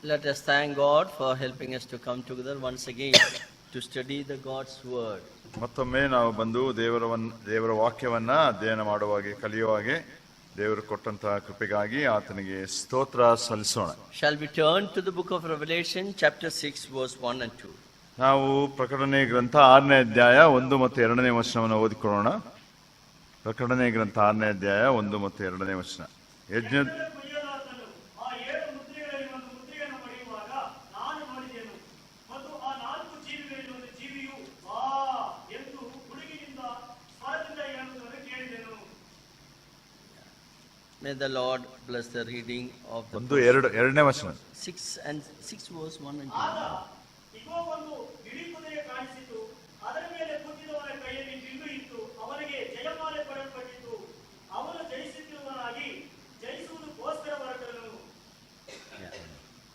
Let us thank God for helping us to come together once again to study the God's word. ಮತ್ತೊಮ್ಮೆ ನಾವು ಬಂದು ದೇವರ ವಾಕ್ಯವನ್ನ ಅಧ್ಯಯನ ಮಾಡುವಾಗೆ ಕಲಿಯುವಾಗೆ ದೇವರು ಕೊಟ್ಟಂತಹ ಕೃಪೆಗಾಗಿ ಆತನಿಗೆ ಸ್ತೋತ್ರ ಸಲ್ಲಿಸೋಣ. Shall we turn to the book of Revelation chapter 6 verse 1 and 2? ನಾವು ಪ್ರಕಟಣೆ ಗ್ರಂಥ 6ನೇ ಅಧ್ಯಾಯ 1 ಮತ್ತು 2ನೇ ವಚನವನ್ನು ಓದಿಕೊಳ್ಳೋಣ. ಪ್ರಕಟಣೆ ಗ್ರಂಥ 6ನೇ ಅಧ್ಯಾಯ 1 ಮತ್ತು 2ನೇ ವಚನ. May the Lord bless the reading of the 2ನೇ ವಚನ. 6 verse 1 and 2.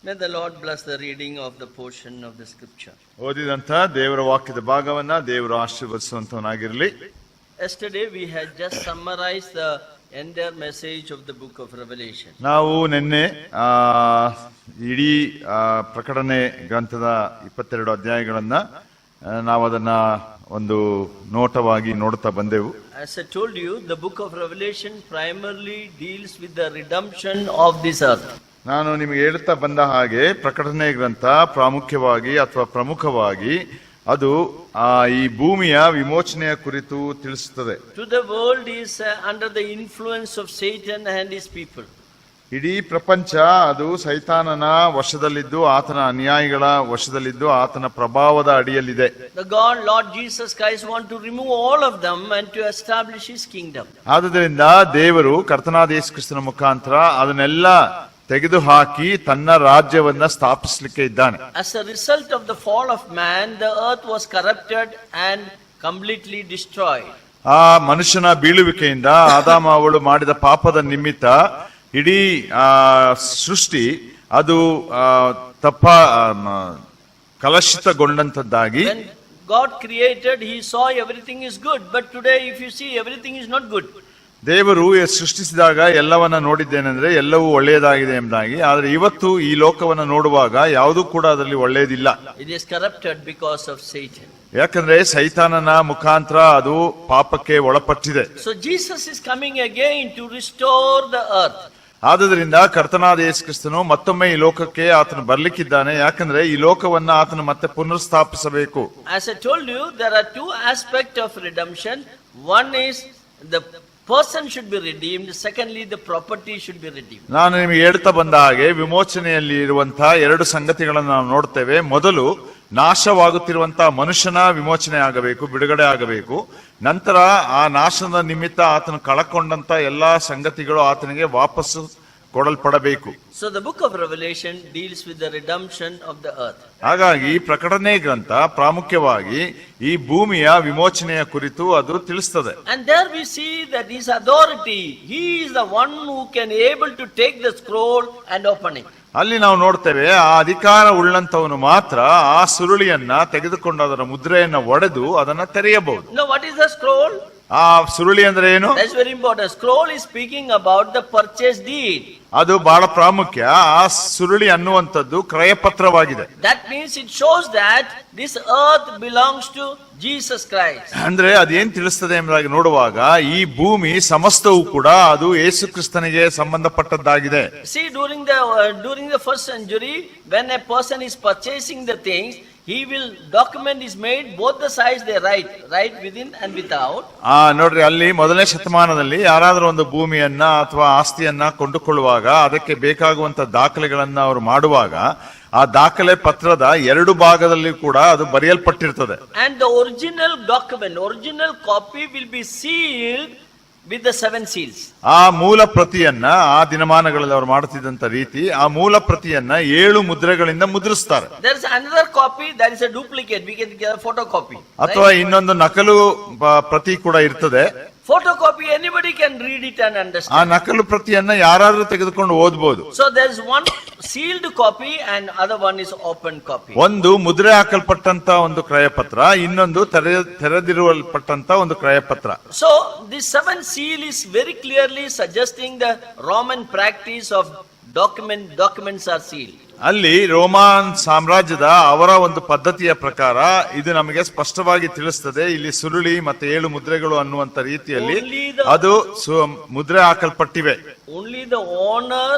May the Lord bless the reading of the portion of the scripture. ಓದಿದಂತ ದೇವರ ವಾಕ್ಯದ ಭಾಗವನ್ನ ದೇವರು ಆಶೀರ್ವದಿಸುವಂತವನಾಗಿರಲಿ. Yesterday we had just summarized the entire message of the book of Revelation. ನಾವು ನಿನ್ನೆ ಇಡೀ ಪ್ರಕಟಣೆ ಗ್ರಂಥದ 22 ಅಧ್ಯಾಯಗಳನ್ನ ನಾವು ಅದನ್ನ ಒಂದು ನೋಟವಾಗಿ ನೋಡ್ತಾ ಬಂದೆವು. As I told you, the book of Revelation primarily deals with the redemption of this earth. ನಾನು ನಿಮಗೆ ಹೇಳ್ತಾ ಬಂದ ಹಾಗೆ ಪ್ರಕಟಣೆ ಗ್ರಂಥ ಪ್ರಾಮುಖ್ಯವಾಗಿ ಅಥವಾ ಪ್ರಮುಖವಾಗಿ ಅದು ಈ ಭೂಮಿಯ ವಿಮೋಚನೆಯ ಕುರಿತು ತಿಳಿಸುತ್ತದೆ. To the world is under the influence of Satan and his people. ಇಡೀ ಪ್ರಪಂಚ ಅದು ಸೈತಾನನ ವಶದಲ್ಲಿದ್ದು ಆತನ ಅನ್ಯಾಯಿಗಳ ವಶದಲ್ಲಿದ್ದು ಆತನ ಪ್ರಭಾವದ ಅಡಿಯಲ್ಲಿದೆ. The God Lord Jesus Christ want to remove all of them and to establish his kingdom. ಆದುದರಿಂದ ದೇವರು ಕರ್ತನಾದ ಯೇಸು ಕ್ರಿಸ್ತನ ಮುಖಾಂತರ ಅದನ್ನೆಲ್ಲ ತೆಗೆದುಹಾಕಿ ತನ್ನ ರಾಜ್ಯವನ್ನ ಸ್ಥಾಪಿಸಲಿಕ್ಕೆ ಇದ್ದಾನೆ. As a result of the fall of man, the earth was corrupted and completely destroyed. ಆ ಮನುಷ್ಯನ ಬೀಳುವಿಕೆಯಿಂದ ಆದಾಮ ಅವಳು ಮಾಡಿದ ಪಾಪದ ನಿಮಿತ್ತ ಇಡೀ ಸೃಷ್ಟಿ ಅದು ಕಲುಷಿತಗೊಂಡಂತದ್ದಾಗಿ. When God created, he saw everything is good, but today if you see, everything is not good. ದೇವರು ಸೃಷ್ಟಿಸಿದಾಗ ಎಲ್ಲವನ್ನ ನೋಡಿದ್ದೇನೆಂದ್ರೆ ಎಲ್ಲವೂ ಒಳ್ಳೆಯದಾಗಿದೆ ಎಂಬುದಾಗಿ. ಆದ್ರೆ ಇವತ್ತು ಈ ಲೋಕವನ್ನ ನೋಡುವಾಗ ಯಾವುದೂ ಕೂಡ ಅದರಲ್ಲಿ ಒಳ್ಳೆಯದಿಲ್ಲ. It is corrupted because of Satan. ಯಾಕಂದ್ರೆ ಸೈತಾನನ ಮುಖಾಂತರ ಅದು ಪಾಪಕ್ಕೆ ಒಳಪಟ್ಟಿದೆ. So Jesus is coming again to restore the earth. ಆದುದರಿಂದ ಕರ್ತನಾದ ಯೇಸು ಕ್ರಿಸ್ತನು ಮತ್ತೊಮ್ಮೆ ಈ ಲೋಕಕ್ಕೆ ಆತನು ಬರ್ಲಿಕ್ಕಿದ್ದಾನೆ. ಯಾಕಂದ್ರೆ ಈ ಲೋಕವನ್ನ ಆತನು ಮತ್ತೆ ಪುನರ್ಸ್ಥಾಪಿಸಬೇಕು. As I told you, there are two aspects of redemption. One is the person should be redeemed. Secondly, the property should be redeemed. ನಾನು ನಿಮಗೆ ಹೇಳ್ತಾ ಬಂದ ಹಾಗೆ ವಿಮೋಚನೆಯಲ್ಲಿ ಇರುವಂತಹ ಎರಡು ಸಂಗತಿಗಳನ್ನು ನಾವು ನೋಡ್ತೇವೆ. ಮೊದಲು ನಾಶವಾಗುತ್ತಿರುವಂತಹ ಮನುಷ್ಯನ ವಿಮೋಚನೆ ಆಗಬೇಕು, ಬಿಡುಗಡೆ ಆಗಬೇಕು. ನಂತರ ಆ ನಾಶದ ನಿಮಿತ್ತ ಆತನು ಕಳಕೊಂಡಂತ ಎಲ್ಲಾ ಸಂಗತಿಗಳು ಆತನಿಗೆ ವಾಪಸ್ಸು ಕೊಡಲ್ಪಡಬೇಕು. So the book of Revelation deals with the redemption of the earth. ಹಾಗಾಗಿ ಪ್ರಕಟಣೆ ಗ್ರಂಥ ಪ್ರಾಮುಖ್ಯವಾಗಿ ಈ ಭೂಮಿಯ ವಿಮೋಚನೆಯ ಕುರಿತು ಅದು ತಿಳಿಸ್ತದೆ. And there we see that his authority, he is the one who can able to take the scroll and open it. ಅಲ್ಲಿ ನಾವು ನೋಡ್ತೇವೆ ಆ ಅಧಿಕಾರ ಉಳ್ಳಂತವನು ಮಾತ್ರ ಆ ಸುರುಳಿಯನ್ನ ತೆಗೆದುಕೊಂಡು ಅದರ ಮುದ್ರೆಯನ್ನ ಒಡೆದು ಅದನ್ನ ತೆರೆಯಬಹುದು. Now what is the scroll? ಆ ಸುರುಳಿ ಅಂದ್ರೆ ಏನು? That's very important. Scroll is speaking about the purchase deed. ಅದು ಬಹಳ ಪ್ರಾಮುಖ್ಯ. ಆ ಸುರುಳಿ ಅನ್ನುವಂಥದ್ದು ಕ್ರಯಪತ್ರವಾಗಿದೆ. That means it shows that this earth belongs to Jesus Christ. ಅಂದ್ರೆ ಅದೇನ್ ತಿಳಿಸ್ತದೆ ಎಂಬುದಾಗಿ ನೋಡುವಾಗ ಈ ಭೂಮಿ ಸಮಸ್ತವೂ ಕೂಡ ಅದು ಯೇಸು ಕ್ರಿಸ್ತನಿಗೆ ಸಂಬಂಧಪಟ್ಟದ್ದಾಗಿದೆ. See, during the first century, when a person is purchasing the things, he will document is made, both the sides they write within and without. ನೋಡ್ರಿ, ಅಲ್ಲಿ ಮೊದಲನೇ ಶತಮಾನದಲ್ಲಿ ಯಾರಾದ್ರೂ ಒಂದು ಭೂಮಿಯನ್ನ ಅಥವಾ ಆಸ್ತಿಯನ್ನ ಕೊಂಡುಕೊಳ್ಳುವಾಗ ಅದಕ್ಕೆ ಬೇಕಾಗುವಂತ ದಾಖಲೆಗಳನ್ನ ಅವರು ಮಾಡುವಾಗ ಆ ದಾಖಲೆ ಪತ್ರದ ಎರಡು ಭಾಗದಲ್ಲಿ ಕೂಡ ಅದು ಬರೆಯಲ್ಪಟ್ಟಿರ್ತದೆ. And the original document, original copy will be sealed with the 7 seals. ಆ ಮೂಲ ಪ್ರತಿಯನ್ನ ಆ ದಿನಮಾನಗಳಲ್ಲಿ ಅವರು ಮಾಡುತ್ತಿದ್ದಂತ ರೀತಿ ಆ ಮೂಲ ಪ್ರತಿಯನ್ನ 7 ಮುದ್ರೆಗಳಿಂದ ಮುದ್ರಿಸ್ತಾರೆ. There is another copy, that is a duplicate, we can get a photocopy. ಅಥವಾ ಇನ್ನೊಂದು ನಕಲು ಪ್ರತಿ ಕೂಡ ಇರ್ತದೆ. Photocopy, anybody can read it and understand. ಆ ನಕಲು ಪ್ರತಿಯನ್ನ ಯಾರಾದ್ರೂ ತೆಗೆದುಕೊಂಡು ಓದಬಹುದು. So there is one sealed copy and other one is open copy. ಒಂದು ಮುದ್ರೆ ಹಾಕಲ್ಪಟ್ಟಂತ ಒಂದು ಕ್ರಯಪತ್ರ, ಇನ್ನೊಂದು ತೆರೆದಿರುವಲ್ಪಟ್ಟಂತ ಒಂದು ಕ್ರಯಪತ್ರ. So this seventh seal is very clearly suggesting the Roman practice of documents are sealed. ಅಲ್ಲಿ ರೋಮಾನ್ ಸಾಮ್ರಾಜ್ಯದ ಅವರ ಒಂದು ಪದ್ಧತಿಯ ಪ್ರಕಾರ ಇದು ನಮಗೆ ಸ್ಪಷ್ಟವಾಗಿ ತಿಳಿಸ್ತದೆ. ಇಲ್ಲಿ ಸುರುಳಿ ಮತ್ತೆ 7 ಮುದ್ರೆಗಳು ಅನ್ನುವಂತ ರೀತಿಯಲ್ಲಿ ಅದು ಮುದ್ರೆ ಹಾಕಲ್ಪಟ್ಟಿವೆ. Only the owner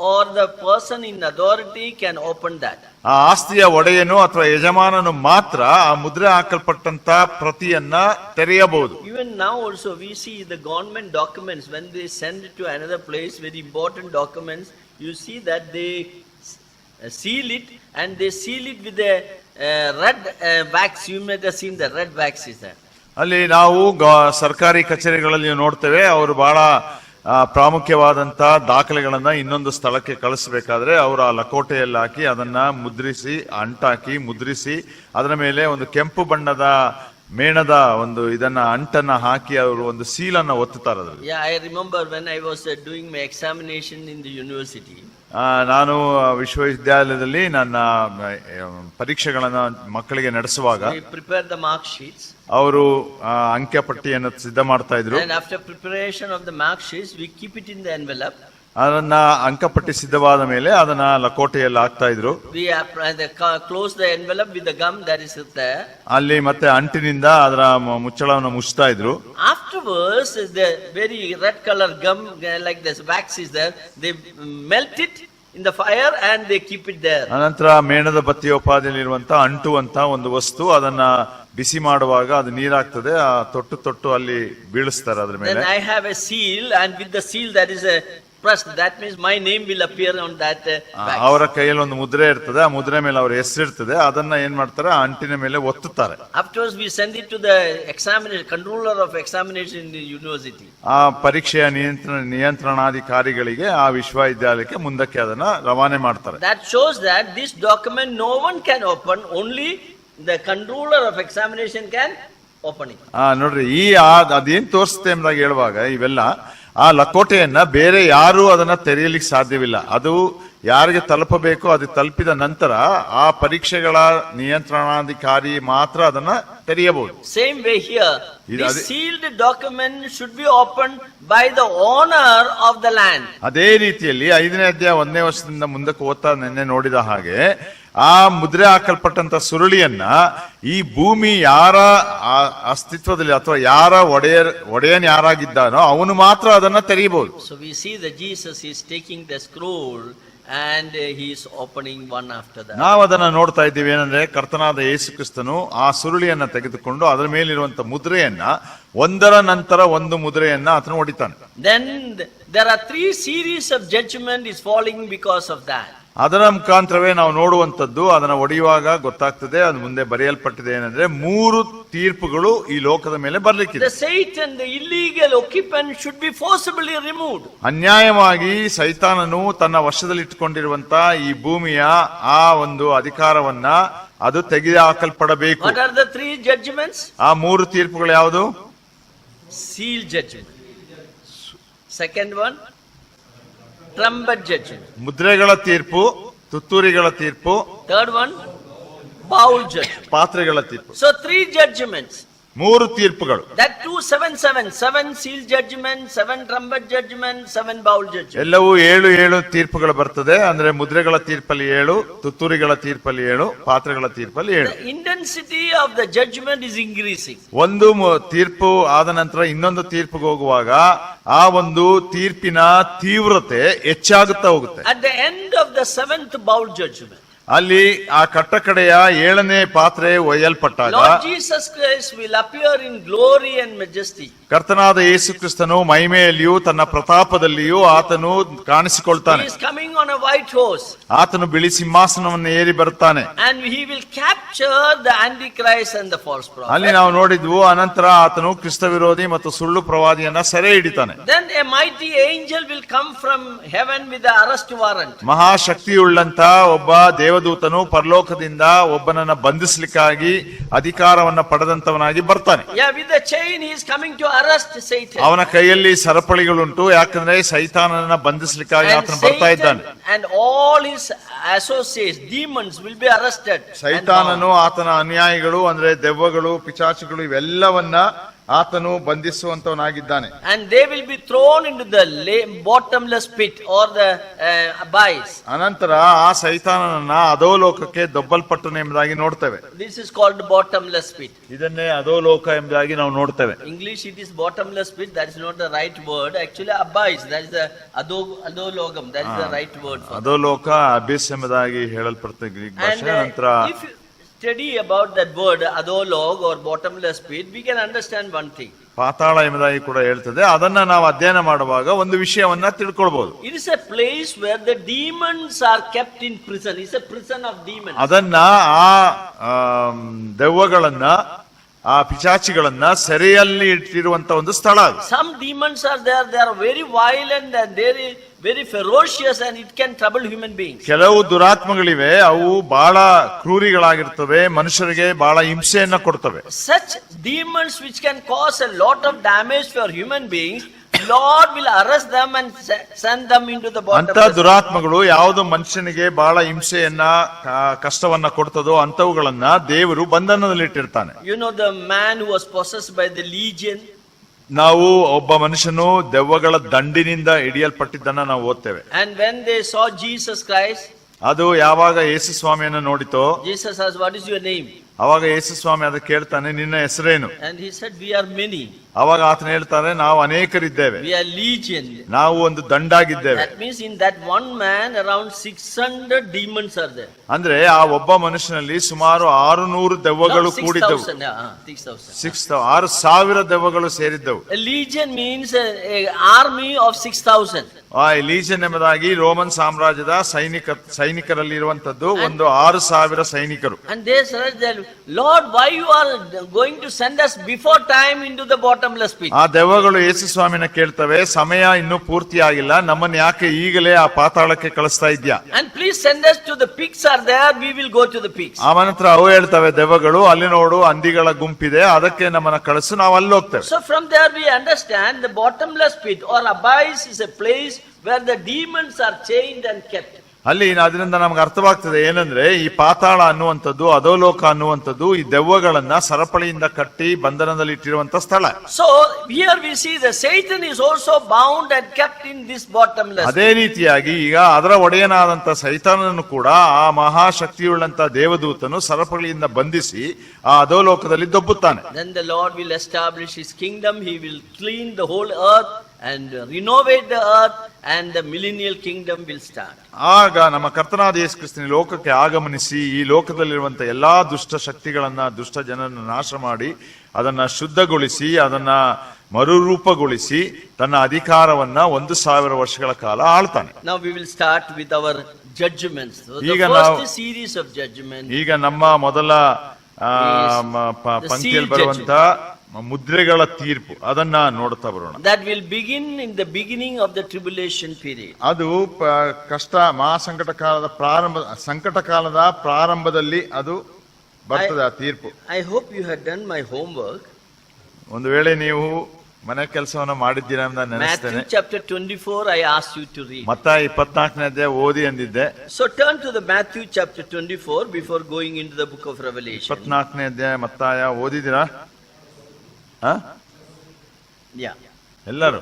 or the person in authority can open that. ಆ ಆಸ್ತಿಯ ಒಡೆಯನು ಅಥವಾ ಯಜಮಾನನು ಮಾತ್ರ ಆ ಮುದ್ರೆ ಹಾಕಲ್ಪಟ್ಟಂತ ಪ್ರತಿಯನ್ನ ತೆರೆಯಬಹುದು. Even now also we see the government documents when they send it to another place, very important documents, you see that they seal it and they seal it with a red wax. You might have seen the red wax is there. ಅಲ್ಲಿ ನಾವು ಸರ್ಕಾರಿ ಕಚೇರಿಗಳಲ್ಲಿ ನೋಡ್ತೇವೆ, ಅವರು ಬಹಳ ಪ್ರಾಮುಖ್ಯವಾದಂತ ದಾಖಲೆಗಳನ್ನ ಇನ್ನೊಂದು ಸ್ಥಳಕ್ಕೆ ಕಳಿಸಬೇಕಾದ್ರೆ ಅವರು ಆ ಲಕೋಟೆಯಲ್ಲಿ ಹಾಕಿ ಅದನ್ನ ಮುದ್ರಿಸಿ ಅಂಟಾಕಿ ಮುದ್ರಿಸಿ ಅದರ ಮೇಲೆ ಒಂದು ಕೆಂಪು ಬಣ್ಣದ ಮೇಣದ ಒಂದು ಇದನ್ನ ಅಂಟನ್ನ ಹಾಕಿ ಅವರು ಒಂದು ಸೀಲನ್ನ ಒತ್ತುತ್ತಾರೆ. Yeah, I remember when I was doing my examination in the university. ನಾನು ವಿಶ್ವವಿದ್ಯಾಲಯದಲ್ಲಿ ನನ್ನ ಪರೀಕ್ಷೆಗಳನ್ನ ಮಕ್ಕಳಿಗೆ ನಡೆಸುವಾಗ prepare the mark sheets. ಅವರು ಅಂಕ್ಯಪಟ್ಟಿಯನ್ನು ಸಿದ್ಧ ಮಾಡ್ತಾ ಇದ್ರು. And after preparation of the mark sheets, we keep it in the envelope. ಅದನ್ನ ಅಂಕಪಟ್ಟಿ ಸಿದ್ಧವಾದ ಮೇಲೆ ಅದನ್ನ ಲಕೋಟೆಯಲ್ಲಿ ಹಾಕ್ತಾ ಇದ್ರು. We close the envelope with the gum that is there. ಅಲ್ಲಿ ಮತ್ತೆ ಅಂಟಿನಿಂದ ಅದರ ಮುಚ್ಚಳವನ್ನು ಮುಚ್ತಾ ಇದ್ರು. Afterwards, the very red color gum like this wax is there. They melt it in the fire and they keep it there. ಅನಂತರ ಮೇಣದ ಬತ್ತಿಯೋಪಾದಿಯಲ್ಲಿರುವಂತ ಅಂಟುವಂತ ಒಂದು ವಸ್ತು ಅದನ್ನ ಬಿಸಿ ಮಾಡುವಾಗ ಅದು ನೀರಾಗ್ತದೆ, ಆ ತೊಟ್ಟು ಅಲ್ಲಿ ಬೀಳಿಸ್ತಾರೆ ಅದ್ರ ಮೇಲೆ. Then I have a seal and with the seal that is a pressed, that means my name will appear on that wax. ಅವರ ಕೈಯಲ್ಲಿ ಒಂದು ಮುದ್ರೆ ಇರ್ತದೆ, ಆ ಮುದ್ರೆ ಮೇಲೆ ಅವರ ಹೆಸರು ಇರ್ತದೆ, ಅದನ್ನ ಏನ್ ಮಾಡ್ತಾರೆ ಆ ಅಂಟಿನ ಮೇಲೆ ಒತ್ತುತ್ತಾರೆ. Afterwards we send it to the examiner, controller of examination in the university. ಆ ಪರೀಕ್ಷೆಯ ನಿಯಂತ್ರಣಾಧಿಕಾರಿಗಳಿಗೆ ಆ ವಿಶ್ವವಿದ್ಯಾಲಯಕ್ಕೆ ಮುಂದಕ್ಕೆ ಅದನ್ನ ರವಾನೆ ಮಾಡ್ತಾರೆ. That shows that this document no one can open, only the controller of examination can open it. ನೋಡ್ರಿ, ಈ ಅದೇನ್ ತೋರಿಸುತ್ತೆ ಎಂಬುದಾಗಿ ಹೇಳುವಾಗ ಇವೆಲ್ಲ ಆ ಲಕೋಟೆಯನ್ನ ಬೇರೆ ಯಾರು ಅದನ್ನ ತೆರೆಯಲಿಕ್ಕೆ ಸಾಧ್ಯವಿಲ್ಲ. ಅದು ಯಾರಿಗೆ ತಲುಪಬೇಕು ಅದು ತಲುಪಿದ ನಂತರ ಆ ಪರೀಕ್ಷೆಗಳ ನಿಯಂತ್ರಣಾಧಿಕಾರಿ ಮಾತ್ರ ಅದನ್ನ ತೆರೆಯಬಹುದು. Same way here, this sealed document should be opened by the owner of the land. ಅದೇ ರೀತಿಯಲ್ಲಿ 5ನೇ ಅಧ್ಯಾಯ 1ನೇ ವರ್ಷದಿಂದ ಮುಂದಕ್ಕೆ ಓದ್ತಾ ನಿನ್ನೆ ನೋಡಿದ ಹಾಗೆ ಆ ಮುದ್ರೆ ಹಾಕಲ್ಪಟ್ಟಂತ ಸುರುಳಿಯನ್ನ ಈ ಭೂಮಿ ಯಾರ ಅಸ್ತಿತ್ವದಲ್ಲಿ ಅಥವಾ ಯಾರ ಒಡೆಯನ್ ಯಾರಾಗಿದ್ದಾನೋ ಅವನು ಮಾತ್ರ ಅದನ್ನ ತೆರೆಯಬಹುದು. So we see that Jesus is taking the scroll and he is opening one after the other. ನಾವು ಅದನ್ನ ನೋಡ್ತಾ ಇದ್ದೀವಿ. ಏನಂದ್ರೆ ಕರ್ತನಾದ ಯೇಸು ಕ್ರಿಸ್ತನು ಆ ಸುರುಳಿಯನ್ನ ತೆಗೆದುಕೊಂಡು ಅದರ ಮೇಲಿರುವಂತ ಮುದ್ರೆಯನ್ನ ಒಂದರ ನಂತರ ಒಂದು ಮುದ್ರೆಯನ್ನ ಆತನು ಹೊಡಿತಾನೆ. Then there are 3 series of judgment is falling because of that. ಅದರ ಮುಖಾಂತರವೇ ನಾವು ನೋಡುವಂತದ್ದು, ಅದನ್ನ ಒಡೆಯುವಾಗ ಗೊತ್ತಾಗ್ತದೆ, ಅದು ಮುಂದೆ ಬರೆಯಲ್ಪಟ್ಟಿದೆ ಏನಂದ್ರೆ 3 ತೀರ್ಪುಗಳು ಈ ಲೋಕದ ಮೇಲೆ ಬರ್ಲಿಕ್ಕಿದೆ. The Satan, the illegal occupant should be forcibly removed. ಅನ್ಯಾಯವಾಗಿ ಸೈತಾನನು ತನ್ನ ವಶದಲ್ಲಿ ಇಟ್ಟುಕೊಂಡಿರುವಂತ ಈ ಭೂಮಿಯ ಆ ಒಂದು ಅಧಿಕಾರವನ್ನ ಅದು ತೆಗೆದುಹಾಕಲ್ಪಡಬೇಕು. What are the 3 judgments? ಆ 3 ತೀರ್ಪುಗಳು ಯಾವುದು? Seal judgment. Second one, trumpet judgment. ಮುದ್ರೆಗಳ ತೀರ್ಪು, ತುತ್ತೂರಿಗಳ ತೀರ್ಪು. Third one, bowl judgment. ಪಾತ್ರೆಗಳ ತೀರ್ಪು. So 3 judgments. 3 ತೀರ್ಪುಗಳು. That 2, 7, 7. 7 seal judgment, 7 trumpet judgment, 7 bowl judgment. ಎಲ್ಲವೂ 7 ತೀರ್ಪುಗಳು ಬರ್ತದೆ. ಅಂದ್ರೆ ಮುದ್ರೆಗಳ ತೀರ್ಪಲ್ಲಿ 7, ತುತ್ತೂರಿಗಳ ತೀರ್ಪಲ್ಲಿ 7, ಪಾತ್ರೆಗಳ ತೀರ್ಪಲ್ಲಿ 7. The intensity of the judgment is increasing. ಒಂದು ತೀರ್ಪು ಆದ ನಂತರ ಇನ್ನೊಂದು ತೀರ್ಪಿಗೆ ಹೋಗುವಾಗ ಆ ಒಂದು ತೀರ್ಪಿನ ತೀವ್ರತೆ ಹೆಚ್ಚಾಗುತ್ತಾ ಹೋಗುತ್ತೆ. At the end of the 7th bowl judgment, ಅಲ್ಲಿ ಆ ಕಟ್ಟಕಡೆಯ 7ನೇ ಪಾತ್ರೆ ಒಯ್ಯಲ್ಪಟ್ಟಾಗ Lord Jesus Christ will appear in glory and majesty. ಕರ್ತನಾದ ಯೇಸು ಕ್ರಿಸ್ತನು ಮಹಿಮೆಯಲ್ಲಿಯೂ ತನ್ನ ಪ್ರತಾಪದಲ್ಲಿಯೂ ಆತನು ಕಾಣಿಸಿಕೊಳ್ತಾನೆ. He is coming on a white horse. ಆತನು ಬಿಳಿ ಸಿಂಹಾಸನವನ್ನು ಏರಿ ಬರುತ್ತಾನೆ. And he will capture the Antichrist and the false prophet. ಅಲ್ಲಿ ನಾವು ನೋಡಿದ್ವು, ಅನಂತರ ಆತನು ಕ್ರಿಸ್ತ ವಿರೋಧಿ ಮತ್ತು ಸುಳ್ಳು ಪ್ರವಾದಿಯನ್ನ ಸೆರೆ ಹಿಡಿತಾನೆ. Then a mighty angel will come from heaven with the arrest warrant. ಮಹಾಶಕ್ತಿಯುಳ್ಳಂತ ಒಬ್ಬ ದೇವದೂತನು ಪರಲೋಕದಿಂದ ಒಬ್ಬನನ್ನ ಬಂಧಿಸಲಿಕ್ಕಾಗಿ ಅಧಿಕಾರವನ್ನ ಪಡೆದಂತವನಾಗಿ ಬರ್ತಾನೆ. Yeah, with the chain he is coming to arrest Satan. ಅವನ ಕೈಯಲ್ಲಿ ಸರಪಳಿಗಳುಂಟು, ಯಾಕಂದ್ರೆ ಸೈತಾನನನ್ನ ಬಂಧಿಸಲಿಕ್ಕಾಗಿ ಆತನು ಬರ್ತಾ ಇದ್ದಾನೆ. and all his associates, demons, will be arrested. and ಸೈತಾನನು bound. ಆತನ ಅನುಯಾಯಿಗಳು ಅಂದ್ರೆ ದೆವ್ವಗಳು ಪಿಚಾಚಿಗಳು ಇವೆಲ್ಲವನ್ನ ಆತನು ಬಂಧಿಸುವಂತವನಾಗಿದ್ದಾನೆ. And they will be thrown into the bottomless pit or the abyss. ಅನಂತರ ಆ ಸೈತಾನನನ್ನ ಅಧೋಲೋಕಕ್ಕೆ ದೊಬ್ಬಲ್ಪಟ್ಟನು ಎಂಬುದಾಗಿ ನೋಡ್ತೇವೆ. This is called bottomless pit. ಇದನ್ನೇ ಅಧೋಲೋಕ ಎಂಬುದಾಗಿ ನಾವು ನೋಡ್ತೇವೆ. English it is bottomless pit. That is not the right word. Actually abyss. That is the adologum. That is the right word for. Adholoka ಅಬಿಸ್ ಎಂಬುದಾಗಿ ಹೇಳಲ್ಪಡ್ತದೆ Greek And ಭಾಷೆ. ನಂತರ if you study about that word adolog or bottomless pit, we can understand one thing. ಪಾತಾಳ ಎಂಬುದಾಗಿ ಕೂಡ ಹೇಳ್ತದೆ. ಅದನ್ನ ನಾವು ಅಧ್ಯಯನ ಮಾಡುವಾಗ ಒಂದು ವಿಷಯವನ್ನ ತಿಳ್ಕೊಳ್ಬಹುದು. It is a place where the demons are kept in prison. It's a prison of demons. ಅದನ್ನ ಆ ದೆವ್ವಗಳನ್ನ ಆ ಪಿಚಾಚಿಗಳನ್ನ ಸೆರೆಯಲ್ಲಿ ಇಟ್ಟಿರುವಂತ ಒಂದು ಸ್ಥಳ ಅದು. Some demons are there. They are very violent and very ferocious, and it can trouble human beings. ಕೆಲವು ದುರಾತ್ಮಗಳಿವೆ, ಅವು ಬಹಳ ಕ್ರೂರಿಗಳಾಗಿರ್ತವೆ, ಮನುಷ್ಯರಿಗೆ ಬಹಳ ಹಿಂಸೆಯನ್ನ ಕೊಡ್ತವೆ. Such demons which can cause a lot of damage for human beings, Lord will arrest them and send them into the ಅಂತ bottomless pit. ದುರಾತ್ಮಗಳು ಯಾವುದು ಮನುಷ್ಯನಿಗೆ ಬಹಳ ಹಿಂಸೆಯನ್ನ ಕಷ್ಟವನ್ನ ಕೊಡ್ತದೋ ಅಂತವುಗಳನ್ನ ದೇವರು ಬಂಧನದಲ್ಲಿಟ್ಟಿರ್ತಾನೆ. You know the man who was possessed by the legion. ನಾವು ಒಬ್ಬ ಮನುಷ್ಯನು ದೆವ್ವಗಳ ದಂಡಿನಿಂದ ಹಿಡಿಯಲ್ಪಟ್ಟಿದ್ದನ್ನ ನಾವು ಓದ್ತೇವೆ. And when they saw Jesus Christ, ಅದು ಯಾವಾಗ ಯೇಸು ಸ್ವಾಮಿಯನ್ನ ನೋಡಿತೋ, Jesus asked, "What is your name?" ಅವಾಗ ಯೇಸು ಸ್ವಾಮಿ ಅದ ಕೇಳ್ತಾನೆ, ನಿನ್ನ ಹೆಸರೇನು? And he said, "We are many. ಅವಾಗ ಆತನ ಹೇಳ್ತಾರೆ, ನಾವು ಅನೇಕರಿದ್ದೇವೆ, We are legion." ನಾವು ಒಂದು ದಂಡಾಗಿದ್ದೇವೆ. That means in that one man around 600 demons are there. ಅಂದ್ರೆ ಆ ಒಬ್ಬ ಮನುಷ್ಯನಲ್ಲಿ ಸುಮಾರು 600 ದೆವ್ವಗಳು No, ಕೂಡಿದ್ದವು. 6,000. 6,000 ದೆವ್ವಗಳು ಸೇರಿದ್ದವು. A legion means a army of 6,000. ಆ ಲೀಜನ್ ಎಂಬುದಾಗಿ ರೋಮನ್ ಸಾಮ್ರಾಜ್ಯದ ಸೈನಿಕರಲ್ಲಿ ಇರುವಂತದ್ದು ಒಂದು 6,000 ಸೈನಿಕರು. And they said that, "Lord, why you are going to send us before time into the bottomless pit?" ಆ ದೆವ್ವಗಳು ಯೇಸು ಸ್ವಾಮಿನ ಕೇಳ್ತವೆ, ಸಮಯ ಇನ್ನೂ ಪೂರ್ತಿ ಆಗಿಲ್ಲ, ನಮ್ಮನ್ನ ಯಾಕೆ ಈಗಲೇ ಆ ಪಾತಾಳಕ್ಕೆ ಕಳಿಸ್ತಾ ಇದ್ಯಾ? And please send us to the pigs are there, we will go to the pigs. ಆ ನಂತರ ಅವು ಹೇಳ್ತವೆ, ದೆವ್ವಗಳು, ಅಲ್ಲಿ ನೋಡು ಹಂದಿಗಳ ಗುಂಪಿದೆ, ಅದಕ್ಕೆ ನಮ್ಮನ್ನ ಕಳಿಸು, ನಾವು ಅಲ್ಲಿ ಹೋಗ್ತೇವೆ. So from there we understand the bottomless pit or abyss is a place where the demons are chained and kept. ಅಲ್ಲಿ ಅದರಿಂದ ನಮ್ಗೆ ಅರ್ಥವಾಗ್ತದೆ ಏನಂದ್ರೆ, ಈ ಪಾತಾಳ ಅನ್ನುವಂಥದ್ದು, ಅಧೋಲೋಕ ಅನ್ನುವಂಥದ್ದು ಈ ದೆವ್ವಗಳನ್ನ ಸರಪಳಿಯಿಂದ ಕಟ್ಟಿ ಬಂಧನದಲ್ಲಿ ಇಟ್ಟಿರುವಂತ ಸ್ಥಳ. So here we see the Satan is also bound and kept in this bottomless ಅದೇ ರೀತಿಯಾಗಿ ಈಗ ಅದರ ಒಡೆಯನಾದಂತ ಸೈತಾನನು ಕೂಡ ಆ ಮಹಾಶಕ್ತಿಯುಳ್ಳಂತ ದೇವದೂತನು ಸರಪಳಿಯಿಂದ ಬಂಧಿಸಿ ಆ ಅಧೋಲೋಕದಲ್ಲಿ ದೊಬ್ಬುತ್ತಾನೆ. Then the Lord will establish his kingdom. He will clean the whole earth and renovate the earth, and the millennial kingdom will start. ಆಗ ನಮ್ಮ ಕರ್ತನಾದ ಯೇಸು ಕ್ರಿಸ್ತನ ಲೋಕಕ್ಕೆ ಆಗಮನಿಸಿ ಈ ಲೋಕದಲ್ಲಿರುವಂತ ಎಲ್ಲಾ ದುಷ್ಟ ಶಕ್ತಿಗಳನ್ನ, ದುಷ್ಟ ಜನರನ್ನ ನಾಶ ಮಾಡಿ ಅದನ್ನ ಶುದ್ಧಗೊಳಿಸಿ ಅದನ್ನ ಮರುರೂಪಗೊಳಿಸಿ ತನ್ನ ಅಧಿಕಾರವನ್ನ 1,000 ವರ್ಷಗಳ ಕಾಲ ಆಳ್ತಾನೆ. Now we will start with our judgments. So the ಈಗ first series of judgment. ಈಗ ನಮ್ಮ ಮೊದಲ ಪಂಕ್ತಿಯಲ್ಲಿ ಬರುವಂತ ಮುದ್ರೆಗಳ ತೀರ್ಪು ಅದನ್ನ ನೋಡ್ತಾ ಬರೋಣ. That will begin in the beginning of the tribulation period. ಅದು ಕಷ್ಟ ಮಹಾಸಂಕಟ ಕಾಲದ ಸಂಕಟ ಕಾಲದ ಪ್ರಾರಂಭದಲ್ಲಿ ಅದು ಬರ್ತದೆ ಆ ತೀರ್ಪು. I hope you had done my homework. ಒಂದು ವೇಳೆ ನೀವು ಮನೆ ಕೆಲಸವನ್ನ ಮಾಡಿದ್ದೀರಾ ಅಂತ ನೆನೆಸ್ತೇನೆ. Matthew chapter 24 I asked you to read. ಮತ್ತಾಯ 24ನೇ ಅಧ್ಯಾಯ ಓದಿ ಅಂದಿದ್ದೆ. So turn to the Matthew chapter 24 before going into the book of Revelation. 24ನೇ ಅಧ್ಯಾಯ ಮತ್ತಾಯ ಓದಿದಿರಾ? Yeah. ಎಲ್ಲರೂ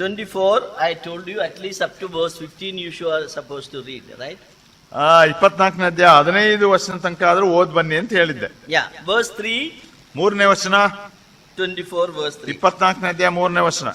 24 I told you at least up to verse 15 you are supposed to read, right? 24ನೇ ಅಧ್ಯಾಯ 15 ವಚನ ತನಕ ಆದ್ರೂ ಓದ್ ಬನ್ನಿ ಅಂತ ಹೇಳಿದ್ದೆ. Yeah, verse 3. 3ನೇ ವಚನ 24 verse 3. 24ನೇ ಅಧ್ಯಾಯ 3ನೇ ವಚನ.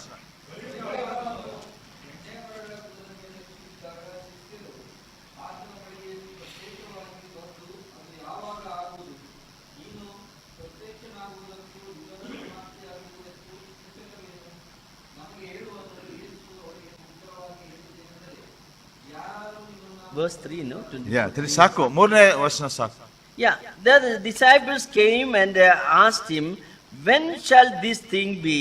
Verse 3, no? 3 ಸಾಕು, 3ನೇ ವಚನ ಸಾಕು. Yeah, the disciples came and asked him, "When shall this thing be,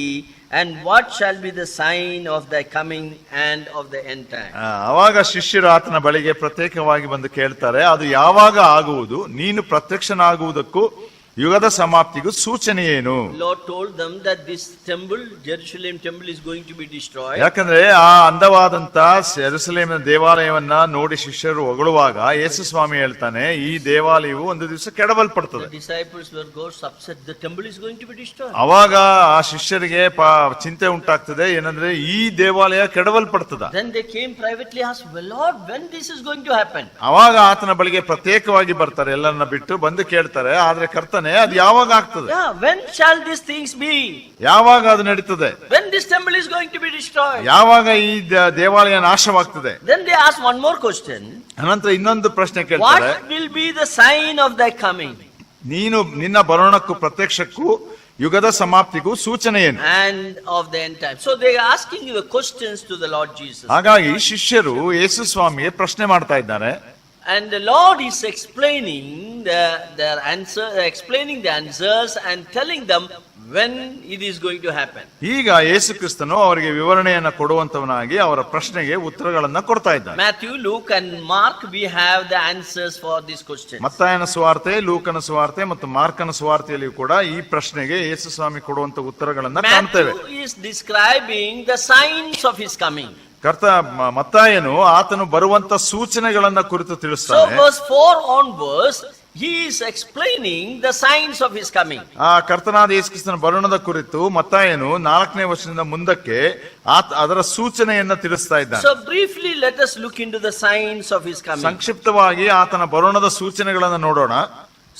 and what shall be the sign of the coming and of the end time?" ಅವಾಗ ಶಿಷ್ಯರು ಆತನ ಬಳಿಗೆ ಪ್ರತ್ಯೇಕವಾಗಿ ಬಂದು ಕೇಳ್ತಾರೆ, ಅದು ಯಾವಾಗ ಆಗುವುದು, ನೀನು ಪ್ರತ್ಯಕ್ಷನಾಗುವುದಕ್ಕೂ ಯುಗದ ಸಮಾಪ್ತಿಗೂ ಸೂಚನೆ ಏನು? Lord told them that this temple, Jerusalem temple, is going to be destroyed. ಯಾಕಂದ್ರೆ ಆ ಅಂದವಾದಂತ ಯೆರೂಸಲೇಮಿನ ದೇವಾಲಯವನ್ನ ನೋಡಿ ಶಿಷ್ಯರು ಹೊಗಳುವಾಗ ಯೇಸು ಸ್ವಾಮಿ ಹೇಳ್ತಾನೆ, ಈ ದೇವಾಲಯವು ಒಂದು ದಿವಸ ಕೆಡವಲ್ಪಡ್ತದೆ. The disciples were upset. The temple is going to be destroyed. ಅವಾಗ ಆ ಶಿಷ್ಯರಿಗೆ ಚಿಂತೆ ಉಂಟಾಗ್ತದೆ, ಏನಂದ್ರೆ ಈ ದೇವಾಲಯ ಕೆಡವಲ್ಪಡ್ತದ. Then they came privately, asked, well, Lord, when this is going to happen? ಅವಾಗ ಆತನ ಬಳಿಗೆ ಪ್ರತ್ಯೇಕವಾಗಿ ಬರ್ತಾರೆ, ಎಲ್ಲರನ್ನ ಬಿಟ್ಟು ಬಂದು ಕೇಳ್ತಾರೆ, ಆದ್ರೆ ಕರ್ತನೆ ಅದು ಯಾವಾಗ ಆಗ್ತದೆ? Yeah, when shall these things be? ಯಾವಾಗ ಅದು ನಡೀತದೆ? When this temple is going to be destroyed? ಯಾವಾಗ ಈ ದೇವಾಲಯ ನಾಶವಾಗ್ತದೆ? Then they asked one more question. ಅನಂತರ ಇನ್ನೊಂದು ಪ್ರಶ್ನೆ ಕೇಳ್ತಾರೆ, What will be the sign of thy coming? ನೀನು ನಿನ್ನ ಬರೋಣಕ್ಕೂ ಪ್ರತ್ಯಕ್ಷಕ್ಕೂ ಯುಗದ ಸಮಾಪ್ತಿಗೂ ಸೂಚನೆ ಏನು? And of the end time. So they are asking the questions to the Lord Jesus. ಹಾಗಾಗಿ ಶಿಷ್ಯರು ಯೇಸು ಸ್ವಾಮಿಗೆ ಪ್ರಶ್ನೆ ಮಾಡ್ತಾ ಇದ್ದಾರೆ. And the Lord is explaining their answer, explaining the answers and telling them when it is going to happen. ಈಗ ಯೇಸು ಕ್ರಿಸ್ತನು ಅವರಿಗೆ ವಿವರಣೆಯನ್ನ ಕೊಡುವಂತವನಾಗಿ ಅವರ ಪ್ರಶ್ನೆಗೆ ಉತ್ತರಗಳನ್ನ ಕೊಡ್ತಾ ಇದ್ದಾನೆ. Matthew, Luke and Mark, we have the answers for these questions. ಮತ್ತಾಯನ ಸುವಾರ್ತೆ, ಲೂಕನ ಸುವಾರ್ತೆ ಮತ್ತು ಮಾರ್ಕನ ಸುವಾರ್ತೆಯಲ್ಲಿ ಕೂಡ ಈ ಪ್ರಶ್ನೆಗೆ ಯೇಸು ಸ್ವಾಮಿ ಕೊಡುವಂತ ಉತ್ತರಗಳನ್ನ ಕಾಣ್ತೇವೆ. Matthew is describing the signs of his coming. ಮತ್ತಾಯನು ಆತನು ಬರುವಂತ ಸೂಚನೆಗಳನ್ನ ಕುರಿತು So ತಿಳಿಸ್ತಾನೆ. verse 4 onwards, he is explaining the signs of his coming. ಆ ಕರ್ತನಾದ ಯೇಸು ಕ್ರಿಸ್ತನ ಬರುಣದ ಕುರಿತು ಮತ್ತಾಯನು 4ನೇ ವರ್ಷದಿಂದ ಮುಂದಕ್ಕೆ ಅದರ ಸೂಚನೆಯನ್ನ ತಿಳಿಸ್ತಾ ಇದ್ದಾನೆ. So briefly let us look into the signs of his coming. ಸಂಕ್ಷಿಪ್ತವಾಗಿ ಆತನ ಬರುಣದ ಸೂಚನೆಗಳನ್ನ ನೋಡೋಣ.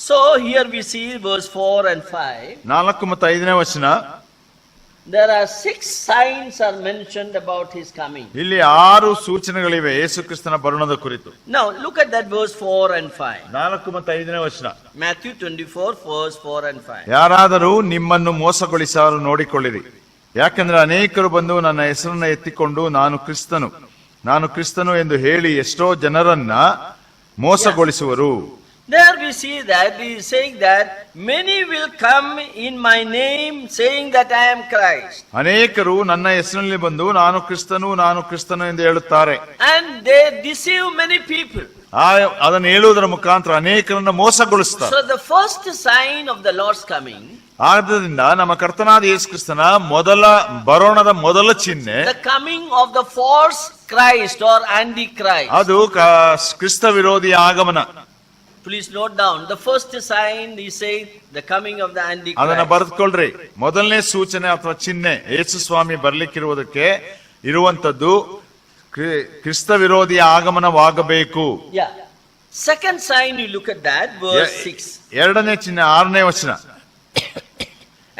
So here we see verse 4 and 5. 4 ಮತ್ತು 5ನೇ ವಚನ. There are 6 signs are mentioned about his coming. ಇಲ್ಲಿ 6 ಸೂಚನೆಗಳಿವೆ ಯೇಸು ಕ್ರಿಸ್ತನ ಬರುಣದ ಕುರಿತು. Now look at that verse 4 and 5. 4 ಮತ್ತು 5ನೇ ವಚನ. Matthew 24 verse 4 and 5. ಯಾರಾದರೂ ನಿಮ್ಮನ್ನು ಮೋಸಗೊಳಿಸಾರು ನೋಡಿಕೊಳ್ಳಿರಿ, ಯಾಕಂದ್ರೆ ಅನೇಕರು ಬಂದು ನನ್ನ ಹೆಸರನ್ನ ಎತ್ತಿಕೊಂಡು ನಾನು ಕ್ರಿಸ್ತನು ಎಂದು ಹೇಳಿ ಎಷ್ಟೋ ಜನರನ್ನ ಮೋಸಗೊಳಿಸುವರು. There we see that he is saying that many will come in my name saying that I am Christ. ಅನೇಕರು ನನ್ನ ಹೆಸರಿನಲ್ಲಿ ಬಂದು ನಾನು ಕ್ರಿಸ್ತನು ಎಂದು ಹೇಳುತ್ತಾರೆ. And they deceive many people. ಅದನ್ನು ಹೇಳುವುದರ ಮುಖಾಂತರ ಅನೇಕರನ್ನ ಮೋಸಗೊಳಿಸ್ತಾರೆ. So the first sign of the Lord's coming, ಆದ್ದರಿಂದ ನಮ್ಮ ಕರ್ತನಾದ ಯೇಸು ಕ್ರಿಸ್ತನ ಬರೋಣದ ಮೊದಲ ಚಿಹ್ನೆ, the coming of the false Christ or antichrist. ಅದು ಕ್ರಿಸ್ತ ವಿರೋಧಿ ಆಗಮನ. Please note down, the first sign he says the coming of the antichrist. ಅದನ್ನ ಬರೆದುಕೊಳ್ಳ್ರಿ. ಮೊದಲನೇ ಸೂಚನೆ ಅಥವಾ ಚಿಹ್ನೆ ಯೇಸು ಸ್ವಾಮಿ ಬರ್ಲಿಕ್ಕಿರುವುದಕ್ಕೆ ಇರುವಂತದ್ದು ಕ್ರಿಸ್ತ ವಿರೋಧಿ ಆಗಮನವಾಗಬೇಕು. Yeah. Second sign, you look at that, verse 6. ಎರಡನೇ ಚಿಹ್ನೆ 6ನೇ ವಚನ.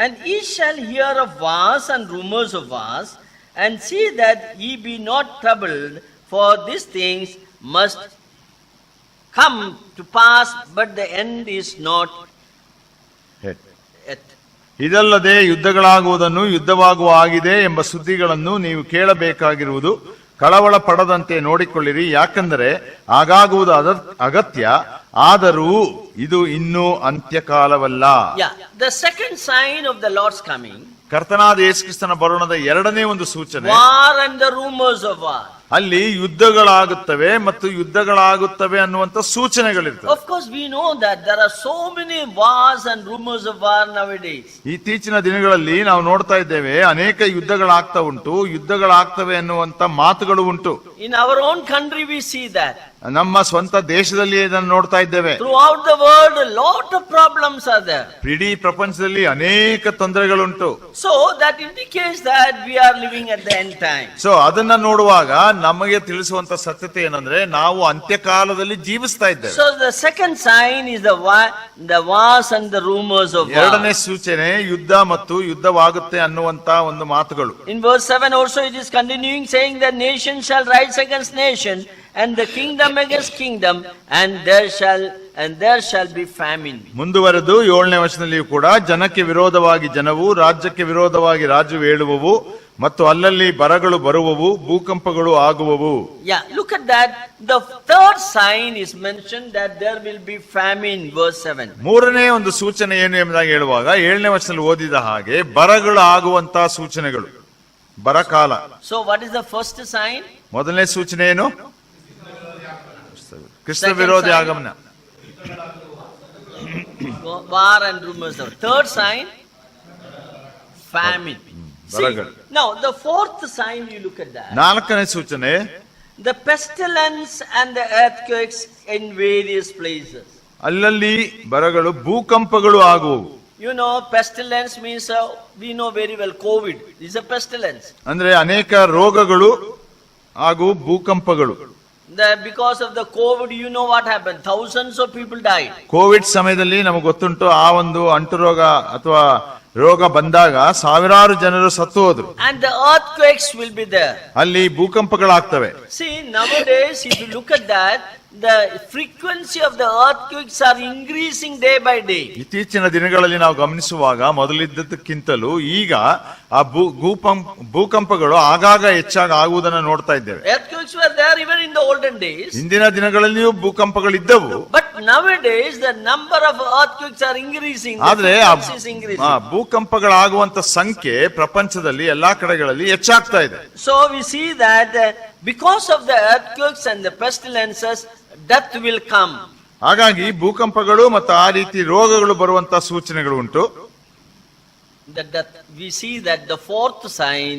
And ye shall hear of wars and rumors of wars, and see that ye be not troubled, for these things must come to pass, but the end is not yet. ಇದಲ್ಲದೆ ಯುದ್ಧಗಳಾಗುವುದನ್ನು ಯುದ್ಧವಾಗುವ ಆಗಿದೆ ಎಂಬ ಸುದ್ದಿಗಳನ್ನು ನೀವು ಕೇಳಬೇಕಾಗಿರುವುದು, ಕಳವಳ ಪಡದಂತೆ ನೋಡಿಕೊಳ್ಳಿರಿ, ಯಾಕಂದರೆ ಆಗಾಗುವುದು ಅಗತ್ಯ, ಆದರೂ ಇದು ಇನ್ನೂ ಅಂತ್ಯಕಾಲವಲ್ಲ. Yeah, the second sign of the Lord's coming, ಕರ್ತನಾದ ಯೇಸು ಕ್ರಿಸ್ತನ ಬರುಣದ ಎರಡನೇ ಒಂದು ಸೂಚನೆ, war and the rumors of war. ಅಲ್ಲಿ ಯುದ್ಧಗಳಾಗುತ್ತವೆ ಮತ್ತು ಯುದ್ಧಗಳಾಗುತ್ತವೆ ಅನ್ನುವಂತ ಸೂಚನೆಗಳಿರ್ತವೆ. Of course we know that there are so many wars and rumors of war nowadays. ಇತ್ತೀಚಿನ ದಿನಗಳಲ್ಲಿ ನಾವು ನೋಡ್ತಾ ಇದ್ದೇವೆ, ಅನೇಕ ಯುದ್ಧಗಳಾಗ್ತವೆ ಅನ್ನುವಂತ ಮಾತುಗಳು ಉಂಟು. In our own country we see that. ನಮ್ಮ ಸ್ವಂತ ದೇಶದಲ್ಲಿ ಇದನ್ನು ನೋಡ್ತಾ ಇದ್ದೇವೆ. Throughout the world a lot of problems are there. ಇಡೀ ಪ್ರಪಂಚದಲ್ಲಿ ಅನೇಕ ತೊಂದರೆಗಳುಂಟು. So that indicates that we are living at the end time. So ಅದನ್ನ ನೋಡುವಾಗ ನಮಗೆ ತಿಳಿಸುವಂತ ಸತ್ಯತೆ ಏನಂದ್ರೆ ನಾವು ಅಂತ್ಯಕಾಲದಲ್ಲಿ ಜೀವಿಸ್ತಾ ಇದ್ದೇವೆ. So the second sign is the wars and the rumors of war. ಎರಡನೇ ಸೂಚನೆ ಯುದ್ಧ ಮತ್ತು ಯುದ್ಧವಾಗುತ್ತೆ ಅನ್ನುವಂತ ಒಂದು ಮಾತುಗಳು. In verse 7 also it is continuing saying that nation shall rise against nation and the kingdom against kingdom, and there shall be famine. ಮುಂದುವರೆದು 7ನೇ ವಚನದಲ್ಲಿಯೂ ಕೂಡ ಜನಕ್ಕೆ ವಿರೋಧವಾಗಿ ಜನವು, ರಾಜ್ಯಕ್ಕೆ ವಿರೋಧವಾಗಿ ರಾಜ್ಯವು ಏಳುವವು, ಮತ್ತು ಅಲ್ಲಲ್ಲಿ ಬರಗಳು ಬರುವವು, ಭೂಕಂಪಗಳು ಆಗುವವು. Yeah, look at that. The third sign is mentioned that there will be famine, verse 7. ಮೂರನೇ ಒಂದು ಸೂಚನೆ ಏನು ಎಂಬುದಾಗಿ ಹೇಳುವಾಗ 7ನೇ ವಚನದಲ್ಲಿ ಓದಿದ ಹಾಗೆ ಬರಗಳು ಆಗುವಂತ ಸೂಚನೆಗಳು, ಬರಕಾಲ. So what is the first sign? ಮೊದಲನೇ ಸೂಚನೆ ಏನು? ಕ್ರಿಸ್ತ ವಿರೋಧಿ ಆಗಮನ. War and rumors. Third sign, famine. See, ಬರಗಾಲ. now the fourth sign, you look at that. ನಾಲ್ಕನೇ ಸೂಚನೆ The pestilence and the earthquakes in various places. ಅಲ್ಲಲ್ಲಿ ಬರಗಳು ಭೂಕಂಪಗಳು ಆಗುವು. You know, pestilence means, we know very well, COVID is a pestilence. ಅಂದ್ರೆ ಅನೇಕ ರೋಗಗಳು ಹಾಗೂ ಭೂಕಂಪಗಳು. Because of the COVID, you know what happened? Thousands of people died. Covid ಸಮಯದಲ್ಲಿ ನಮಗೆ ಗೊತ್ತುಂಟು, ಆ ಒಂದು ಅಂಟು ರೋಗ ಅಥವಾ ರೋಗ ಬಂದಾಗ ಸಾವಿರಾರು ಜನರು ಸತ್ತು ಹೋದ್ರು. And the earthquakes will be there. ಅಲ್ಲಿ ಭೂಕಂಪಗಳಾಗ್ತವೆ. See, nowadays, if you look at that, the frequency of the earthquakes are increasing day by day. ಇತ್ತೀಚಿನ ದಿನಗಳಲ್ಲಿ ನಾವು ಗಮನಿಸುವಾಗ ಮೊದಲಿದ್ದಕ್ಕಿಂತಲೂ ಈಗ ಆ ಭೂಕಂಪಗಳು ಆಗಾಗ ಹೆಚ್ಚಾಗಿ ಆಗುವುದನ್ನು ನೋಡ್ತಾ ಇದ್ದೇವೆ. Earthquakes were there even in the olden days. ಹಿಂದಿನ ದಿನಗಳಲ್ಲಿಯೂ ಭೂಕಂಪಗಳಿದ್ದವು. But nowadays, the number of earthquakes are increasing. ಆದ್ರೆ The frequency is increasing. ಭೂಕಂಪಗಳಾಗುವಂತ ಸಂಖ್ಯೆ ಪ್ರಪಂಚದಲ್ಲಿ ಎಲ್ಲಾ ಕಡೆಗಳಲ್ಲಿ ಹೆಚ್ಚಾಗ್ತಾ ಇದೆ. So we see that because of the earthquakes and the pestilences, death will come. ಹಾಗಾಗಿ ಭೂಕಂಪಗಳು ಮತ್ತು ಆ ರೀತಿ ರೋಗಗಳು ಬರುವಂತ ಸೂಚನೆಗಳು ಉಂಟು. The death, we see that the fourth sign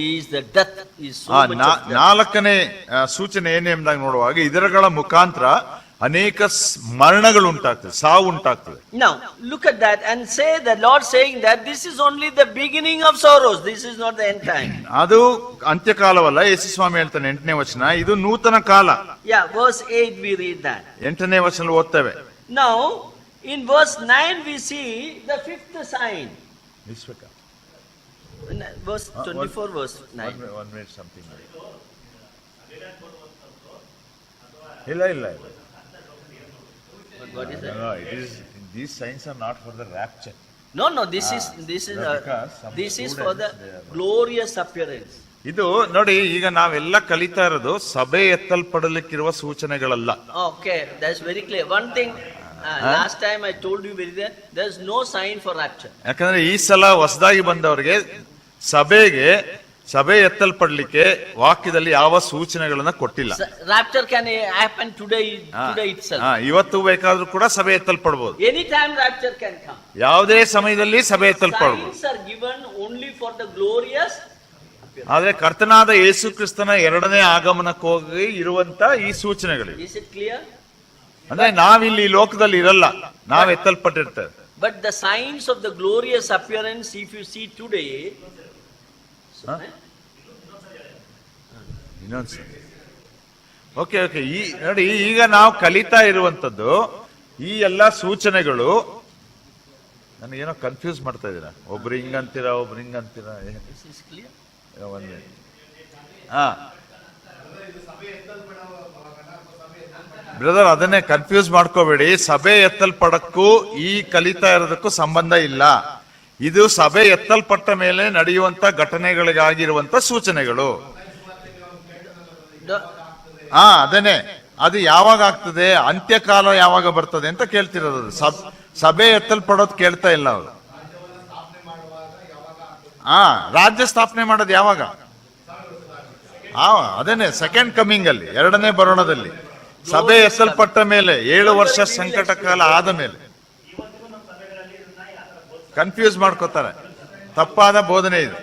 is the death is so much of death. ನಾಲ್ಕನೇ ಸೂಚನೆ ಏನು ಎಂಬುದಾಗಿ ನೋಡುವಾಗ ಇದರಗಳ ಮುಖಾಂತರ ಅನೇಕ ಮರಣಗಳು ಉಂಟಾಗ್ತದೆ, ಸಾವು ಉಂಟಾಗ್ತದೆ. Now look at that and say the Lord saying that this is only the beginning of sorrows, this is not the end time. ಅದು ಅಂತ್ಯಕಾಲವಲ್ಲ. ಯೇಸು ಸ್ವಾಮಿ ಹೇಳ್ತಾನೆ 8ನೇ ವಚನ, ಇದು ನೂತನ ಕಾಲ. Yeah, verse 8 we read that. 8ನೇ ವಚನ ಓದ್ತೇವೆ. Now in verse 9 we see the fifth sign. Verse 24 verse 9. ಇಲ್ಲ. What is that? No, these signs are not for the rapture. No, this is for the glorious appearance. ಇದು ನೋಡಿ, ಈಗ ನಾವೆಲ್ಲ ಕಲಿತಾ ಇರೋದು ಸಭೆ ಎತ್ತಲ್ಪಡಲಿಕ್ಕಿರುವ ಸೂಚನೆಗಳಲ್ಲ. Okay, that's very clear. One thing, last time I told you very well, there's no sign for rapture. ಯಾಕಂದ್ರೆ ಈ ಸಲ ಹೊಸದಾಗಿ ಬಂದವರಿಗೆ ಸಭೆ ಎತ್ತಲ್ಪಡ್ಲಿಕ್ಕೆ ವಾಕ್ಯದಲ್ಲಿ ಯಾವ ಸೂಚನೆಗಳನ್ನ ಕೊಟ್ಟಿಲ್ಲ. Rapture can happen today itself. ಇವತ್ತು ಬೇಕಾದ್ರೂ ಕೂಡ ಸಭೆ ಎತ್ತಲ್ಪಡಬಹುದು. Any time rapture can come. ಯಾವುದೇ ಸಮಯದಲ್ಲಿ ಸಭೆ ಎತ್ತಲ್ಪಡಬಹುದು. Signs are given only for the glorious. ಆದ್ರೆ ಕರ್ತನಾದ ಯೇಸು ಕ್ರಿಸ್ತನ ಎರಡನೇ ಆಗಮನಕ್ಕೋಗಿ ಇರುವಂತ ಈ ಸೂಚನೆಗಳು. Is it clear? ಅಂದ್ರೆ ನಾವಿಲ್ಲಿ ಈ ಲೋಕದಲ್ಲಿ ಇರಲ್ಲ, ನಾವ್ ಎತ್ತಲ್ಪಟ್ಟಿರ್ತೇವೆ. But the signs of the glorious appearance, if you see today. Okay, ಈ ನೋಡಿ, ಈಗ ನಾವು ಕಲಿತಾ ಇರುವಂತದ್ದು ಈ ಎಲ್ಲಾ ಸೂಚನೆಗಳು. ನನಗೇನೋ ಕನ್ಫ್ಯೂಸ್ ಮಾಡ್ತಾ ಇದ್ದೀರಾ, ಒಬ್ರು ಹಿಂಗಂತೀರಾ ಒಬ್ರು ಹಿಂಗಂತೀರಾ. ಬ್ರದರ್, ಅದನ್ನೇ ಕನ್ಫ್ಯೂಸ್ ಮಾಡ್ಕೋಬೇಡಿ. ಸಭೆ ಎತ್ತಲ್ಪಡಕ್ಕೂ ಈ ಕಲಿತಾ ಇರೋದಕ್ಕೂ ಸಂಬಂಧ ಇಲ್ಲ. ಇದು ಸಭೆ ಎತ್ತಲ್ಪಟ್ಟ ಮೇಲೆ ನಡೆಯುವಂತ ಘಟನೆಗಳಿಗಾಗಿರುವಂತ ಸೂಚನೆಗಳು. ಅದನ್ನೇ, ಅದು ಯಾವಾಗ ಆಗ್ತದೆ, ಅಂತ್ಯಕಾಲ ಯಾವಾಗ ಬರ್ತದೆ ಅಂತ ಕೇಳ್ತಿರೋದು. ಸಭೆ ಎತ್ತಲ್ಪಡೋದು ಕೇಳ್ತಾ ಇಲ್ಲ ಅವರು. ರಾಜ್ಯ ಸ್ಥಾಪನೆ ಮಾಡೋದು ಯಾವಾಗ? ಅದೇನೆ ಸೆಕೆಂಡ್ ಕಮಿಂಗ್ ಅಲ್ಲಿ, ಎರಡನೇ ಬರೋಣದಲ್ಲಿ. ಸಭೆ ಎತ್ತಲ್ಪಟ್ಟ ಮೇಲೆ 7 ವರ್ಷ ಸಂಕಟ ಕಾಲ ಆದ ಮೇಲೆ ಕನ್ಫ್ಯೂಸ್ ಮಾಡ್ಕೋತಾರೆ. ತಪ್ಪಾದ ಬೋಧನೆ ಇದು.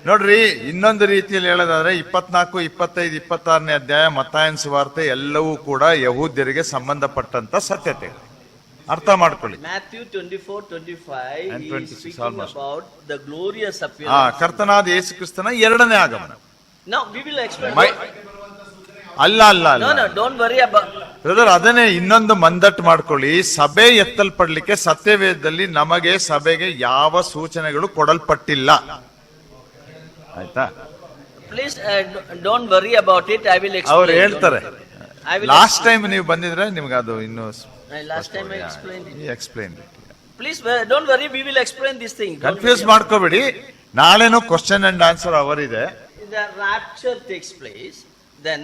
ನೋಡ್ರಿ, ಇನ್ನೊಂದು ರೀತಿಯಲ್ಲಿ ಹೇಳೋದಾದ್ರೆ 24, 25, 26ನೇ ಅಧ್ಯಾಯ ಮತ್ತಾಯನ ಸುವಾರ್ತೆ ಎಲ್ಲವೂ ಕೂಡ ಯಹೂದ್ಯರಿಗೆ ಸಂಬಂಧಪಟ್ಟಂತ ಸತ್ಯತೆ. ಅರ್ಥ ಮಾಡ್ಕೊಳ್ಳಿ. Matthew 24:25 and 26 is speaking almost about the glorious appearance. ಕರ್ತನಾದ ಯೇಸು ಕ್ರಿಸ್ತನ ಎರಡನೇ ಆಗಮನ. Now we will explain. ಅಲ್ಲ, No, don't worry about. Brother, ಅದನ್ನೇ ಇನ್ನೊಂದು ಮಂದಟ್ಟು ಮಾಡ್ಕೊಳ್ಳಿ. ಸಭೆ ಎತ್ತಲ್ಪಡ್ಲಿಕ್ಕೆ ಸತ್ಯವೇದದಲ್ಲಿ ನಮಗೆ ಸಭೆಗೆ ಯಾವ ಸೂಚನೆಗಳು ಕೊಡಲ್ಪಟ್ಟಿಲ್ಲ. ಆಯ್ತಾ? Please don't worry about it. I will explain. ಅವ್ರು ಹೇಳ್ತಾರೆ. ಲಾಸ್ಟ್ ಟೈಮ್ ನೀವು ಬಂದಿದ್ರೆ ನಿಮ್ಗೆ ಅದು ಇನ್ನು. Last time I explained it. Explain it. Please don't worry. We will explain this thing. Confuse ಮಾಡ್ಕೋಬೇಡಿ. ನಾಳೆನೂ ಕ್ವಶನ್ ಅಂಡ್ ಆನ್ಸರ್ ಅವರ್ ಇದೆ. The rapture takes place, then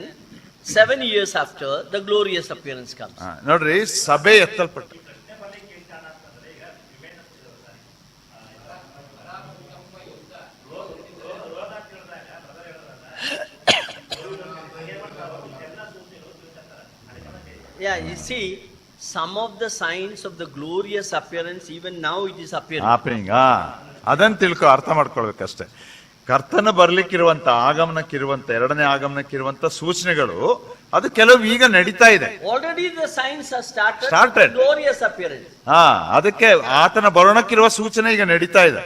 7 years after the glorious appearance comes. ನೋಡ್ರಿ, ಸಭೆ ಎತ್ತಲ್ಪಟ್ಟ Yeah, you see, some of the signs of the glorious appearance, even now it is appearing. Happening ಅದನ್ನ ತಿಳ್ಕೊ, ಅರ್ಥ ಮಾಡ್ಕೊಳ್ಬೇಕಷ್ಟೇ. ಕರ್ತನ ಬರ್ಲಿಕ್ಕಿರುವಂತ ಆಗಮನಕ್ಕಿರುವಂತ ಎರಡನೇ ಆಗಮನಕ್ಕಿರುವಂತ ಸೂಚನೆಗಳು ಅದು ಕೆಲವು ಈಗ ನಡೀತಾ ಇದೆ. Already the signs are started. Started. Glorious appearance. ಅದಕ್ಕೆ ಆತನ ಬರೋಣಕ್ಕಿರುವ ಸೂಚನೆ ಈಗ ನಡೀತಾ ಇದೆ.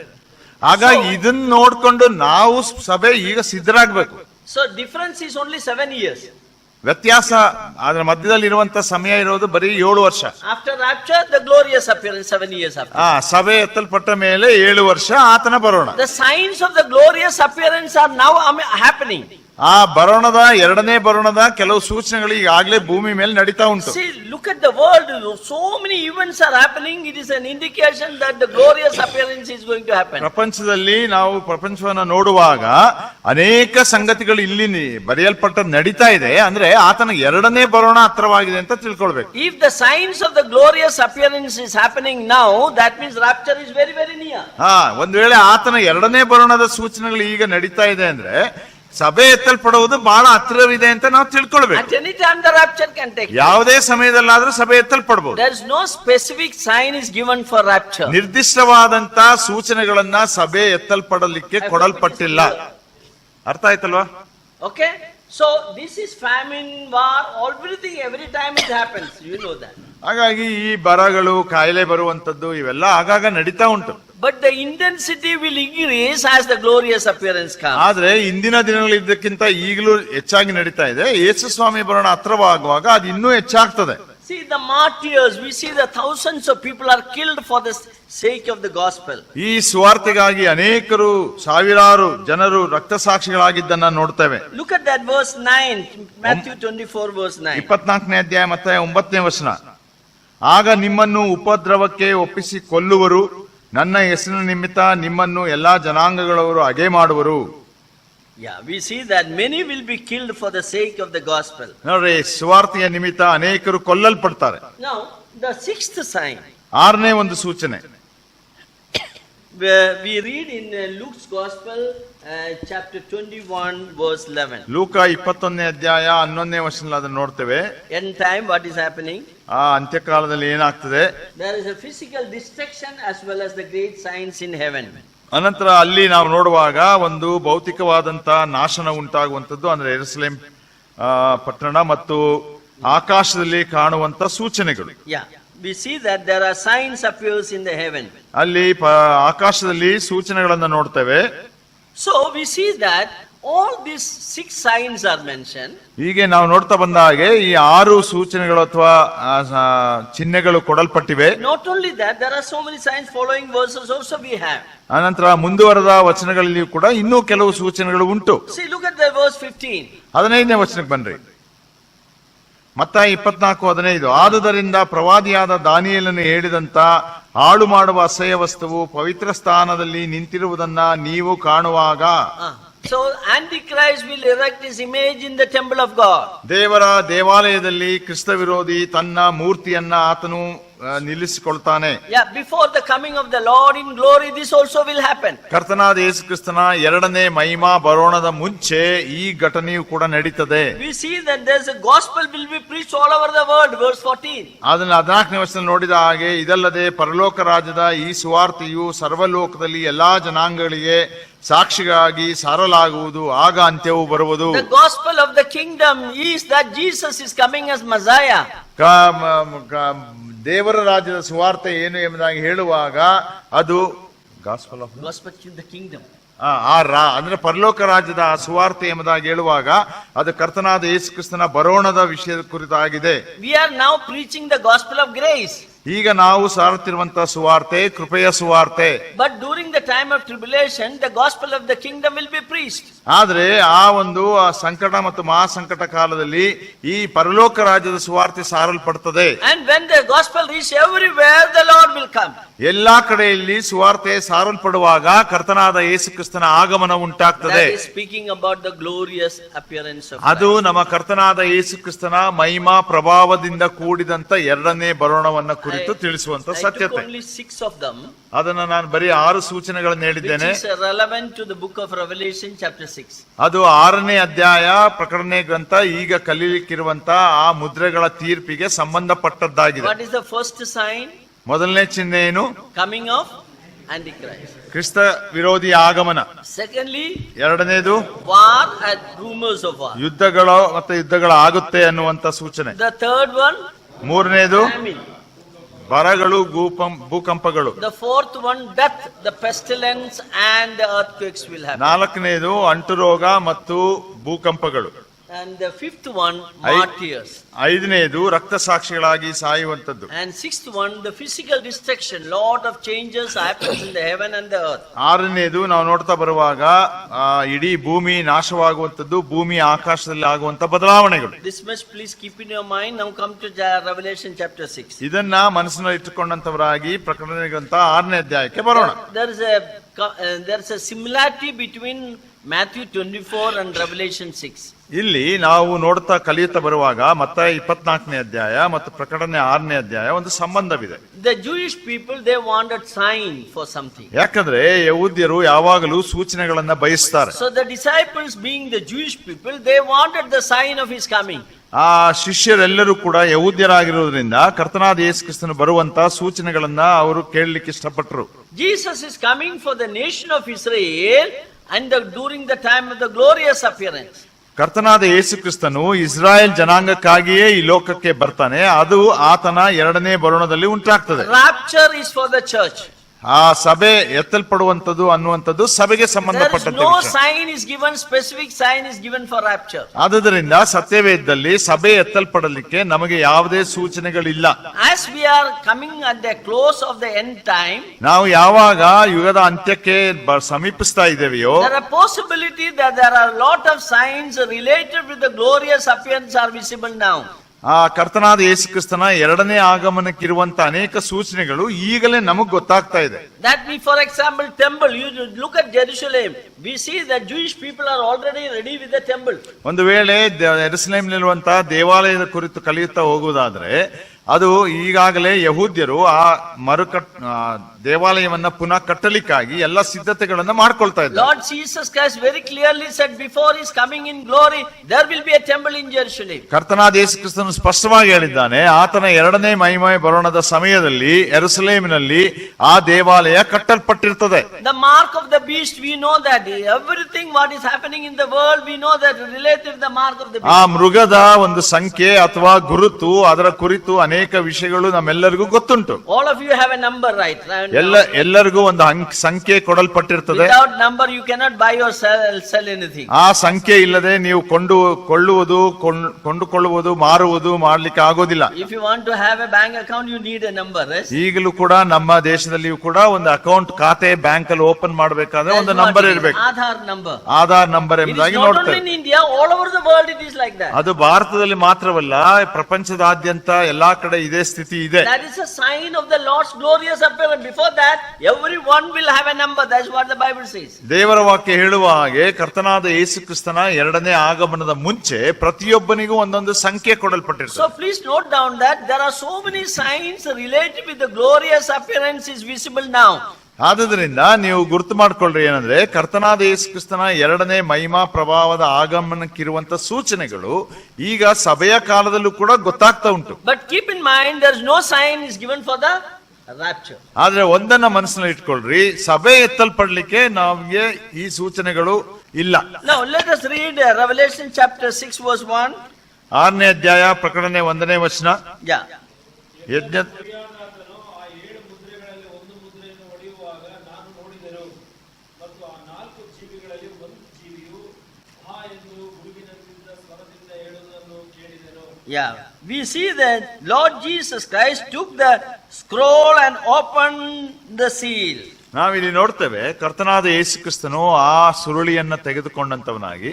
ಹಾಗಾಗಿ ಇದನ್ನ ನೋಡ್ಕೊಂಡು ನಾವು ಸಭೆ ಈಗ ಸಿದ್ಧರಾಗ್ಬೇಕು. So difference is only 7 years. ವ್ಯತ್ಯಾಸ ಅದರ ಮಧ್ಯದಲ್ಲಿ ಇರುವಂತ ಸಮಯ ಇರೋದು ಬರೀ 7 ವರ್ಷ. After rapture, the glorious appearance 7 years after. ಸಭೆ ಎತ್ತಲ್ಪಟ್ಟ ಮೇಲೆ 7 ವರ್ಷ ಆತನ ಬರೋಣ. The signs of the glorious appearance are now happening. ಆ ಬರೋಣದ ಎರಡನೇ ಬರೋಣದ ಕೆಲವು ಸೂಚನೆಗಳು ಈಗಾಗಲೇ ಭೂಮಿ ಮೇಲೆ ನಡೀತಾ ಉಂಟು. See, look at the world. So many events are happening. It is an indication that the glorious appearance is going to happen. ಪ್ರಪಂಚದಲ್ಲಿ ನಾವು ಪ್ರಪಂಚವನ್ನ ನೋಡುವಾಗ ಅನೇಕ ಸಂಗತಿಗಳು ಇಲ್ಲಿ ಬರೆಯಲ್ಪಟ್ಟ ನಡೀತಾ ಇದೆ. ಅಂದ್ರೆ ಆತನ ಎರಡನೇ ಬರೋಣ ಹತ್ರವಾಗಿದೆ ಅಂತ ತಿಳ್ಕೊಳ್ಬೇಕು. If the signs of the glorious appearance is happening now, that means rapture is very, very near. ಒಂದ್ ವೇಳೆ ಆತನ ಎರಡನೇ ಬರೋಣದ ಸೂಚನೆಗಳು ಈಗ ನಡೀತಾ ಇದೆ ಅಂದ್ರೆ ಸಭೆ ಎತ್ತಲ್ಪಡುವುದು ಬಹಳ ಹತ್ತಿರವಿದೆ ಅಂತ ನಾವು ತಿಳ್ಕೊಳ್ಬೇಕು. At any time the rapture can take place. ಯಾವುದೇ ಸಮಯದಲ್ಲಾದ್ರೂ ಸಭೆ ಎತ್ತಲ್ಪಡಬಹುದು. There is no specific sign is given for rapture. ನಿರ್ದಿಷ್ಟವಾದಂತ ಸೂಚನೆಗಳನ್ನ ಸಭೆ ಎತ್ತಲ್ಪಡಲಿಕ್ಕೆ ಕೊಡಲ್ಪಟ್ಟಿಲ್ಲ. ಅರ್ಥ ಆಯ್ತಲ್ವಾ? Okay, so this is famine, war, everything, every time it happens. You know that. ಹಾಗಾಗಿ ಈ ಬರಗಳು, ಕಾಯಿಲೆ ಬರುವಂತದ್ದು ಇವೆಲ್ಲ ಆಗಾಗ ನಡೀತಾ ಉಂಟು. But the intensity will increase as the glorious appearance comes. ಆದ್ರೆ ಇಂದಿನ ದಿನಗಳಿದ್ದಕ್ಕಿಂತ ಈಗಲೂ ಹೆಚ್ಚಾಗಿ ನಡೀತಾ ಇದೆ. ಯೇಸು ಸ್ವಾಮಿ ಬರೋಣ ಹತ್ರವಾಗುವಾಗ ಅದು ಇನ್ನೂ ಹೆಚ್ಚಾಗ್ತದೆ. See the martyrs, we see the thousands of people are killed for the sake of the gospel. ಈ ಸುವಾರ್ತೆಗಾಗಿ ಅನೇಕರು ಸಾವಿರಾರು ಜನರು ರಕ್ತಸಾಕ್ಷಿಗಳಾಗಿದ್ದನ್ನ ನೋಡ್ತೇವೆ. Look at that verse 9, Matthew 24 verse 9. 24ನೇ ಅಧ್ಯಾಯ ಮತ್ತೆ 9ನೇ ವಚನ. ಆಗ ನಿಮ್ಮನ್ನು ಉಪದ್ರವಕ್ಕೆ ಒಪ್ಪಿಸಿ ಕೊಲ್ಲುವರು, ನನ್ನ ಹೆಸರಿನ ನಿಮಿತ್ತ ನಿಮ್ಮನ್ನು ಎಲ್ಲಾ ಜನಾಂಗಗಳವರು ಹಗೆ ಮಾಡುವರು. Yeah, we see that many will be killed for the sake of the gospel. ನೋಡ್ರಿ, ಸುವಾರ್ತೆಯ ನಿಮಿತ್ತ ಅನೇಕರು ಕೊಲ್ಲಲ್ಪಡ್ತಾರೆ. Now, the sixth sign. 6ನೇ ಒಂದು ಸೂಚನೆ. We read in Luke's Gospel, chapter 21, verse 11. ಲೂಕ 21ನೇ ಅಧ್ಯಾಯ 11ನೇ ವಚನದಲ್ಲಿ ಅದನ್ನು ನೋಡ್ತೇವೆ. End time, what is happening? ಅಂತ್ಯಕಾಲದಲ್ಲಿ ಏನಾಗ್ತದೆ? There is a physical destruction as well as the great signs in heaven. ಅನಂತರ ಅಲ್ಲಿ ನಾವು ನೋಡುವಾಗ ಒಂದು ಭೌತಿಕವಾದಂತ ನಾಶನ ಉಂಟಾಗುವಂತದ್ದು, ಅಂದ್ರೆ ಯೆರೂಸಲೇಮ್ ಪಟ್ಟಣ ಮತ್ತು ಆಕಾಶದಲ್ಲಿ ಕಾಣುವಂತ ಸೂಚನೆಗಳು. Yeah, we see that there are signs appears in the heaven. ಅಲ್ಲಿ ಆಕಾಶದಲ್ಲಿ ಸೂಚನೆಗಳನ್ನ ನೋಡ್ತೇವೆ. So we see that all these 6 signs are mentioned. ಹೀಗೆ ನಾವು ನೋಡ್ತಾ ಬಂದ ಹಾಗೆ ಈ 6 ಸೂಚನೆಗಳು ಅಥವಾ ಚಿಹ್ನೆಗಳು ಕೊಡಲ್ಪಟ್ಟಿವೆ. Not only that, there are so many signs. Following verses also we have. ಅನಂತರ ಮುಂದುವರೆದ ವಚನಗಳಲ್ಲಿ ಕೂಡ ಇನ್ನೂ ಕೆಲವು ಸೂಚನೆಗಳು ಉಂಟು. See, look at the verse 15. 15ನೇ ವಚನಕ್ಕೆ ಬನ್ರಿ. ಮತ್ತಾಯ 24:15. ಆದುದರಿಂದ ಪ್ರವಾದಿಯಾದ ದಾನಿಯೇಲನು ಹೇಳಿದಂತ ಹಾಳು ಮಾಡುವ ಅಸಹ್ಯ ವಸ್ತುವು ಪವಿತ್ರ ಸ್ಥಾನದಲ್ಲಿ ನಿಂತಿರುವುದನ್ನ ನೀವು ಕಾಣುವಾಗ. So Antichrist will erect his image in the temple of God. ದೇವರ ದೇವಾಲಯದಲ್ಲಿ ಕ್ರಿಸ್ತ ವಿರೋಧಿ ತನ್ನ ಮೂರ್ತಿಯನ್ನ ಆತನು ನಿಲ್ಲಿಸಿಕೊಳ್ತಾನೆ. Yeah, before the coming of the Lord in glory, this also will happen. ಕರ್ತನಾದ ಯೇಸು ಕ್ರಿಸ್ತನ ಎರಡನೇ ಮಹಿಮಾ ಬರೋಣದ ಮುಂಚೆ ಈ ಘಟನೆಯು ಕೂಡ ನಡೀತದೆ. We see that there's a gospel will be preached all over the world. Verse 14. ಅದನ್ನ 14ನೇ ವಚನದಲ್ಲಿ ನೋಡಿದ ಹಾಗೆ, ಇದಲ್ಲದೆ ಪರಲೋಕ ರಾಜ್ಯದ ಈ ಸುವಾರ್ತೆಯು ಸರ್ವಲೋಕದಲ್ಲಿ ಎಲ್ಲಾ ಜನಾಂಗಗಳಿಗೆ ಸಾಕ್ಷಿಗಾಗಿ ಸಾರಲಾಗುವುದು, ಆಗ ಅಂತ್ಯವು ಬರುವುದು. The gospel of the kingdom is that Jesus is coming as Messiah. ದೇವರ ರಾಜ್ಯದ ಸುವಾರ್ತೆ ಏನು ಎಂಬುದಾಗಿ ಹೇಳುವಾಗ ಅದು ಗಾಸ್ಪಲ್ ಆಫ್ the kingdom. ಅಂದ್ರೆ ಪರಲೋಕ ರಾಜ್ಯದ ಸುವಾರ್ತೆ ಎಂಬುದಾಗಿ ಹೇಳುವಾಗ ಅದು ಕರ್ತನಾದ ಯೇಸು ಕ್ರಿಸ್ತನ ಬರೋಣದ ವಿಷಯದ ಕುರಿತಾಗಿದೆ. We are now preaching the gospel of grace. ಈಗ ನಾವು ಸಾರುತ್ತಿರುವಂತಹ ಸುವಾರ್ತೆ ಕೃಪೆಯ ಸುವಾರ್ತೆ. But during the time of tribulation, the gospel of the kingdom will be preached. ಆದ್ರೆ ಆ ಒಂದು ಸಂಕಟ ಮತ್ತು ಮಹಾಸಂಕಟ ಕಾಲದಲ್ಲಿ ಈ ಪರಲೋಕ ರಾಜ್ಯದ ಸುವಾರ್ತೆ ಸಾರಲ್ಪಡುತ್ತದೆ. And when the gospel reach everywhere, the Lord will come. ಎಲ್ಲಾ ಕಡೆಯಲ್ಲಿ ಸುವಾರ್ತೆ ಸಾರಲ್ಪಡುವಾಗ ಕರ್ತನಾದ ಯೇಸು ಕ್ರಿಸ್ತನ ಆಗಮನ ಉಂಟಾಗ್ತದೆ. That is speaking about the glorious appearance of ಅದು ನಮ್ಮ ಕರ್ತನಾದ ಯೇಸು ಕ್ರಿಸ್ತನ ಮಹಿಮಾ ಪ್ರಭಾವದಿಂದ ಕೂಡಿದಂತ ಎರಡನೇ ಬರೋಣವನ್ನ ಕುರಿತು ಕುರಿತು ತಿಳಿಸುವಂತ I took ಸತ್ಯತೆ. only 6 of them, ಅದನ್ನ ನಾನು ಬರೀ 6 ಸೂಚನೆಗಳನ್ನು which ಹೇಳಿದ್ದೇನೆ. is relevant to the book of Revelation chapter 6. ಅದು 6ನೇ ಅಧ್ಯಾಯ ಪ್ರಕಟಣೆ ಗ್ರಂಥ ಈಗ ಕಲೀಲಿಕ್ಕಿರುವಂತ ಆ ಮುದ್ರೆಗಳ ತೀರ್ಪಿಗೆ ಸಂಬಂಧಪಟ್ಟದ್ದಾಗಿದೆ. What is the first sign? ಮೊದಲನೇ ಚಿಹ್ನೆ ಏನು? Coming of Antichrist. ಕ್ರಿಸ್ತ ವಿರೋಧಿ ಆಗಮನ. Secondly, ಎರಡನೇದು war and rumors of war. ಯುದ್ಧಗಳು ಮತ್ತೆ ಯುದ್ಧಗಳು ಆಗುತ್ತೆ ಅನ್ನುವಂತ ಸೂಚನೆ. The third one, ಮೂರನೇದು famine. ಬರಗಳು ಭೂಕಂಪಗಳು. The fourth one, death, the pestilence and the earthquakes will happen. ನಾಲ್ಕನೇದು ಅಂಟುರೋಗ ಮತ್ತು ಭೂಕಂಪಗಳು. And the fifth one, martyrs. ಐದನೇದು ರಕ್ತಸಾಕ್ಷಿಗಳಾಗಿ ಸಾಯುವಂತದ್ದು. And sixth one, the physical destruction. Lot of changes happens in the heaven and the earth. ಆರನೇದು ನಾವು ನೋಡ್ತಾ ಬರುವಾಗ ಇಡೀ ಭೂಮಿ ನಾಶವಾಗುವಂತದ್ದು, ಭೂಮಿ ಆಕಾಶದಲ್ಲಿ ಆಗುವಂತ ಬದಲಾವಣೆಗಳು. This much please keep in your mind. Now come to Revelation chapter 6. ಇದನ್ನ ಮನಸ್ಸಿನಲ್ಲಿ ಇಟ್ಟುಕೊಂಡಂತವರಾಗಿ ಪ್ರಕಟಣೆ ಗ್ರಂಥ 6ನೇ ಅಧ್ಯಾಯಕ್ಕೆ ಬರೋಣ. There is a similarity between Matthew 24 and Revelation 6. ಇಲ್ಲಿ ನಾವು ನೋಡ್ತಾ ಕಲಿಯುತ್ತಾ ಬರುವಾಗ ಮತ್ತಾಯ 24ನೇ ಅಧ್ಯಾಯ ಮತ್ತು ಪ್ರಕಟಣೆ 6ನೇ ಅಧ್ಯಾಯ ಒಂದು ಸಂಬಂಧವಿದೆ. The Jewish people, they wanted sign for something. ಯಾಕಂದ್ರೆ ಯಹೂದ್ಯರು ಯಾವಾಗಲೂ ಸೂಚನೆಗಳನ್ನ ಬಯಸ್ತಾರೆ. So the disciples, being the Jewish people, they wanted the sign of his coming. ಆ ಶಿಷ್ಯರೆಲ್ಲರೂ ಕೂಡ ಯಹೂದ್ಯರಾಗಿರೋದ್ರಿಂದ ಕರ್ತನಾದ ಯೇಸು ಕ್ರಿಸ್ತನು ಬರುವಂತ ಸೂಚನೆಗಳನ್ನ ಅವರು ಕೇಳಲಿಕ್ಕೆ ಇಷ್ಟಪಟ್ಟರು. Jesus is coming for the nation of Israel and during the time of the glorious appearance. ಕರ್ತನಾದ ಯೇಸು ಕ್ರಿಸ್ತನು ಇಸ್ರಾಯೇಲ್ ಜನಾಂಗಕ್ಕಾಗಿಯೇ ಈ ಲೋಕಕ್ಕೆ ಬರ್ತಾನೆ. ಅದು ಆತನ ಎರಡನೇ ಬರುಣದಲ್ಲಿ ಉಂಟಾಗ್ತದೆ. Rapture is for the church. ಆ ಸಭೆ ಎತ್ತಲ್ಪಡುವಂತದ್ದು ಅನ್ನುವಂಥದ್ದು ಸಭೆಗೆ There is ಸಂಬಂಧಪಟ್ಟಂತೆ no ವಿಷಯ. sign is given, specific sign is given for rapture. ಆದುದರಿಂದ ಸತ್ಯವೇದದಲ್ಲಿ ಸಭೆ ಎತ್ತಲ್ಪಡಲಿಕ್ಕೆ ನಮಗೆ ಯಾವುದೇ ಸೂಚನೆಗಳಿಲ್ಲ. As we are coming at the close of the end time, ನಾವು ಯಾವಾಗ ಯುಗದ ಅಂತ್ಯಕ್ಕೆ ಸಮೀಪಿಸ್ತಾ ಇದ್ದೇವೆಯೋ, there are possibility that there are a lot of signs related with the glorious appearance are visible now. ಆ ಕರ್ತನಾದ ಯೇಸು ಕ್ರಿಸ್ತನ ಎರಡನೇ ಆಗಮನಕ್ಕಿರುವಂತ ಅನೇಕ ಸೂಚನೆಗಳು ಈಗಲೇ ನಮಗ್ ಗೊತ್ತಾಗ್ತಾ ಇದೆ. That we, for example, temple, you look at Jerusalem, we see that Jewish people are already ready with the temple. ಒಂದು ವೇಳೆ ಯೆರೂಸಲೇಮಿನಲ್ಲಿರುವಂತಹ ದೇವಾಲಯದ ಕುರಿತು ಕಲಿಯುತ್ತಾ ಹೋಗುವುದಾದ್ರೆ, ಅದು ಈಗಾಗಲೇ ಯಹೂದ್ಯರು ಆ ದೇವಾಲಯವನ್ನ ಪುನಃ ಕಟ್ಟಲಿಕ್ಕಾಗಿ ಎಲ್ಲ ಸಿದ್ಧತೆಗಳನ್ನ ಮಾಡ್ಕೊಳ್ತಾ ಇದ್ದಾರೆ. Lord Jesus Christ very clearly said before his coming in glory, there will be a temple in Jerusalem. ಕರ್ತನಾದ ಯೇಸು ಕ್ರಿಸ್ತನು ಸ್ಪಷ್ಟವಾಗಿ ಹೇಳಿದ್ದಾನೆ, ಆತನ ಎರಡನೇ ಮಹಿಮೆ ಬರೋಣದ ಸಮಯದಲ್ಲಿ ಯೆರೂಸಲೇಮಿನಲ್ಲಿ ಆ ದೇವಾಲಯ ಕಟ್ಟಲ್ಪಟ್ಟಿರ್ತದೆ. The mark of the beast, we know that everything what is happening in the world, we know that related to the mark of the beast. ಆ ಮೃಗದ ಒಂದು ಸಂಖ್ಯೆ ಅಥವಾ ಗುರುತು, ಅದರ ಕುರಿತು ಅನೇಕ ವಿಷಯಗಳು ನಮ್ಮೆಲ್ಲರಿಗೂ ಗೊತ್ತುಂಟು. All of you have a number, right? ಎಲ್ಲರಿಗೂ ಒಂದು ಸಂಖ್ಯೆ ಕೊಡಲ್ಪಟ್ಟಿರ್ತದೆ. Without number you cannot buy or sell anything. ಆ ಸಂಖ್ಯೆ ಇಲ್ಲದೆ ನೀವು ಕೊಂಡುಕೊಳ್ಳುವುದು ಮಾರುವುದು ಮಾಡ್ಲಿಕ್ಕೆ ಆಗೋದಿಲ್ಲ. If you want to have a bank account, you need a number, right? ಈಗಲೂ ಕೂಡ ನಮ್ಮ ದೇಶದಲ್ಲಿಯೂ ಕೂಡ ಒಂದು ಅಕೌಂಟ್ ಖಾತೆ ಬ್ಯಾಂಕ್ ಅಲ್ಲಿ ಓಪನ್ ಮಾಡಬೇಕಾದ್ರೆ ಒಂದು ನಂಬರ್ ಇರಬೇಕು. ಆಧಾರ್ ನಂಬರ್ ಎಂಬುದಾಗಿ ನೋಡ್ತಾರೆ. Not only in India, all over the world it is like that. ಅದು ಭಾರತದಲ್ಲಿ ಮಾತ್ರವಲ್ಲ, ಪ್ರಪಂಚದಾದ್ಯಂತ ಎಲ್ಲಾ ಕಡೆ ಇದೇ ಸ್ಥಿತಿ ಇದೆ. That is a sign of the Lord's glorious appearance. Before that, everyone will have a number. That's what the Bible says. ದೇವರ ವಾಕ್ಯ ಹೇಳುವ ಹಾಗೆ ಕರ್ತನಾದ ಯೇಸು ಕ್ರಿಸ್ತನ ಎರಡನೇ ಆಗಮನದ ಮುಂಚೆ ಪ್ರತಿಯೊಬ್ಬನಿಗೂ ಒಂದೊಂದು ಸಂಖ್ಯೆ ಕೊಡಲ್ಪಟ್ಟಿರ್ತದೆ. So please note down that there are so many signs related with the glorious appearance is visible now. ಆದುದರಿಂದ ನೀವು ಗುರುತು ಮಾಡ್ಕೊಳ್ರಿ ಏನಂದ್ರೆ, ಕರ್ತನಾದ ಯೇಸು ಕ್ರಿಸ್ತನ ಎರಡನೇ ಮಹಿಮಾ ಪ್ರಭಾವದ ಆಗಮನಕ್ಕಿರುವಂತ ಸೂಚನೆಗಳು ಈಗ ಸಭೆಯ ಕಾಲದಲ್ಲೂ ಕೂಡ ಗೊತ್ತಾಗ್ತಾ ಉಂಟು. But keep in mind, there is no sign is given for the rapture. ಆದ್ರೆ ಒಂದನ್ನ ಮನಸ್ಸಿನಲ್ಲಿ ಇಟ್ಕೊಳ್ರಿ, ಸಭೆ ಎತ್ತಲ್ಪಡ್ಲಿಕ್ಕೆ ನಮಗೆ ಈ ಸೂಚನೆಗಳು ಇಲ್ಲ. Now let us read Revelation chapter 6 verse 1. 6ನೇ ಅಧ್ಯಾಯ ಪ್ರಕಟಣೆ 1ನೇ ವಚನ. Yeah. ಯಜ್ಞ Yeah, we see that Lord Jesus Christ took the scroll and opened the seal. ನಾವಿಲ್ಲಿ ನೋಡ್ತೇವೆ, ಕರ್ತನಾದ ಯೇಸು ಕ್ರಿಸ್ತನು ಆ ಸುರುಳಿಯನ್ನ ತೆಗೆದುಕೊಂಡಂತವನಾಗಿ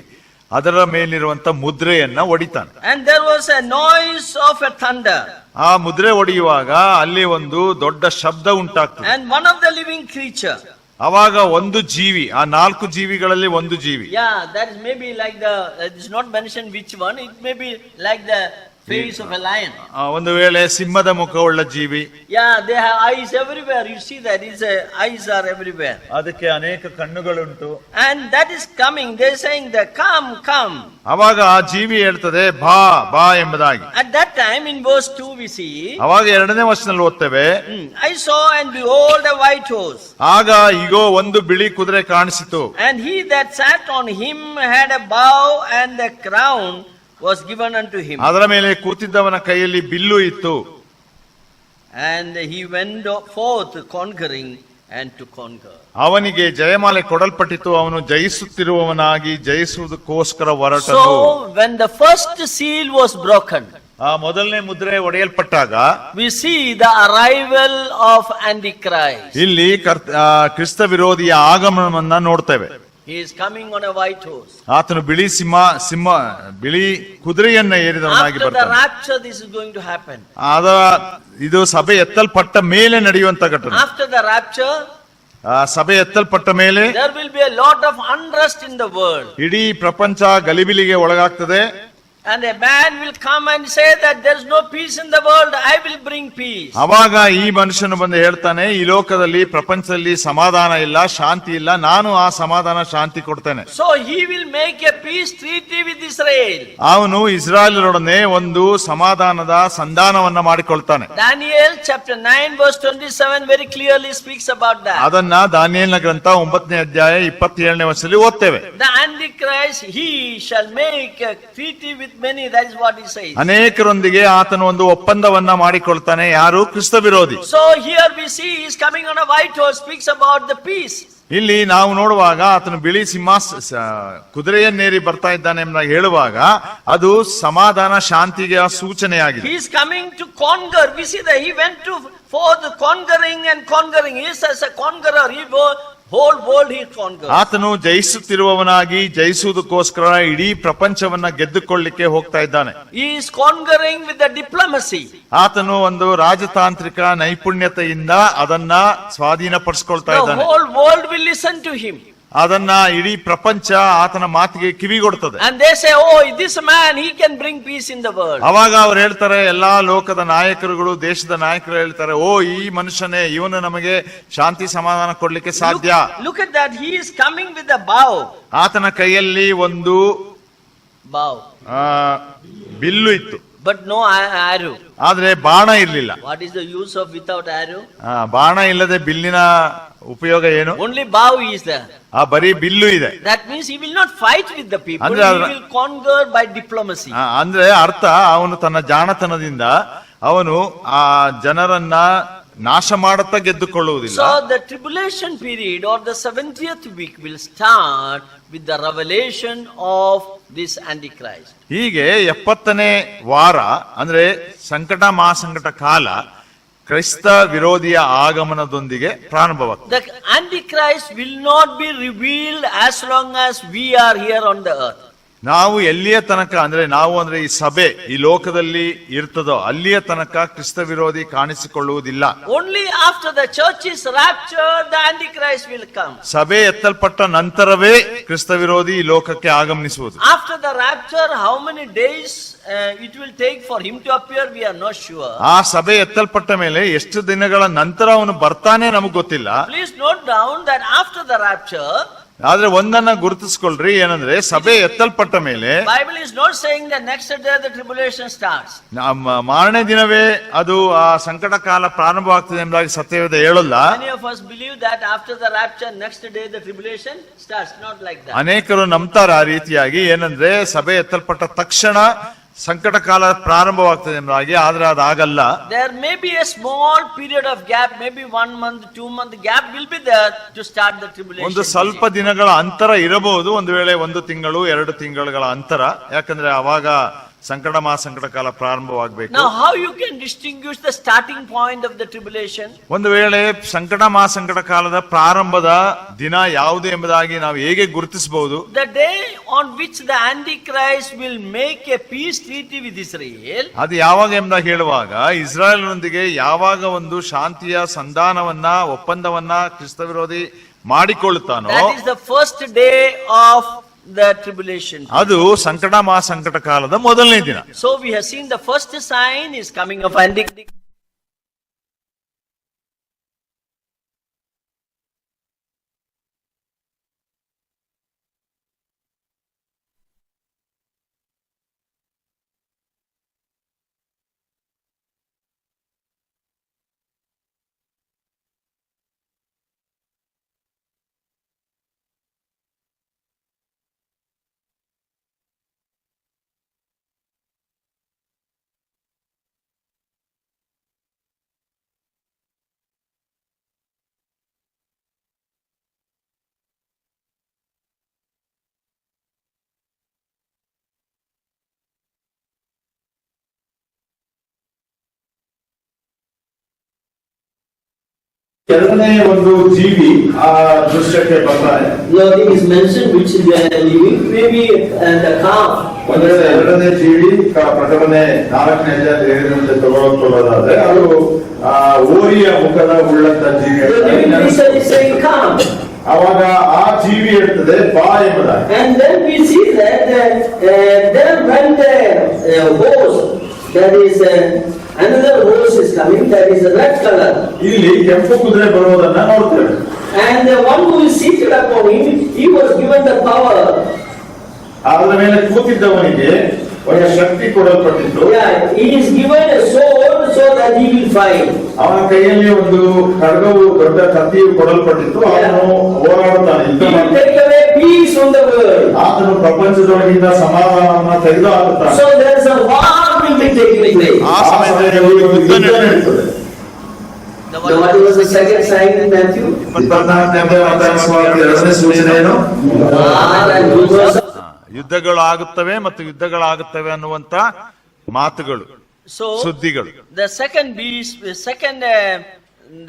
ಅದರ ಮೇಲಿರುವಂತ ಮುದ್ರೆಯನ್ನ ಒಡಿತಾನೆ. And there was a noise of a thunder. ಆ ಮುದ್ರೆ ಒಡೆಯುವಾಗ ಅಲ್ಲಿ ಒಂದು ದೊಡ್ಡ ಶಬ್ದ ಉಂಟಾಗ್ತದೆ. And one of the living creature. ಅವಾಗ ಒಂದು ಜೀವಿ, ಆ 4 ಜೀವಿಗಳಲ್ಲಿ ಒಂದು ಜೀವಿ. Yeah, that is maybe like the, it is not mentioned which one, it may be like the face of a lion. ಒಂದು ವೇಳೆ ಸಿಂಹದ ಮುಖವುಳ್ಳ ಜೀವಿ, Yeah, they have eyes everywhere. You see that eyes are everywhere. ಅದಕ್ಕೆ ಅನೇಕ ಕಣ್ಣುಗಳುಂಟು. And that is coming. They're saying that come, come. ಅವಾಗ ಆ ಜೀವಿ ಹೇಳ್ತದೆ ಬಾ ಬಾ ಎಂಬುದಾಗಿ. At that time in verse 2 we see, ಅವಾಗ 2ನೇ ವಚನದಲ್ಲಿ ಓದ್ತೇವೆ, I saw and behold a white horse. ಆಗ ಇಗೋ ಒಂದು ಬಿಳಿ ಕುದುರೆ ಕಾಣಿಸಿತು. And he that sat on him had a bow, and the crown was given unto him. ಅದರ ಮೇಲೆ ಕೂತಿದ್ದವನ ಕೈಯಲ್ಲಿ ಬಿಲ್ಲು ಇತ್ತು. And he went forth conquering and to conquer. ಅವನಿಗೆ ಜಯಮಾಲೆ ಕೊಡಲ್ಪಟ್ಟಿತು, ಅವನು ಜಯಿಸುತ್ತಿರುವವನಾಗಿ ಜಯಿಸುವುದಕ್ಕೋಸ್ಕರ ಹೊರಟನು. So when the first seal was broken, ಆ ಮೊದಲನೇ ಮುದ್ರೆ ಒಡೆಯಲ್ಪಟ್ಟಾಗ we see the arrival of Antichrist. ಇಲ್ಲಿ ಕ್ರಿಸ್ತ ವಿರೋಧಿಯ ಆಗಮನವನ್ನ ನೋಡ್ತೇವೆ. He is coming on a white horse. ಆತನು ಬಿಳಿ ಕುದುರೆಯನ್ನ ಏರಿದವನಾಗಿ After the ಬರ್ತಾನೆ. rapture this is going to happen. ಇದು ಸಭೆ ಎತ್ತಲ್ಪಟ್ಟ ಮೇಲೆ ನಡೆಯುವಂತ ಘಟನೆ. After the rapture ಸಭೆ ಎತ್ತಲ್ಪಟ್ಟ ಮೇಲೆ there will be a lot of unrest in the world. ಇಡೀ ಪ್ರಪಂಚ ಗಲಿಬಿಲಿಗೆ ಒಳಗಾಗ್ತದೆ. And a man will come and say that there is no peace in the world, I will bring peace. ಅವಾಗ ಈ ಮನುಷ್ಯನು ಬಂದು ಹೇಳ್ತಾನೆ, ಈ ಲೋಕದಲ್ಲಿ ಪ್ರಪಂಚದಲ್ಲಿ ಸಮಾಧಾನ ಇಲ್ಲ, ಶಾಂತಿ ಇಲ್ಲ, ನಾನು ಆ ಸಮಾಧಾನ ಶಾಂತಿ ಕೊಡ್ತೇನೆ. So he will make a peace treaty with Israel. ಅವನು ಇಸ್ರಾಯೇಲರೊಡನೆ ಒಂದು ಸಮಾಧಾನದ ಸಂಧಾನವನ್ನ ಮಾಡಿಕೊಳ್ತಾನೆ. Daniel chapter 9 verse 27 very clearly speaks about that. ಅದನ್ನ ದಾನಿಯೇಲನ ಗ್ರಂಥ 9ನೇ ಅಧ್ಯಾಯ 27ನೇ ವಚನದಲ್ಲಿ ಓದ್ತೇವೆ. The Antichrist, he shall make a treaty with many, that is what he says. ಅನೇಕರೊಂದಿಗೆ ಆತನು ಒಂದು ಒಪ್ಪಂದವನ್ನ ಮಾಡಿಕೊಳ್ತಾನೆ. ಯಾರು? ಕ್ರಿಸ್ತ ವಿರೋಧಿ. So here we see he is coming on a white horse, speaks about the peace. ಇಲ್ಲಿ ನಾವು ನೋಡುವಾಗ ಆತನು ಬಿಳಿ ಕುದುರೆಯನ್ನೇರಿ ಬರ್ತಾ ಇದ್ದಾನೆ ಎಂಬುದಾಗಿ ಹೇಳುವಾಗ ಅದು ಸಮಾಧಾನ ಶಾಂತಿಗೆ ಸೂಚನೆಯಾಗಿದೆ. He is coming to conquer. We see that he went to for the conquering and conquering. He is as a conqueror. He whole world he conquers. ಆತನು ಜಯಿಸುತ್ತಿರುವವನಾಗಿ ಜಯಿಸುವುದಕ್ಕೋಸ್ಕರ ಇಡೀ ಪ್ರಪಂಚವನ್ನ ಗೆದ್ದುಕೊಳ್ಳಿಕ್ಕೆ ಹೋಗ್ತಾ ಇದ್ದಾನೆ. He is conquering with the diplomacy. ಆತನು ಒಂದು ರಾಜತಾಂತ್ರಿಕ ನೈಪುಣ್ಯತೆಯಿಂದ ಅದನ್ನ ಸ್ವಾಧೀನಪಡಿಸಿಕೊಳ್ತಾ The ಇದ್ದಾನೆ. whole world will listen to him. ಅದನ್ನ ಇಡೀ ಪ್ರಪಂಚ ಆತನ ಮಾತಿಗೆ ಕಿವಿಗೊಡ್ತದೆ. And they say, oh, this man, he can bring peace in the world. ಅವಾಗ ಅವ್ರು ಹೇಳ್ತಾರೆ, ಎಲ್ಲಾ ಲೋಕದ ನಾಯಕರುಗಳು, ದೇಶದ ನಾಯಕರು ಹೇಳ್ತಾರೆ, ಓ ಈ ಮನುಷ್ಯನೇ, ಇವನು ನಮಗೆ ಶಾಂತಿ ಸಮಾಧಾನ ಕೊಡ್ಲಿಕ್ಕೆ ಸಾಧ್ಯ. Look at that, he is coming with a bow. ಆತನ ಕೈಯಲ್ಲಿ ಒಂದು Bow. ಬಿಲ್ಲು ಇತ್ತು, But no arrow. ಆದ್ರೆ ಬಾಣ ಇರ್ಲಿಲ್ಲ. What is the use of without arrow? ಬಾಣ ಇಲ್ಲದೆ ಬಿಲ್ಲಿನ ಉಪಯೋಗ ಏನು? Only bow is there. ಬರೀ ಬಿಲ್ಲು ಇದೆ. That means he will not fight with the people. ಅಂದ್ರೆ He will conquer by diplomacy. ಅಂದ್ರೆ ಅರ್ಥ, ಅವನು ತನ್ನ ಜಾಣತನದಿಂದ ಅವನು ಆ ಜನರನ್ನ ನಾಶ ಮಾಡುತ್ತಾ ಗೆದ್ದುಕೊಳ್ಳುವುದಿಲ್ಲ. So the tribulation period or the 70th week will start with the revelation of this Antichrist. ಹೀಗೆ 70ನೇ ವಾರ ಅಂದ್ರೆ ಸಂಕಟ ಮಹಾಸಂಕಟ ಕಾಲ ಕ್ರೈಸ್ತ ವಿರೋಧಿಯ ಆಗಮನದೊಂದಿಗೆ ಪ್ರಾರಂಭವಾಗ್ತದೆ. The Antichrist will not be revealed as long as we are here on the earth. ನಾವು ಎಲ್ಲಿಯ ತನಕ ಅಂದ್ರೆ ಈ ಸಭೆ ಈ ಲೋಕದಲ್ಲಿ ಇರ್ತದೋ ಅಲ್ಲಿಯ ತನಕ ಕ್ರಿಸ್ತ ವಿರೋಧಿ ಕಾಣಿಸಿಕೊಳ್ಳುವುದಿಲ್ಲ. Only after the church is raptured, the Antichrist will come. ಸಭೆ ಎತ್ತಲ್ಪಟ್ಟ ನಂತರವೇ ಕ್ರಿಸ್ತ ವಿರೋಧಿ ಈ ಲೋಕಕ್ಕೆ ಆಗಮನಿಸುವುದು. After the rapture, how many days it will take for him to appear, we are not sure. ಆ ಸಭೆ ಎತ್ತಲ್ಪಟ್ಟ ಮೇಲೆ ಎಷ್ಟು ದಿನಗಳ ನಂತರ ಅವನು ಬರ್ತಾನೆ ನಮಗೆ ಗೊತ್ತಿಲ್ಲ. Please note down that after the rapture, ಆದ್ರೆ ಒಂದನ್ನ ಗುರುತಿಸ್ಕೊಳ್ರಿ, ಏನಂದ್ರೆ ಸಭೆ ಎತ್ತಲ್ಪಟ್ಟ ಮೇಲೆ Bible is not saying that next day the tribulation starts. ಮಾರನೇ ದಿನವೇ ಅದು ಆ ಸಂಕಟ ಕಾಲ ಪ್ರಾರಂಭವಾಗ್ತದೆ ಎಂಬುದಾಗಿ ಸತ್ಯವೇದ ಹೇಳಲ್ಲ. Many of us believe that after the rapture, next day the tribulation starts. Not like that. ಅನೇಕರು ನಂಬ್ತಾರೆ ಆ ರೀತಿಯಾಗಿ, ಏನಂದ್ರೆ ಸಭೆ ಎತ್ತಲ್ಪಟ್ಟ ತಕ್ಷಣ ಸಂಕಟ ಕಾಲ ಪ್ರಾರಂಭವಾಗ್ತದೆ ಎಂಬುದಾಗಿ. ಆದ್ರೆ ಅದಾಗಲ್ಲ. There may be a small period of gap, maybe 1 month, 2 month gap will be there to start the tribulation. ಒಂದು ಸ್ವಲ್ಪ ದಿನಗಳ ಅಂತರ ಇರಬಹುದು, ಒಂದು ವೇಳೆ 1 ತಿಂಗಳು 2 ತಿಂಗಳ ಅಂತರ, ಯಾಕಂದ್ರೆ ಅವಾಗ ಸಂಕಟ ಮಹಾಸಂಕಟ ಕಾಲ ಪ್ರಾರಂಭವಾಗಬೇಕು. Now how you can distinguish the starting point of the tribulation? ಒಂದು ವೇಳೆ ಸಂಕಟ ಮಹಾಸಂಕಟ ಕಾಲದ ಪ್ರಾರಂಭದ ದಿನ ಯಾವುದು ಎಂಬುದಾಗಿ ನಾವು ಹೇಗೆ ಗುರುತಿಸಬಹುದು? The day on which the Antichrist will make a peace treaty with Israel. ಅದು ಯಾವಾಗ ಎಂಬುದಾಗಿ ಹೇಳುವಾಗ, ಇಸ್ರಾಯೇಲ್ನೊಂದಿಗೆ ಯಾವಾಗ ಒಂದು ಶಾಂತಿಯ ಸಂಧಾನವನ್ನ ಒಪ್ಪಂದವನ್ನ ಕ್ರಿಸ್ತ ವಿರೋಧಿ ಮಾಡಿಕೊಳ್ಳುತ್ತಾನೋ, that is the first day of the tribulation. ಅದು ಸಂಕಟ ಮಹಾಸಂಕಟ ಕಾಲದ ಮೊದಲನೇ ದಿನ. So we have seen the first sign is coming of Antichrist. ಎರಡನೇ ಒಂದು ಜೀವಿ ಆ ದೃಶ್ಯಕ್ಕೆ ಬರ್ತಾರೆ. Nothing is mentioned which is living, maybe the calf. ಎರಡನೇ ಜೀವಿ ಪ್ರಕಟಣೆ 4ನೇ ಅಧ್ಯಾಯದಲ್ಲಿ ತಗೊಳ್ಳೋದಾದ್ರೆ ಅದು ಓರಿಯ ಮುಖದ ಉಳ್ಳಂತ ಜೀವಿ. ಅವಾಗ ಆ ಜೀವಿ ಇರ್ತದೆ ಬಾ ಎಂಬುದಾಗಿ. And then we see that there went a horse, that is another horse is coming, that is a red color. ಇಲ್ಲಿ ಕೆಂಪು ಕುದುರೆ ಬರುವುದನ್ನ ನೋಡ್ತೇವೆ. And the one who is seated upon him, he was given the power. ಅದರ ಮೇಲೆ ಕೂತಿದ್ದವನಿಗೆ ಒಂದು ಶಕ್ತಿ ಕೊಡಲ್ಪಟ್ಟಿತ್ತು. Yeah, he is given a sword so that he will fight. ಅವನ ಕೈಯಲ್ಲಿ ಒಂದು ಖಡ್ಗವು ದೊಡ್ಡ ಕತ್ತಿಯು ಕೊಡಲ್ಪಟ್ಟಿತ್ತು. ಅವನು ಹೋರಾಡುತ್ತಾನೆ. He will take away peace from the world. ಆತನು ಪ್ರಪಂಚದೊಳಗಿಂದ ಸಮಾಧಾನವನ್ನು ತೆಗೆದುಹಾಕುತ್ತಾನೆ. So there is a war will be taking place. ಆ ಸಮಯದಲ್ಲಿ ಯುದ್ಧ ನಡೆಯುತ್ತದೆ. What was the second sign in Matthew? 24ನೇ ಅಧ್ಯಾಯದ ಎರಡನೇ ಸೂಚನೆ ಏನು? ಯುದ್ಧಗಳಾಗುತ್ತವೆ ಮತ್ತು ಯುದ್ಧಗಳಾಗುತ್ತವೆ ಅನ್ನುವಂತ ಮಾತುಗಳು, ಸುದ್ದಿಗಳು. The second beast,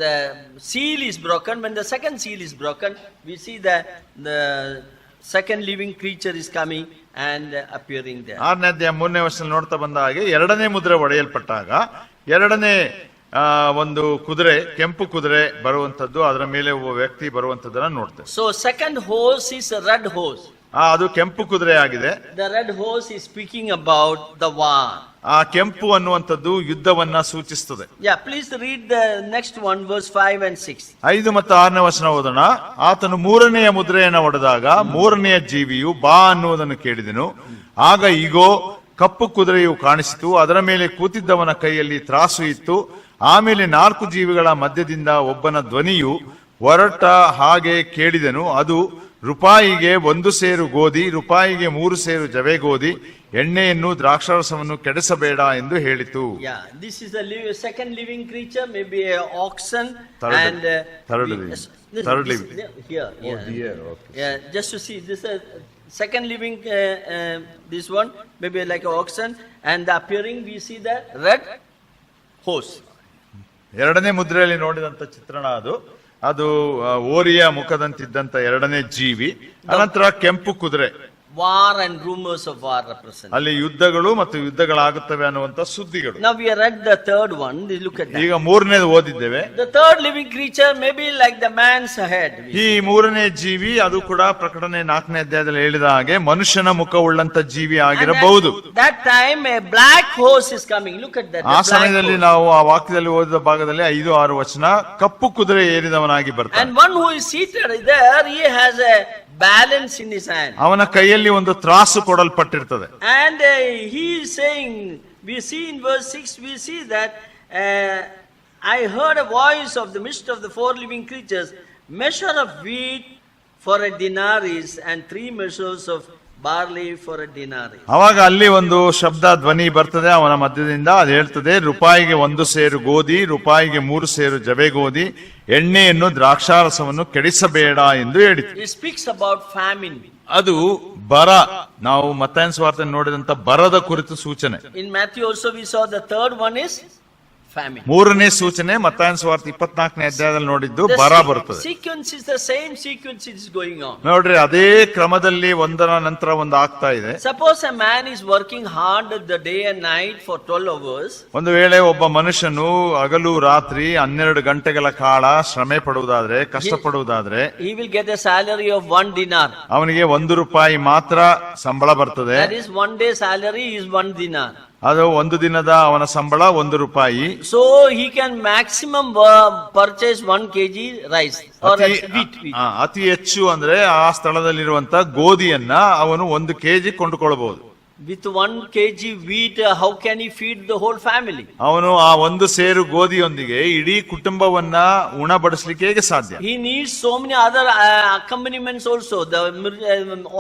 the seal is broken. When the second seal is broken, we see the second living creature is coming and appearing there. 6ನೇ ಅಧ್ಯಾಯ 3ನೇ ವರ್ಷದಲ್ಲಿ ನೋಡ್ತಾ ಬಂದ ಹಾಗೆ ಎರಡನೇ ಮುದ್ರೆ ಒಡೆಯಲ್ಪಟ್ಟಾಗ ಎರಡನೇ ಒಂದು ಕುದುರೆ, ಕೆಂಪು ಕುದುರೆ ಬರುವಂತದ್ದು, ಅದರ ಮೇಲೆ ಒಬ್ಬ ವ್ಯಕ್ತಿ ಬರುವಂತದ್ದನ್ನ ನೋಡ್ತೇವೆ. So second horse is a red horse. ಅದು ಕೆಂಪು ಕುದುರೆ ಆಗಿದೆ. The red horse is speaking about the war. ಆ ಕೆಂಪು ಅನ್ನುವಂಥದ್ದು ಯುದ್ಧವನ್ನ ಸೂಚಿಸುತ್ತದೆ. Yeah, please read the next one, verse 5 and 6. 5 ಮತ್ತು 6ನೇ ವಚನ ಓದೋಣ. ಆತನು ಮೂರನೆಯ ಮುದ್ರೆಯನ್ನು ಒಡೆದಾಗ ಮೂರನೆಯ ಜೀವಿಯು ಬಾ ಅನ್ನುವುದನ್ನು ಕೇಳಿದೆನು. ಆಗ ಈಗೋ ಕಪ್ಪು ಕುದುರೆಯು ಕಾಣಿಸಿತು, ಅದರ ಮೇಲೆ ಕೂತಿದ್ದವನ ಕೈಯಲ್ಲಿ ತ್ರಾಸು ಇತ್ತು. ಆಮೇಲೆ 4 ಜೀವಿಗಳ ಮಧ್ಯದಿಂದ ಒಬ್ಬನ ಧ್ವನಿಯು ಹೊರಟ ಹಾಗೆ ಕೇಳಿದೆನು. ಅದು ರೂಪಾಯಿಗೆ 1 ಸೇರು ಗೋಧಿ, ರೂಪಾಯಿಗೆ 3 ಸೇರು ಜವೆ ಗೋಧಿ, ಎಣ್ಣೆಯನ್ನು ದ್ರಾಕ್ಷಾರಸವನ್ನು ಕೆಡಿಸಬೇಡ ಎಂದು ಹೇಳಿತು. Yeah, this is the second living creature, maybe a oxen. Third living. Here, yeah. Dear, okay. Yeah, just to see this second living, this one maybe like an oxen, and the appearing we see the red horse. ಎರಡನೇ ಮುದ್ರೆಯಲ್ಲಿ ನೋಡಿದಂತ ಚಿತ್ರಣ ಅದು ಓರಿಯ ಮುಖದಂತಿದ್ದಂತ ಎರಡನೇ ಜೀವಿ. ಅನಂತರ ಕೆಂಪು ಕುದುರೆ. War and rumors of war represent. ಅಲ್ಲಿ ಯುದ್ಧಗಳು ಮತ್ತು ಯುದ್ಧಗಳಾಗುತ್ತವೆ ಅನ್ನುವಂತ ಸುದ್ದಿಗಳು. Now we are at the third one. Look at that. ಈಗ ಮೂರನೇದು ಓದಿದ್ದೇವೆ. The third living creature may be like the man's head. ಈ ಮೂರನೇ ಜೀವಿ ಅದು ಕೂಡ ಪ್ರಕಟಣೆ 4ನೇ ಅಧ್ಯಾಯದಲ್ಲಿ ಹೇಳಿದ ಹಾಗೆ ಮನುಷ್ಯನ ಮುಖವುಳ್ಳಂತ ಜೀವಿ ಆಗಿರಬಹುದು. That time a black horse is coming. Look at that. ಆ ಸಮಯದಲ್ಲಿ ನಾವು ಆ ವಾಕ್ಯದಲ್ಲಿ ಓದಿದ ಭಾಗದಲ್ಲಿ 5-6 ವಚನ ಕಪ್ಪು ಕುದುರೆ ಏರಿದವನಾಗಿ ಬರ್ತಾನೆ. And one who is seated there, he has a balance in his hand. ಅವನ ಕೈಯಲ್ಲಿ ಒಂದು ತ್ರಾಸು ಕೊಡಲ್ಪಟ್ಟಿರ್ತದೆ. And he is saying, we see in verse 6, we see that I heard a voice of the midst of the 4 living creatures, measure of wheat for a denarii and 3 measures of barley for a denarii. ಅವಾಗ ಅಲ್ಲಿ ಒಂದು ಶಬ್ದ ಧ್ವನಿ ಬರ್ತದೆ ಅವನ ಮಧ್ಯದಿಂದ. ಅದು ಹೇಳ್ತದೆ, ರೂಪಾಯಿಗೆ 1 ಸೇರು ಗೋಧಿ, ರೂಪಾಯಿಗೆ 3 ಸೇರು ಜವೆ ಗೋಧಿ, ಎಣ್ಣೆಯನ್ನು ದ್ರಾಕ್ಷಾರಸವನ್ನು ಕೆಡಿಸಬೇಡ ಎಂದು ಹೇಳಿತು. It speaks about famine. ಅದು ಬರ, ನಾವು ಮತ್ತಾಯನ ಸುವಾರ್ತೆಯಲ್ಲಿ ನೋಡಿದಂತ ಬರದ ಕುರಿತು ಸೂಚನೆ. In Matthew also we saw the third one is famine. ಮೂರನೇ ಸೂಚನೆ ಮತ್ತಾಯನ ಸುವಾರ್ತೆ 24ನೇ ಅಧ್ಯಾಯದಲ್ಲಿ ನೋಡಿದ್ದು The ಬರ ಬರುತ್ತದೆ. sequence is the same sequence it is going on. ನೋಡ್ರಿ ಅದೇ ಕ್ರಮದಲ್ಲಿ ಒಂದರ ನಂತರ ಒಂದು ಆಗ್ತಾ ಇದೆ. Suppose a man is working hard the day and night for 12 hours. ಒಂದು ವೇಳೆ ಒಬ್ಬ ಮನುಷ್ಯನು ಹಗಲು ರಾತ್ರಿ 12 ಗಂಟೆಗಳ ಕಾಲ ಶ್ರಮೆ ಪಡುವುದಾದ್ರೆ, ಕಷ್ಟ ಪಡುವುದಾದ್ರೆ, He will get a salary of 1 dinar. ಅವನಿಗೆ 1 ರೂಪಾಯಿ ಮಾತ್ರ ಸಂಬಳ ಬರ್ತದೆ. That is 1 day salary is 1 dinar. ಅದು ಒಂದು ದಿನದ ಅವನ ಸಂಬಳ 1 ರೂಪಾಯಿ. So he can maximum purchase 1 kg rice or wheat. ಅತಿ ಹೆಚ್ಚು ಅಂದ್ರೆ ಆ ಸ್ಥಳದಲ್ಲಿರುವಂತ ಗೋಧಿಯನ್ನ ಅವನು 1 ಕೆಜಿ ಕೊಂಡುಕೊಳ್ಳಬಹುದು. With 1 kg wheat, how can he feed the whole family? ಅವನು ಆ 1 ಸೇರು ಗೋಧಿಯೊಂದಿಗೆ ಇಡೀ ಕುಟುಂಬವನ್ನ ಉಣಬಡಿಸಲಿಕ್ಕೆ ಹೇಗೆ ಸಾಧ್ಯ? He needs so many other accompaniments also. The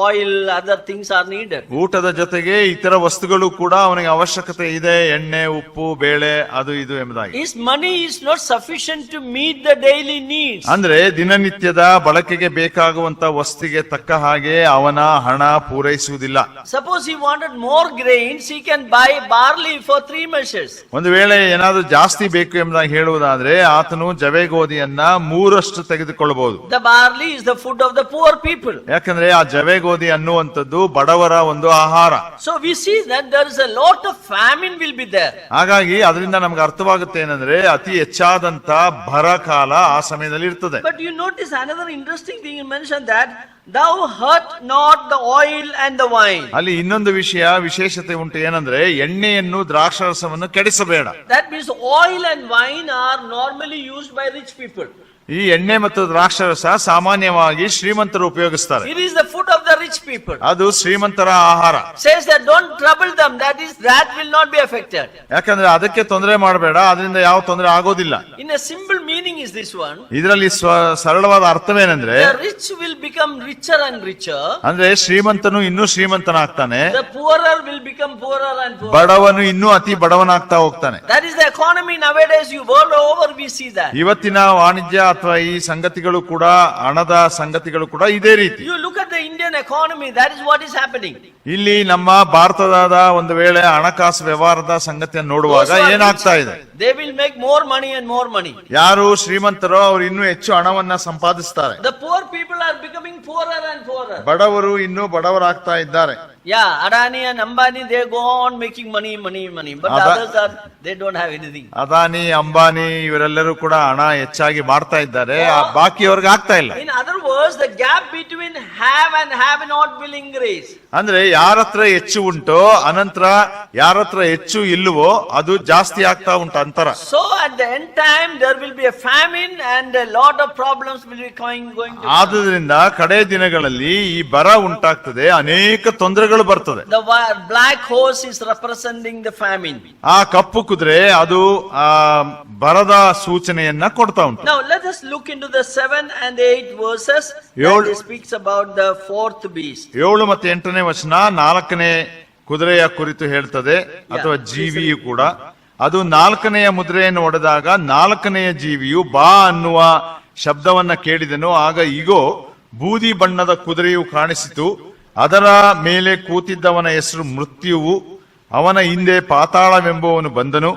oil, other things are needed. ಊಟದ ಜೊತೆಗೆ ಇತರ ವಸ್ತುಗಳು ಕೂಡ ಅವನಿಗೆ ಅವಶ್ಯಕತೆ ಇದೆ. ಎಣ್ಣೆ, ಉಪ್ಪು, ಬೇಳೆ, ಅದು ಇದು ಎಂಬುದಾಗಿ. His money is not sufficient to meet the daily needs. ಅಂದ್ರೆ ದಿನನಿತ್ಯದ ಬಳಕೆಗೆ ಬೇಕಾಗುವಂತ ವಸ್ತುಗೆ ತಕ್ಕ ಹಾಗೆ ಅವನ ಹಣ ಪೂರೈಸುವುದಿಲ್ಲ. Suppose he wanted more grains, he can buy barley for 3 measures. ಒಂದು ವೇಳೆ ಏನಾದ್ರೂ ಜಾಸ್ತಿ ಬೇಕು ಎಂಬುದಾಗಿ ಹೇಳುವುದಾದ್ರೆ ಆತನು ಜವೆ ಗೋಧಿಯನ್ನ 3ರಷ್ಟು ತೆಗೆದುಕೊಳ್ಳಬಹುದು. The barley is the food of the poor people. ಯಾಕಂದ್ರೆ ಆ ಜವೆ ಗೋಧಿ ಅನ್ನುವಂಥದ್ದು ಬಡವರ ಒಂದು ಆಹಾರ. So we see that there is a lot of famine will be there. ಹಾಗಾಗಿ ಅದರಿಂದ ನಮ್ಗೆ ಅರ್ಥವಾಗುತ್ತೆ ಏನಂದ್ರೆ ಅತಿ ಹೆಚ್ಚಾದಂತ ಬರ ಕಾಲ ಆ ಸಮಯದಲ್ಲಿ ಇರ್ತದೆ. But you notice another interesting thing, you mentioned that thou hurt not the oil and the wine. ಅಲ್ಲಿ ಇನ್ನೊಂದು ವಿಶೇಷತೆ ಉಂಟು, ಏನಂದ್ರೆ ಎಣ್ಣೆಯನ್ನು ದ್ರಾಕ್ಷಾರಸವನ್ನು ಕೆಡಿಸಬೇಡ. That means oil and wine are normally used by rich people. ಈ ಎಣ್ಣೆ ಮತ್ತು ದ್ರಾಕ್ಷಾರಸ ಸಾಮಾನ್ಯವಾಗಿ ಶ್ರೀಮಂತರು ಉಪಯೋಗಿಸ್ತಾರೆ. It is the food of the rich people. ಅದು ಶ್ರೀಮಂತರ ಆಹಾರ. Says that don't trouble them, that will not be affected. ಯಾಕಂದ್ರೆ ಅದಕ್ಕೆ ತೊಂದರೆ ಮಾಡಬೇಡ, ಅದರಿಂದ ಯಾವ ತೊಂದರೆ ಆಗೋದಿಲ್ಲ. In a simple meaning is this one. ಇದರಲ್ಲಿ ಸರಳವಾದ ಅರ್ಥವೇನೆಂದ್ರೆ The rich will become richer and richer. ಅಂದ್ರೆ ಶ್ರೀಮಂತನು ಇನ್ನೂ ಶ್ರೀಮಂತನಾಗ್ತಾನೆ, The poorer will become poorer and poorer. ಬಡವನು ಇನ್ನೂ ಅತಿ ಬಡವನಾಗ್ತಾ ಹೋಗ್ತಾನೆ. That is the economy nowadays. You world over we see that. ಇವತ್ತಿನ ವಾಣಿಜ್ಯ ಅಥವಾ ಈ ಸಂಗತಿಗಳು ಕೂಡ, ಹಣದ ಸಂಗತಿಗಳು ಕೂಡ ಇದೇ ರೀತಿ. You look at the Indian economy, that is what is happening. ಇಲ್ಲಿ ನಮ್ಮ ಭಾರತದ ಒಂದು ವೇಳೆ ಹಣಕಾಸು ವ್ಯವಹಾರದ ಸಂಗತಿಯನ್ನು ನೋಡುವಾಗ ಏನಾಗ್ತಾ ಇದೆ? They will make more money and more money. ಯಾರು ಶ್ರೀಮಂತರೋ ಅವರು ಇನ್ನೂ ಹೆಚ್ಚು ಹಣವನ್ನ ಸಂಪಾದಿಸ್ತಾರೆ. The poor people are becoming poorer and poorer. ಬಡವರು ಇನ್ನೂ ಬಡವರಾಗ್ತಾ ಇದ್ದಾರೆ. Yeah, Adani and Ambani, they go on making money. But others they don't have anything. Adani, Ambani ಇವರೆಲ್ಲರೂ ಕೂಡ ಹಣ ಹೆಚ್ಚಾಗಿ ಮಾಡ್ತಾ ಇದ್ದಾರೆ, ಬಾಕಿಯವ್ರಿಗೆ ಆಗ್ತಾ ಇಲ್ಲ. In other words, the gap between have and have not will increase. ಅಂದ್ರೆ ಯಾರತ್ರ ಹೆಚ್ಚು ಉಂಟೋ ಅನಂತರ ಯಾರತ್ರ ಹೆಚ್ಚು ಇಲ್ಲವೋ ಅದು ಜಾಸ್ತಿ ಆಗ್ತಾ ಉಂಟು ಅಂತರ. So at the end time there will be a famine and a lot of problems will be going to. ಆದುದರಿಂದ ಕಡೆ ದಿನಗಳಲ್ಲಿ ಈ ಬರ ಉಂಟಾಗ್ತದೆ, ಅನೇಕ ತೊಂದರೆಗಳು ಬರ್ತದೆ. The black horse is representing the famine. ಆ ಕಪ್ಪು ಕುದುರೆ ಅದು ಬರದ ಸೂಚನೆಯನ್ನ ಕೊಡ್ತಾ ಉಂಟು. Now let us look into the 7 and 8 verses that speaks about the 4th beast. 7 ಮತ್ತು 8ನೇ ವಚನ 4ನೇ ಕುದುರೆಯ ಕುರಿತು ಹೇಳ್ತದೆ, ಅಥವಾ ಜೀವಿಯು ಕೂಡ. ಅದು 4ನೆಯ ಮುದ್ರೆಯನ್ನು ಒಡೆದಾಗ 4ನೆಯ ಜೀವಿಯು ಬಾ ಅನ್ನುವ ಶಬ್ದವನ್ನ ಕೇಳಿದನು. ಆಗ ಇಗೋ ಬೂದಿ ಬಣ್ಣದ ಕುದುರೆಯು ಕಾಣಿಸಿತು, ಅದರ ಮೇಲೆ ಕೂತಿದ್ದವನ ಹೆಸರು ಮೃತ್ಯುವು, ಅವನ ಹಿಂದೆ ಪಾತಾಳವೆಂಬುವನು ಬಂದನು.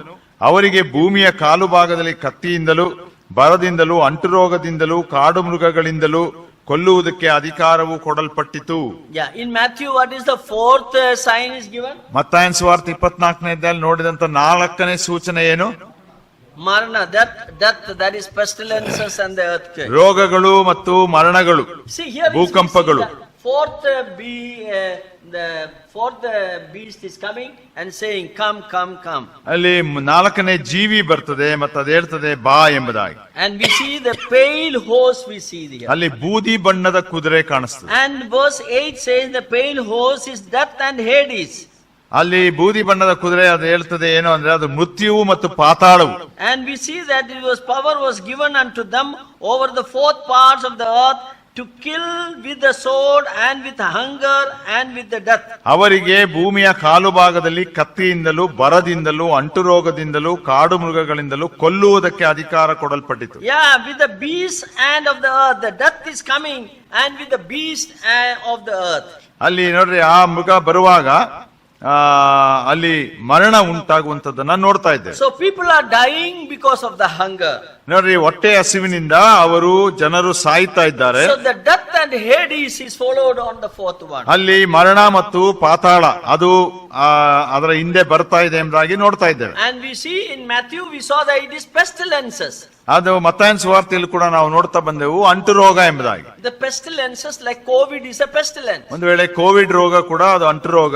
ಅವರಿಗೆ ಭೂಮಿಯ ಕಾಲು ಭಾಗದಲ್ಲಿ ಕತ್ತಿಯಿಂದಲೂ ಬರದಿಂದಲೂ ಅಂಟುರೋಗದಿಂದಲೂ ಕಾಡು ಮೃಗಗಳಿಂದಲೂ ಕೊಲ್ಲುವುದಕ್ಕೆ ಅಧಿಕಾರವು ಕೊಡಲ್ಪಟ್ಟಿತು. In Matthew, what is the 4th sign is given? ಮತ್ತಾಯನ ಸುವಾರ್ತೆ 24ನೇ ಅಧ್ಯಾಯದಲ್ಲಿ ನೋಡಿದಂತ 4ನೇ ಸೂಚನೆ ಏನು? Marana, death, that is pestilences and the earthquake. ರೋಗಗಳು ಮತ್ತು ಮರಣಗಳು, ಭೂಕಂಪಗಳು. The fourth beast is coming and saying, come. ಅಲ್ಲಿ 4ನೇ ಜೀವಿ ಬರ್ತದೆ ಮತ್ತು ಅದು ಹೇಳ್ತದೆ ಬಾ ಎಂಬುದಾಗಿ. And we see the pale horse, we see there. ಅಲ್ಲಿ ಬೂದಿ ಬಣ್ಣದ ಕುದುರೆ ಕಾಣಿಸ್ತದೆ. And verse 8 says the pale horse is death and Hades. ಅಲ್ಲಿ ಬೂದಿ ಬಣ್ಣದ ಕುದುರೆ ಅದು ಹೇಳ್ತದೆ ಏನು ಅಂದ್ರೆ ಅದು ಮೃತ್ಯುವು ಮತ್ತು ಪಾತಾಳವು. And we see that power was given unto them over the 4th parts of the earth to kill with the sword and with hunger and with the death. ಅವರಿಗೆ ಭೂಮಿಯ ಕಾಲು ಭಾಗದಲ್ಲಿ ಕತ್ತಿಯಿಂದಲೂ ಬರದಿಂದಲೂ ಅಂಟುರೋಗದಿಂದಲೂ ಕಾಡು ಮೃಗಗಳಿಂದಲೂ ಕೊಲ್ಲುವುದಕ್ಕೆ ಅಧಿಕಾರ ಕೊಡಲ್ಪಟ್ಟಿತು. Yeah, with the beast and of the earth, the death is coming, and with the beast of the earth. ಅಲ್ಲಿ ನೋಡ್ರಿ, ಆ ಮೃಗ ಬರುವಾಗ ಅಲ್ಲಿ ಮರಣ ಉಂಟಾಗುವಂತದ್ದನ್ನ ನೋಡ್ತಾ ಇದ್ದೇವೆ. So people are dying because of the hunger. ನೋಡ್ರಿ, ಹೊಟ್ಟೆ ಹಸಿವಿನಿಂದ ಜನರು ಸಾಯ್ತಾ ಇದ್ದಾರೆ. So the death and Hades is followed on the fourth one. ಅಲ್ಲಿ ಮರಣ ಮತ್ತು ಪಾತಾಳ ಅದು ಅದರ ಹಿಂದೆ ಬರ್ತಾ ಇದೆ ಎಂಬುದಾಗಿ ನೋಡ್ತಾ ಇದ್ದೇವೆ. And we see in Matthew, we saw that it is pestilences. ಅದು ಮತ್ತಾಯನ ಸುವಾರ್ತೆಯಲ್ಲಿ ಕೂಡ ನಾವು ನೋಡ್ತಾ ಬಂದೆವು, ಅಂಟು ರೋಗ ಎಂಬುದಾಗಿ. The pestilences like COVID is a pestilence. ಒಂದು ವೇಳೆ ಕೋವಿಡ್ ರೋಗ ಕೂಡ ಅದು ಅಂಟು ರೋಗ.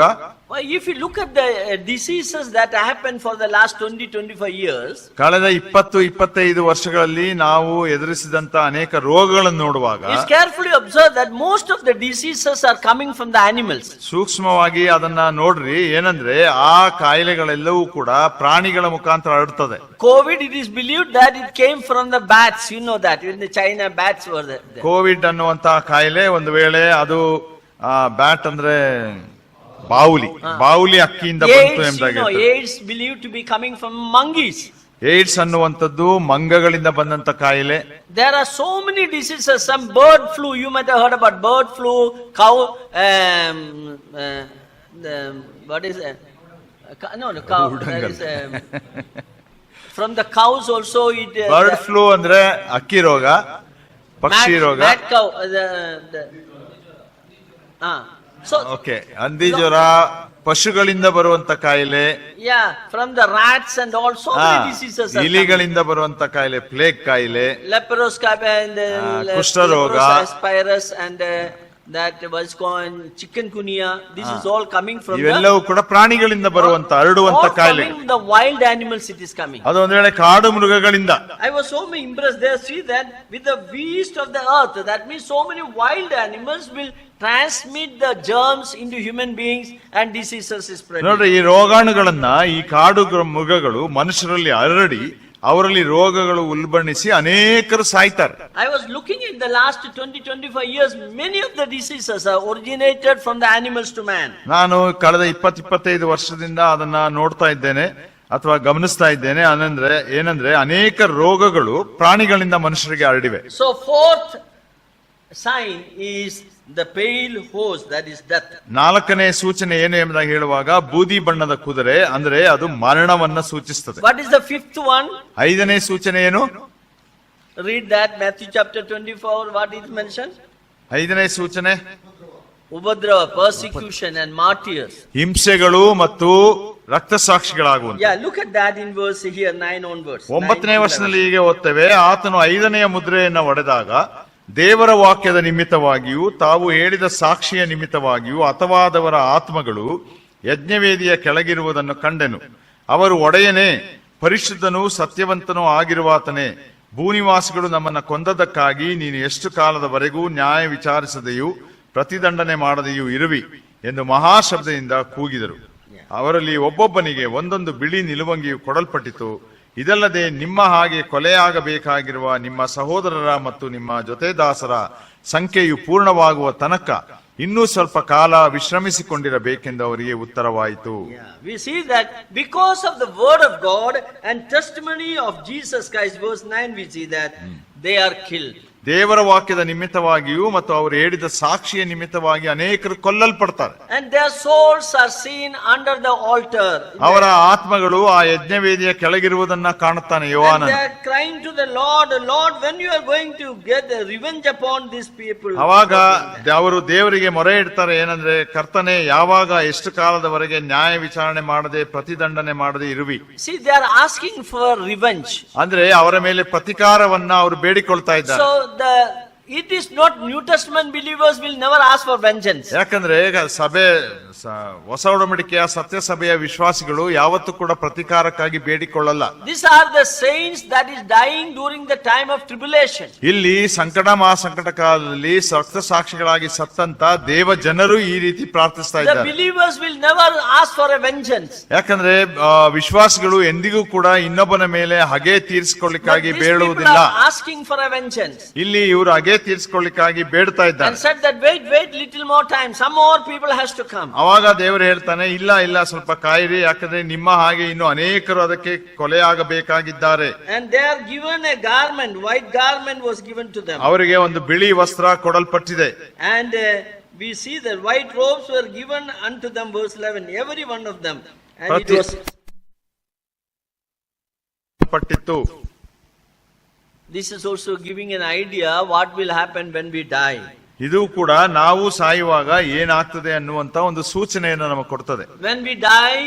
If you look at the diseases that happened for the last 20-25 years, ಕಳೆದ 20-25 ವರ್ಷಗಳಲ್ಲಿ ನಾವು ಎದುರಿಸಿದಂತ ಅನೇಕ ರೋಗಗಳನ್ನು ನೋಡುವಾಗ is carefully observe that most of the diseases are coming from the animals. ಸೂಕ್ಷ್ಮವಾಗಿ ಅದನ್ನ ನೋಡ್ರಿ, ಏನಂದ್ರೆ ಆ ಕಾಯಿಲೆಗಳೆಲ್ಲವೂ ಕೂಡ ಪ್ರಾಣಿಗಳ ಮುಖಾಂತರ ಹರಡ್ತದೆ. COVID, it is believed that it came from the bats. You know that in the China bats were there. Covid ಅನ್ನುವಂತ ಕಾಯಿಲೆ ಒಂದು ವೇಳೆ ಅದು ಬ್ಯಾಟ್ ಅಂದ್ರೆ ಬಾವುಲಿ ಅಕ್ಕಿಯಿಂದ ಬಂತು ಎಂಬುದಾಗಿ. AIDS believed to be coming from monkeys. AIDS ಅನ್ನುವಂಥದ್ದು ಮಂಗಗಳಿಂದ ಬಂದಂತ ಕಾಯಿಲೆ. There are so many diseases. Some bird flu, you might have heard about bird flu, cow, what is it? No, cow. There is, from the cows also it. Bird flu ಅಂದ್ರೆ ಅಕ್ಕಿ ರೋಗ, ಪಕ್ಷಿ ರೋಗ. Mad cow. So, okay, ಹಂದಿ ಜ್ವರ, ಪಶುಗಳಿಂದ ಬರುವಂತ ಕಾಯಿಲೆ. Yeah, from the rats and all, so many diseases. ಇಲಿಗಳಿಂದ ಬರುವಂತ ಕಾಯಿಲೆ, ಪ್ಲೇಗ್ ಕಾಯಿಲೆ, ಕುಷ್ಠರೋಗ, Leptospirus and that was called chikungunya. This is all coming from ಇವೆಲ್ಲವೂ ಕೂಡ ಪ್ರಾಣಿಗಳಿಂದ ಬರುವಂತ ಹರಡುವಂತ ಕಾಯಿಲೆ. The wild animals it is coming. ಅದು ಒಂದು ವೇಳೆ ಕಾಡು ಮೃಗಗಳಿಂದ. I was so impressed there. See that with the beast of the earth, that means so many wild animals will transmit the germs into human beings and diseases is spread. ನೋಡ್ರಿ, ಈ ರೋಗಾಣುಗಳನ್ನ ಈ ಕಾಡು ಮೃಗಗಳು ಮನುಷ್ಯರಲ್ಲಿ ಹರಡಿ ಅವರಲ್ಲಿ ರೋಗಗಳು ಉಲ್ಬಣಿಸಿ ಅನೇಕರು ಸಾಯ್ತಾರೆ. I was looking at the last 20-25 years, many of the diseases are originated from the animals to man. ನಾನು ಕಳೆದ 20-25 ವರ್ಷದಿಂದ ಅದನ್ನ ನೋಡ್ತಾ ಇದ್ದೇನೆ ಅಥವಾ ಗಮನಿಸ್ತಾ ಇದ್ದೇನೆ. ಏನಂದ್ರೆ ಅನೇಕ ರೋಗಗಳು ಪ್ರಾಣಿಗಳಿಂದ ಮನುಷ್ಯರಿಗೆ ಹರಡಿವೆ. So fourth sign is the pale horse, that is death. ನಾಲ್ಕನೇ ಸೂಚನೆ ಏನು ಎಂಬುದಾಗಿ ಹೇಳುವಾಗ ಬೂದಿ ಬಣ್ಣದ ಕುದುರೆ ಅಂದ್ರೆ ಅದು ಮರಣವನ್ನ ಸೂಚಿಸುತ್ತದೆ. What is the fifth one? ಐದನೇ ಸೂಚನೆ ಏನು? Read that, Matthew chapter 24, what is mentioned? ಐದನೇ ಸೂಚನೆ ಉಪದ್ರವ, persecution and martyrs. ಹಿಂಸೆಗಳು ಮತ್ತು ರಕ್ತಸಾಕ್ಷಿಗಳಾಗುವುದು. Yeah, look at that in verse here 9 onwards. 9ನೇ ವರ್ಷದಲ್ಲಿ ಹೀಗೆ ಓದ್ತೇವೆ, ಆತನು ಐದನೆಯ ಮುದ್ರೆಯನ್ನು ಒಡೆದಾಗ ದೇವರ ವಾಕ್ಯದ ನಿಮಿತ್ತವಾಗಿಯೂ ತಾವು ಹೇಳಿದ ಸಾಕ್ಷಿಯ ನಿಮಿತ್ತವಾಗಿಯೂ ಹತವಾದವರ ಆತ್ಮಗಳು ಯಜ್ಞವೇದಿಯ ಕೆಳಗಿರುವುದನ್ನು ಕಂಡೆನು. ಅವರು ಒಡೆಯನೇ, ಪರಿಶುದ್ಧನೂ ಸತ್ಯವಂತನೂ ಆಗಿರುವಾತನೇ, ಭೂನಿವಾಸಿಗಳು ನಮ್ಮನ್ನ ಕೊಂದದಕ್ಕಾಗಿ ನೀನು ಎಷ್ಟು ಕಾಲದವರೆಗೂ ನ್ಯಾಯ ವಿಚಾರಿಸದೆಯೂ ಪ್ರತಿದಂಡನೆ ಮಾಡದೆಯೂ ಇರುವಿ ಎಂದು ಮಹಾಶಬ್ದದಿಂದ ಕೂಗಿದರು. ಅವರಲ್ಲಿ ಒಬ್ಬೊಬ್ಬನಿಗೆ ಒಂದೊಂದು ಬಿಳಿ ನಿಲುವಂಗಿಯು ಕೊಡಲ್ಪಟ್ಟಿತು. ಇದಲ್ಲದೆ ನಿಮ್ಮ ಹಾಗೆ ಕೊಲೆಯಾಗಬೇಕಾಗಿರುವ ನಿಮ್ಮ ಸಹೋದರರ ಮತ್ತು ನಿಮ್ಮ ಜೊತೆದಾಸರ ಸಂಖ್ಯೆಯು ಪೂರ್ಣವಾಗುವ ತನಕ ಇನ್ನೂ ಸ್ವಲ್ಪ ಕಾಲ ವಿಶ್ರಮಿಸಿಕೊಂಡಿರಬೇಕೆಂದು ಅವರಿಗೆ ಉತ್ತರವಾಯಿತು. We see that because of the word of God and testimony of Jesus Christ, verse 9, we see that they are killed. ದೇವರ ವಾಕ್ಯದ ನಿಮಿತ್ತವಾಗಿಯೂ ಮತ್ತು ಅವರು ಹೇಳಿದ ಸಾಕ್ಷಿಯ ನಿಮಿತ್ತವಾಗಿ ಅನೇಕರು ಕೊಲ್ಲಲ್ಪಡ್ತಾರೆ. And their souls are seen under the altar. ಅವರ ಆತ್ಮಗಳು ಆ ಯಜ್ಞವೇದಿಯ ಕೆಳಗಿರುವುದನ್ನ ಕಾಣುತ್ತಾನೆ ಯೋಹಾನನು. And they are crying to the Lord, Lord, when you are going to get revenge upon these people. ಅವಾಗ ಅವರು ದೇವರಿಗೆ ಮೊರೆ ಇಡ್ತಾರೆ, ಏನಂದ್ರೆ ಕರ್ತನೆ, ಯಾವಾಗ ಎಷ್ಟು ಕಾಲದವರೆಗೆ ನ್ಯಾಯ ವಿಚಾರಣೆ ಮಾಡದೆ ಪ್ರತಿದಂಡನೆ ಮಾಡದೆ ಇರುವಿ. See, they are asking for revenge. ಅಂದ್ರೆ ಅವರ ಮೇಲೆ ಪ್ರತಿಕಾರವನ್ನ ಅವರು ಬೇಡಿಕೊಳ್ತಾ ಇದ್ದಾರೆ. So it is not New Testament believers will never ask for vengeance. ಯಾಕಂದ್ರೆ ಸಭೆ ಹೊಸ ಒಡಂಬಡಿಕೆಯ ಸತ್ಯ ಸಭೆಯ ವಿಶ್ವಾಸಿಗಳು ಯಾವತ್ತೂ ಕೂಡ ಪ್ರತಿಕಾರಕ್ಕಾಗಿ ಬೇಡಿಕೊಳ್ಳಲ್ಲ. These are the saints that is dying during the time of tribulation. ಇಲ್ಲಿ ಸಂಕಟ ಮಹಾಸಂಕಟ ಕಾಲದಲ್ಲಿ ಸತ್ಯ ಸಾಕ್ಷಿಗಳಾಗಿ ಸತ್ತಂತ ದೇವ ಜನರು ಈ ರೀತಿ ಪ್ರಾರ್ಥಿಸ್ತಾ The ಇದ್ದಾರೆ. believers will never ask for a vengeance. ಯಾಕಂದ್ರೆ ವಿಶ್ವಾಸಿಗಳು ಎಂದಿಗೂ ಕೂಡ ಇನ್ನೊಬ್ಬನ ಮೇಲೆ ಹಗೆ ತೀರಿಸಿಕೊಳ್ಳಿಕ್ಕಾಗಿ But these people ಬೇಡುವುದಿಲ್ಲ. are asking for a vengeance. ಇಲ್ಲಿ ಇವರು ಹಗೆ ತೀರಿಸಿಕೊಳ್ಳಿಕ್ಕಾಗಿ ಬೇಡ್ತಾ And ಇದ್ದಾರೆ. said that wait little more time, some more people has to come. ಅವಾಗ ದೇವರು ಹೇಳ್ತಾನೆ, ಇಲ್ಲ ಸ್ವಲ್ಪ ಕಾಯಿರಿ, ಯಾಕಂದ್ರೆ ನಿಮ್ಮ ಹಾಗೆ ಇನ್ನು ಅನೇಕರು ಅದಕ್ಕೆ ಕೊಲೆಯಾಗಬೇಕಾಗಿದ್ದಾರೆ. And they are given a garment, white garment was given to them. ಅವರಿಗೆ ಒಂದು ಬಿಳಿ ವಸ್ತ್ರ ಕೊಡಲ್ಪಟ್ಟಿದೆ. And we see that white robes were given unto them, verse 11, every one of them. And it ಪ್ರತಿ- was ಪಟ್ಟಿತ್ತು. This is also giving an idea what will happen when we die. ಇದು ಕೂಡ ನಾವು ಸಾಯುವಾಗ ಏನಾಗ್ತದೆ ಅನ್ನುವಂತ ಒಂದು ಸೂಚನೆಯನ್ನು ನಮಗೆ ಕೊಡ್ತದೆ. When we die,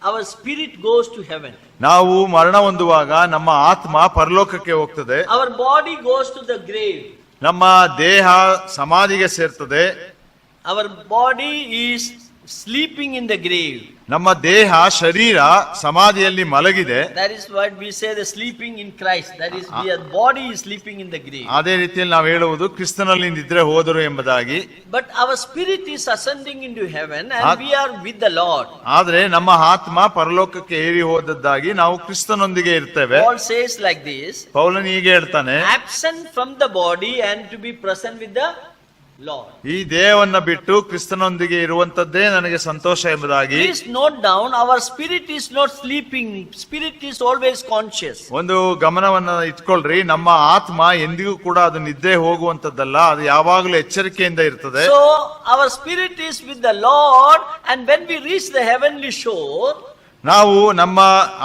our spirit goes to heaven. ನಾವು ಮರಣ ಹೊಂದುವಾಗ ನಮ್ಮ ಆತ್ಮ ಪರಲೋಕಕ್ಕೆ ಹೋಗ್ತದೆ. Our body goes to the grave. ನಮ್ಮ ದೇಹ ಸಮಾಧಿಗೆ ಸೇರ್ತದೆ. Our body is sleeping in the grave. ನಮ್ಮ ದೇಹ ಶರೀರ ಸಮಾಧಿಯಲ್ಲಿ ಮಲಗಿದೆ. That is what we say, the sleeping in Christ. That is, our body is sleeping in the grave. ಅದೇ ರೀತಿಯಲ್ಲಿ ನಾವು ಹೇಳುವುದು ಕ್ರಿಸ್ತನಲ್ಲಿ ನಿದ್ರೆ ಹೋದರು ಎಂಬುದಾಗಿ. But our spirit is ascending into heaven and we are with the Lord. ಆದ್ರೆ ನಮ್ಮ ಆತ್ಮ ಪರಲೋಕಕ್ಕೆ ಏರಿ ಹೋದದ್ದಾಗಿ ನಾವು ಕ್ರಿಸ್ತನೊಂದಿಗೆ ಇರ್ತೇವೆ. Paul says like this, ಪೌಲನು ಹೀಗೆ ಹೇಳ್ತಾನೆ, absent from the body and to be present with the Lord. ಈ ದೇಹವನ್ನ ಬಿಟ್ಟು ಕ್ರಿಸ್ತನೊಂದಿಗೆ ಇರುವಂತದ್ದೇ ನನಗೆ ಸಂತೋಷ ಎಂಬುದಾಗಿ. Please note down, our spirit is not sleeping. Spirit is always conscious. ಒಂದು ಗಮನವನ್ನ ಇಟ್ಕೊಳ್ರಿ, ನಮ್ಮ ಆತ್ಮ ಎಂದಿಗೂ ಕೂಡ ಅದು ನಿದ್ದೆ ಹೋಗುವಂತದ್ದಲ್ಲ, ಅದು ಯಾವಾಗಲೂ ಎಚ್ಚರಿಕೆಯಿಂದ ಇರ್ತದೆ. So our spirit is with the Lord, and when we reach the heavenly shore, ನಾವು ನಮ್ಮ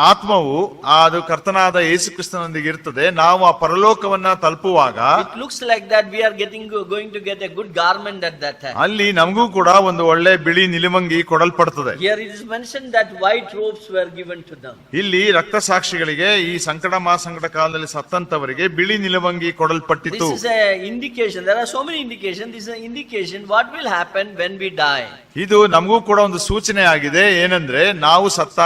ಆತ್ಮವು ಅದು ಕರ್ತನಾದ ಯೇಸು ಕ್ರಿಸ್ತನೊಂದಿಗೆ ಇರ್ತದೆ. ನಾವು ಆ ಪರಲೋಕವನ್ನ ತಲುಪುವಾಗ it looks like that we are going to get a good garment at that time. ಅಲ್ಲಿ ನಮಗೂ ಕೂಡ ಒಂದು ಒಳ್ಳೆ ಬಿಳಿ ನಿಲುವಂಗಿ ಕೊಡಲ್ಪಡ್ತದೆ. Here it is mentioned that white robes were given to them. ಇಲ್ಲಿ ರಕ್ತ ಸಾಕ್ಷಿಗಳಿಗೆ, ಈ ಸಂಕಟ ಮಹಾಸಂಕಟ ಕಾಲದಲ್ಲಿ ಸತ್ತಂತವರಿಗೆ ಬಿಳಿ ನಿಲುವಂಗಿ ಕೊಡಲ್ಪಟ್ಟಿತು. This is a indication. There are so many indications. This is an indication what will happen when we die. ಇದು ನಮಗೂ ಕೂಡ ಒಂದು ಸೂಚನೆ ಆಗಿದೆ. ಏನಂದ್ರೆ ನಾವು ಸತ್ತಾಗ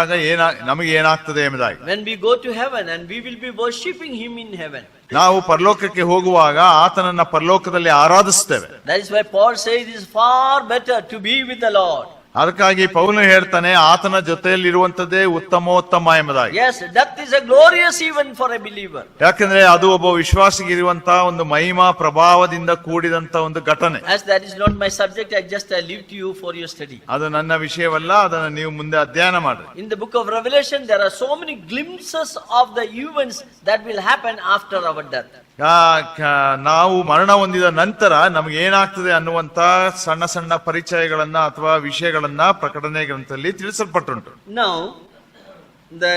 ನಮಗೆ ಏನಾಗ್ತದೆ ಎಂಬುದಾಗಿ. When we go to heaven and we will be worshipping him in heaven. ನಾವು ಪರಲೋಕಕ್ಕೆ ಹೋಗುವಾಗ ಆತನನ್ನ ಪರಲೋಕದಲ್ಲಿ ಆರಾಧಿಸ್ತೇವೆ. That is why Paul says it is far better to be with the Lord. ಅದಕ್ಕಾಗಿ ಪೌಲನು ಹೇಳ್ತಾನೆ, ಆತನ ಜೊತೆಯಲ್ಲಿ ಇರುವಂತದ್ದೇ ಉತ್ತಮೋತ್ತಮ ಎಂಬುದಾಗಿ. Yes, death is a glorious event for a believer. ಯಾಕಂದ್ರೆ ಅದು ಒಬ್ಬ ವಿಶ್ವಾಸಿಗೆ ಇರುವಂತಹ ಒಂದು ಮಹಿಮಾ ಪ್ರಭಾವದಿಂದ ಕೂಡಿದಂತ ಒಂದು ಘಟನೆ. As that is not my subject, I just leave to you for your study. ಅದು ನನ್ನ ವಿಷಯವಲ್ಲ, ಅದನ್ನು ನೀವು ಮುಂದೆ ಅಧ್ಯಯನ ಮಾಡ್ರಿ. In the book of Revelation, there are so many glimpses of the events that will happen after our death. ನಾವು ಮರಣ ಹೊಂದಿದ ನಂತರ ನಮ್ಗೆ ಏನಾಗ್ತದೆ ಅನ್ನುವಂತ ಸಣ್ಣ ಸಣ್ಣ ಪರಿಚಯಗಳನ್ನ ಅಥವಾ ವಿಷಯಗಳನ್ನ ಪ್ರಕಟಣೆ ಗ್ರಂಥದಲ್ಲಿ ತಿಳಿಸಲ್ಪಟ್ಟುಂಟು. Now, the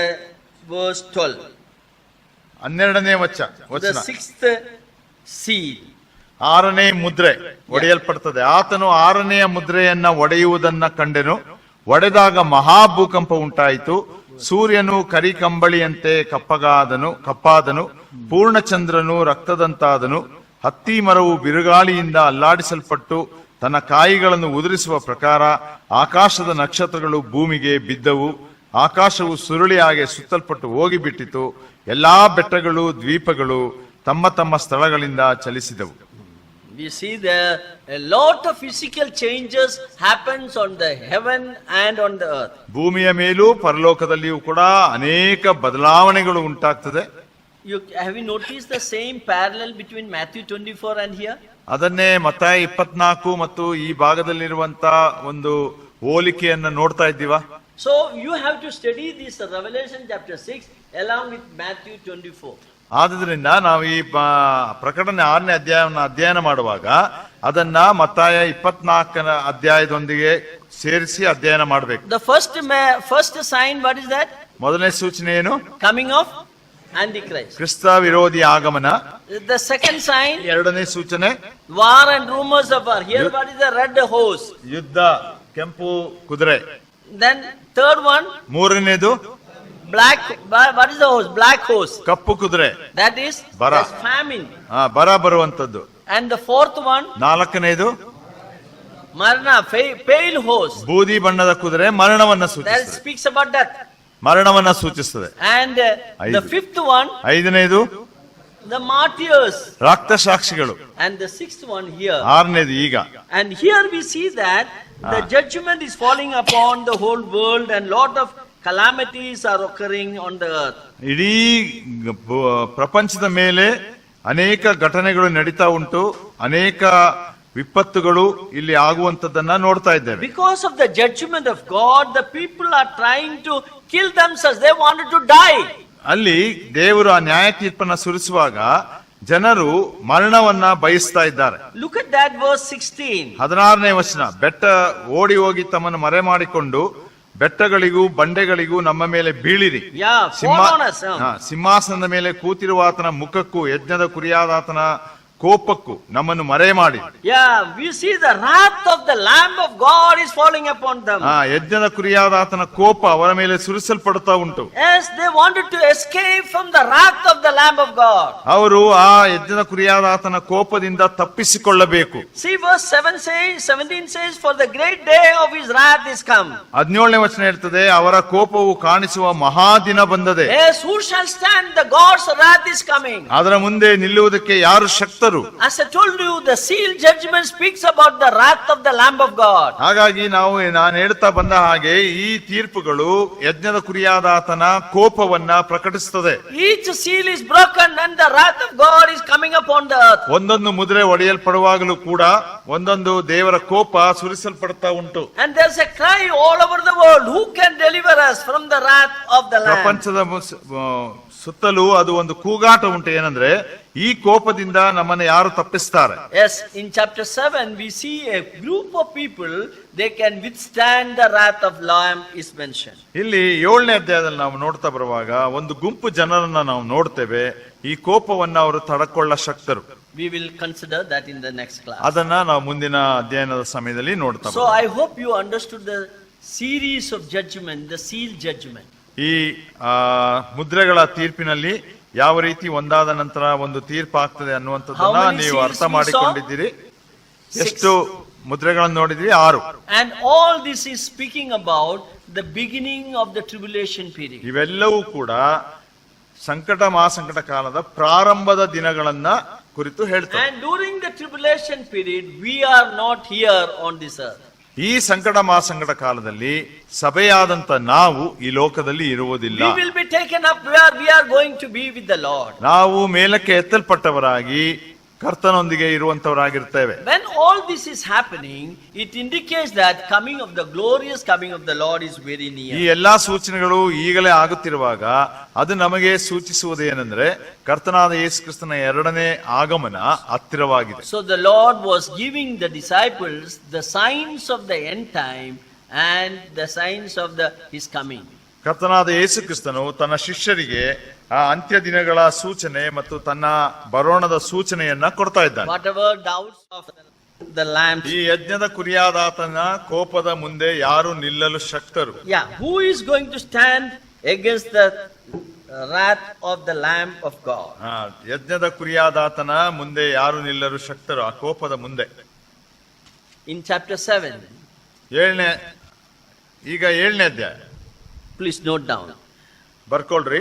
verse 12. 12ನೇ The ವಚನ. 6th seal. 6ನೇ ಮುದ್ರೆ ಒಡೆಯಲ್ಪಡ್ತದೆ. ಆತನು 6ನೆಯ ಮುದ್ರೆಯನ್ನ ಒಡೆಯುವುದನ್ನ ಕಂಡೆನು. ಒಡೆದಾಗ ಮಹಾಭೂಕಂಪ ಉಂಟಾಯಿತು. ಸೂರ್ಯನು ಕರಿಕಂಬಳಿಯಂತೆ ಕಪ್ಪಾದನು. ಪೂರ್ಣಚಂದ್ರನು ರಕ್ತದಂತಾದನು. ಹತ್ತಿ ಮರವು ಬಿರುಗಾಳಿಯಿಂದ ಅಲ್ಲಾಡಿಸಲ್ಪಟ್ಟು ತನ್ನ ಕಾಯಿಗಳನ್ನು ಉದುರಿಸುವ ಪ್ರಕಾರ ಆಕಾಶದ ನಕ್ಷತ್ರಗಳು ಭೂಮಿಗೆ ಬಿದ್ದವು. ಆಕಾಶವು ಸುರುಳಿ ಹಾಗೆ ಸುತ್ತಲ್ಪಟ್ಟು ಹೋಗಿಬಿಟ್ಟಿತು. ಎಲ್ಲಾ ಬೆಟ್ಟಗಳು ದ್ವೀಪಗಳು ತಮ್ಮ ತಮ್ಮ ಸ್ಥಳಗಳಿಂದ ಚಲಿಸಿದವು. We see there a lot of physical changes happens on the heaven and on the earth. ಭೂಮಿಯ ಮೇಲೂ ಪರಲೋಕದಲ್ಲಿಯೂ ಕೂಡ ಅನೇಕ ಬದಲಾವಣೆಗಳು ಉಂಟಾಗ್ತದೆ. Have you noticed the same parallel between Matthew 24 and here? ಅದನ್ನೇ ಮತ್ತಾಯ 24 ಮತ್ತು ಈ ಭಾಗದಲ್ಲಿರುವಂತ ಒಂದು ಹೋಲಿಕೆಯನ್ನ ನೋಡ್ತಾ ಇದ್ದೀವಾ? So you have to study this Revelation chapter 6 along with Matthew 24. ಆದ್ರಿಂದ ನಾವು ಈ ಪ್ರಕಟಣೆ 6ನೇ ಅಧ್ಯಾಯವನ್ನು ಅಧ್ಯಯನ ಮಾಡುವಾಗ ಅದನ್ನ ಮತ್ತಾಯ 24ನ ಅಧ್ಯಾಯದೊಂದಿಗೆ ಸೇರಿಸಿ ಅಧ್ಯಯನ ಮಾಡಬೇಕು. The first sign, what is that? ಮೊದಲನೇ ಸೂಚನೆ ಏನು? Coming of Antichrist. ಕ್ರಿಸ್ತ ವಿರೋಧಿ ಆಗಮನ. The second sign, ಎರಡನೇ ಸೂಚನೆ war and rumors of war. Here what is the red horse? ಯುದ್ಧ, ಕೆಂಪು ಕುದುರೆ. Then third one, ಮೂರನೇದು black, what is the horse? Black horse. ಕಪ್ಪು ಕುದುರೆ. That is Bara. that's famine. ಬರ ಬರುವಂತದ್ದು. And the fourth one, ನಾಲ್ಕನೇದು Marna, pale horse. ಬೂದಿ ಬಣ್ಣದ ಕುದುರೆ ಮರಣವನ್ನ That ಸೂಚಿಸುತ್ತದೆ. speaks about death. ಮರಣವನ್ನ ಸೂಚಿಸುತ್ತದೆ. And the fifth one, ಐದನೇದು the martyrs. ರಕ್ತ ಸಾಕ್ಷಿಗಳು. And the sixth one here. ಆರನೇದು ಈಗ. And here we see that the judgment is falling upon the whole world and lot of calamities are occurring on the earth. ಇಡೀ ಪ್ರಪಂಚದ ಮೇಲೆ ಅನೇಕ ಘಟನೆಗಳು ನಡೀತಾ ಉಂಟು. ಅನೇಕ ವಿಪತ್ತುಗಳು ಇಲ್ಲಿ ಆಗುವಂತದ್ದನ್ನ ನೋಡ್ತಾ ಇದ್ದೇವೆ. Because of the judgment of God, the people are trying to kill themselves. They wanted to die. ಅಲ್ಲಿ ದೇವರು ಆ ನ್ಯಾಯ ತೀರ್ಪನ್ನ ಸುರಿಸುವಾಗ ಜನರು ಮರಣವನ್ನ ಬಯಸ್ತಾ ಇದ್ದಾರೆ. Look at that verse 16. 16ನೇ ವಚನ, ಬೆಟ್ಟ ಓಡಿ ಹೋಗಿ ತಮ್ಮನ್ನು ಮರೆ ಮಾಡಿಕೊಂಡು ಬೆಟ್ಟಗಳಿಗೂ ಬಂಡೆಗಳಿಗೂ ನಮ್ಮ ಮೇಲೆ ಬೀಳಿರಿ. Yeah, fall on us. ಸಿಂಹಾಸನದ ಮೇಲೆ ಕೂತಿರುವ ಆತನ ಮುಖಕ್ಕೂ ಯಜ್ಞದ ಕುರಿಯಾದ ಆತನ ಕೋಪಕ್ಕೂ ನಮ್ಮನ್ನು ಮರೆ ಮಾಡಿ. Yeah, we see the wrath of the Lamb of God is falling upon them. ಯಜ್ಞದ ಕುರಿಯಾದ ಆತನ ಕೋಪ ಅವರ ಮೇಲೆ ಸುರಿಸಲ್ಪಡುತ್ತಾ ಉಂಟು. Yes, they wanted to escape from the wrath of the Lamb of God. ಅವರು ಆ ಯಜ್ಞದ ಕುರಿಯಾದ ಆತನ ಕೋಪದಿಂದ ತಪ್ಪಿಸಿಕೊಳ್ಳಬೇಕು. See verse 17 says, for the great day of his wrath is come. 17ನೇ ವಚನ ಹೇಳ್ತದೆ, ಅವರ ಕೋಪವು ಕಾಣಿಸುವ ಮಹಾದಿನ ಬಂದದೆ. Yes, who shall stand? The God's wrath is coming. ಅದರ ಮುಂದೆ ನಿಲ್ಲುವುದಕ್ಕೆ ಯಾರು ಶಕ್ತರು? As I told you, the seal judgment speaks about the wrath of the Lamb of God. ಹಾಗಾಗಿ ನಾನು ಹೇಳ್ತಾ ಬಂದ ಹಾಗೆ ಈ ತೀರ್ಪುಗಳು ಯಜ್ಞದ ಕುರಿಯಾದ ಆತನ ಕೋಪವನ್ನ ಪ್ರಕಟಿಸುತ್ತದೆ. Each seal is broken and the wrath of God is coming upon the earth. ಒಂದೊಂದು ಮುದ್ರೆ ಒಡೆಯಲ್ಪಡುವಾಗಲೂ ಕೂಡ ಒಂದೊಂದು ದೇವರ ಕೋಪ ಸುರಿಸಲ್ಪಡ್ತಾ ಉಂಟು. And there's a cry all over the world, who can deliver us from the wrath of the Lamb? ಪ್ರಪಂಚದ ಸುತ್ತಲೂ ಅದು ಒಂದು ಕೂಗಾಟ ಉಂಟು, ಏನಂದ್ರೆ ಈ ಕೋಪದಿಂದ ನಮ್ಮನ್ನು ಯಾರು ತಪ್ಪಿಸ್ತಾರೆ? Yes, in chapter 7 we see a group of people, they can withstand the wrath of Lamb is mentioned. ಇಲ್ಲಿ 7ನೇ ಅಧ್ಯಾಯದಲ್ಲಿ ನಾವು ನೋಡ್ತಾ ಬರುವಾಗ ಒಂದು ಗುಂಪು ಜನರನ್ನ ನಾವು ನೋಡ್ತೇವೆ, ಈ ಕೋಪವನ್ನ ಅವರು ತಡಕೊಳ್ಳ ಶಕ್ತರು. We will consider that in the next class. ಅದನ್ನ ನಾವು ಮುಂದಿನ ಅಧ್ಯಯನದ ಸಮಯದಲ್ಲಿ ನೋಡ್ತಾ So I hope you understood the series of judgment, the seal judgment. ಈ ಮುದ್ರೆಗಳ ತೀರ್ಪಿನಲ್ಲಿ ಯಾವ ರೀತಿ ಒಂದಾದ ನಂತರ ಒಂದು ತೀರ್ಪು ಆಗ್ತದೆ ಅನ್ನುವಂಥದ್ದನ್ನ ನೀವು ಅರ್ಥ ಮಾಡಿಕೊಂಡಿದ್ದೀರಿ. ಎಷ್ಟು ಮುದ್ರೆಗಳನ್ನು ನೋಡಿದ್ರಿ? 6. And all this is speaking about the beginning of the tribulation period. ಇವೆಲ್ಲವೂ ಕೂಡ ಸಂಕಟ ಮಹಾಸಂಕಟ ಕಾಲದ ಪ್ರಾರಂಭದ ದಿನಗಳನ್ನ ಕುರಿತು ಹೇಳ್ತಾರೆ. And during the tribulation period we are not here on this earth. ಈ ಸಂಕಟ ಮಹಾಸಂಕಟ ಕಾಲದಲ್ಲಿ ಸಭೆಯಾದಂತ ನಾವು ಈ ಲೋಕದಲ್ಲಿ ಇರುವುದಿಲ್ಲ. We will be taken up where we are going to be with the Lord. ನಾವು ಮೇಲಕ್ಕೆ ಎತ್ತಲ್ಪಟ್ಟವರಾಗಿ ಕರ್ತನೊಂದಿಗೆ ಇರುವಂತವರಾಗಿರ್ತೇವೆ. When all this is happening, it indicates that coming of the glorious coming of the Lord is very near. ಈ ಎಲ್ಲಾ ಸೂಚನೆಗಳು ಈಗಲೇ ಆಗುತ್ತಿರುವಾಗ ಅದು ನಮಗೆ ಸೂಚಿಸುವುದೇನೆಂದ್ರೆ ಕರ್ತನಾದ ಯೇಸು ಕ್ರಿಸ್ತನ 2ನೇ ಆಗಮನ ಹತ್ತಿರವಾಗಿದೆ. So the Lord was giving the disciples the signs of the end time and the signs of his coming. ಕರ್ತನಾದ ಯೇಸು ಕ್ರಿಸ್ತನು ತನ್ನ ಶಿಷ್ಯರಿಗೆ ಆ ಅಂತ್ಯ ದಿನಗಳ ಸೂಚನೆ ಮತ್ತು ತನ್ನ ಬರೋಣದ ಸೂಚನೆಯನ್ನ ಕೊಡ್ತಾ ಇದ್ದಾನೆ. Whatever doubts of the Lamb. ಈ ಯಜ್ಞದ ಕುರಿಯಾದ ಆತನ ಕೋಪದ ಮುಂದೆ ಯಾರು ನಿಲ್ಲಲು ಶಕ್ತರು? Yeah, who is going to stand against the wrath of the Lamb of God? ಯಜ್ಞದ ಕುರಿಯಾದ ಆತನ ಮುಂದೆ ಯಾರು ನಿಲ್ಲಲು ಶಕ್ತರು ಆ ಕೋಪದ ಮುಂದೆ? In chapter 7. ಈಗ 7ನೇ ಅಧ್ಯಾಯ. Please note down. ಬರ್ಕೊಳ್ರಿ.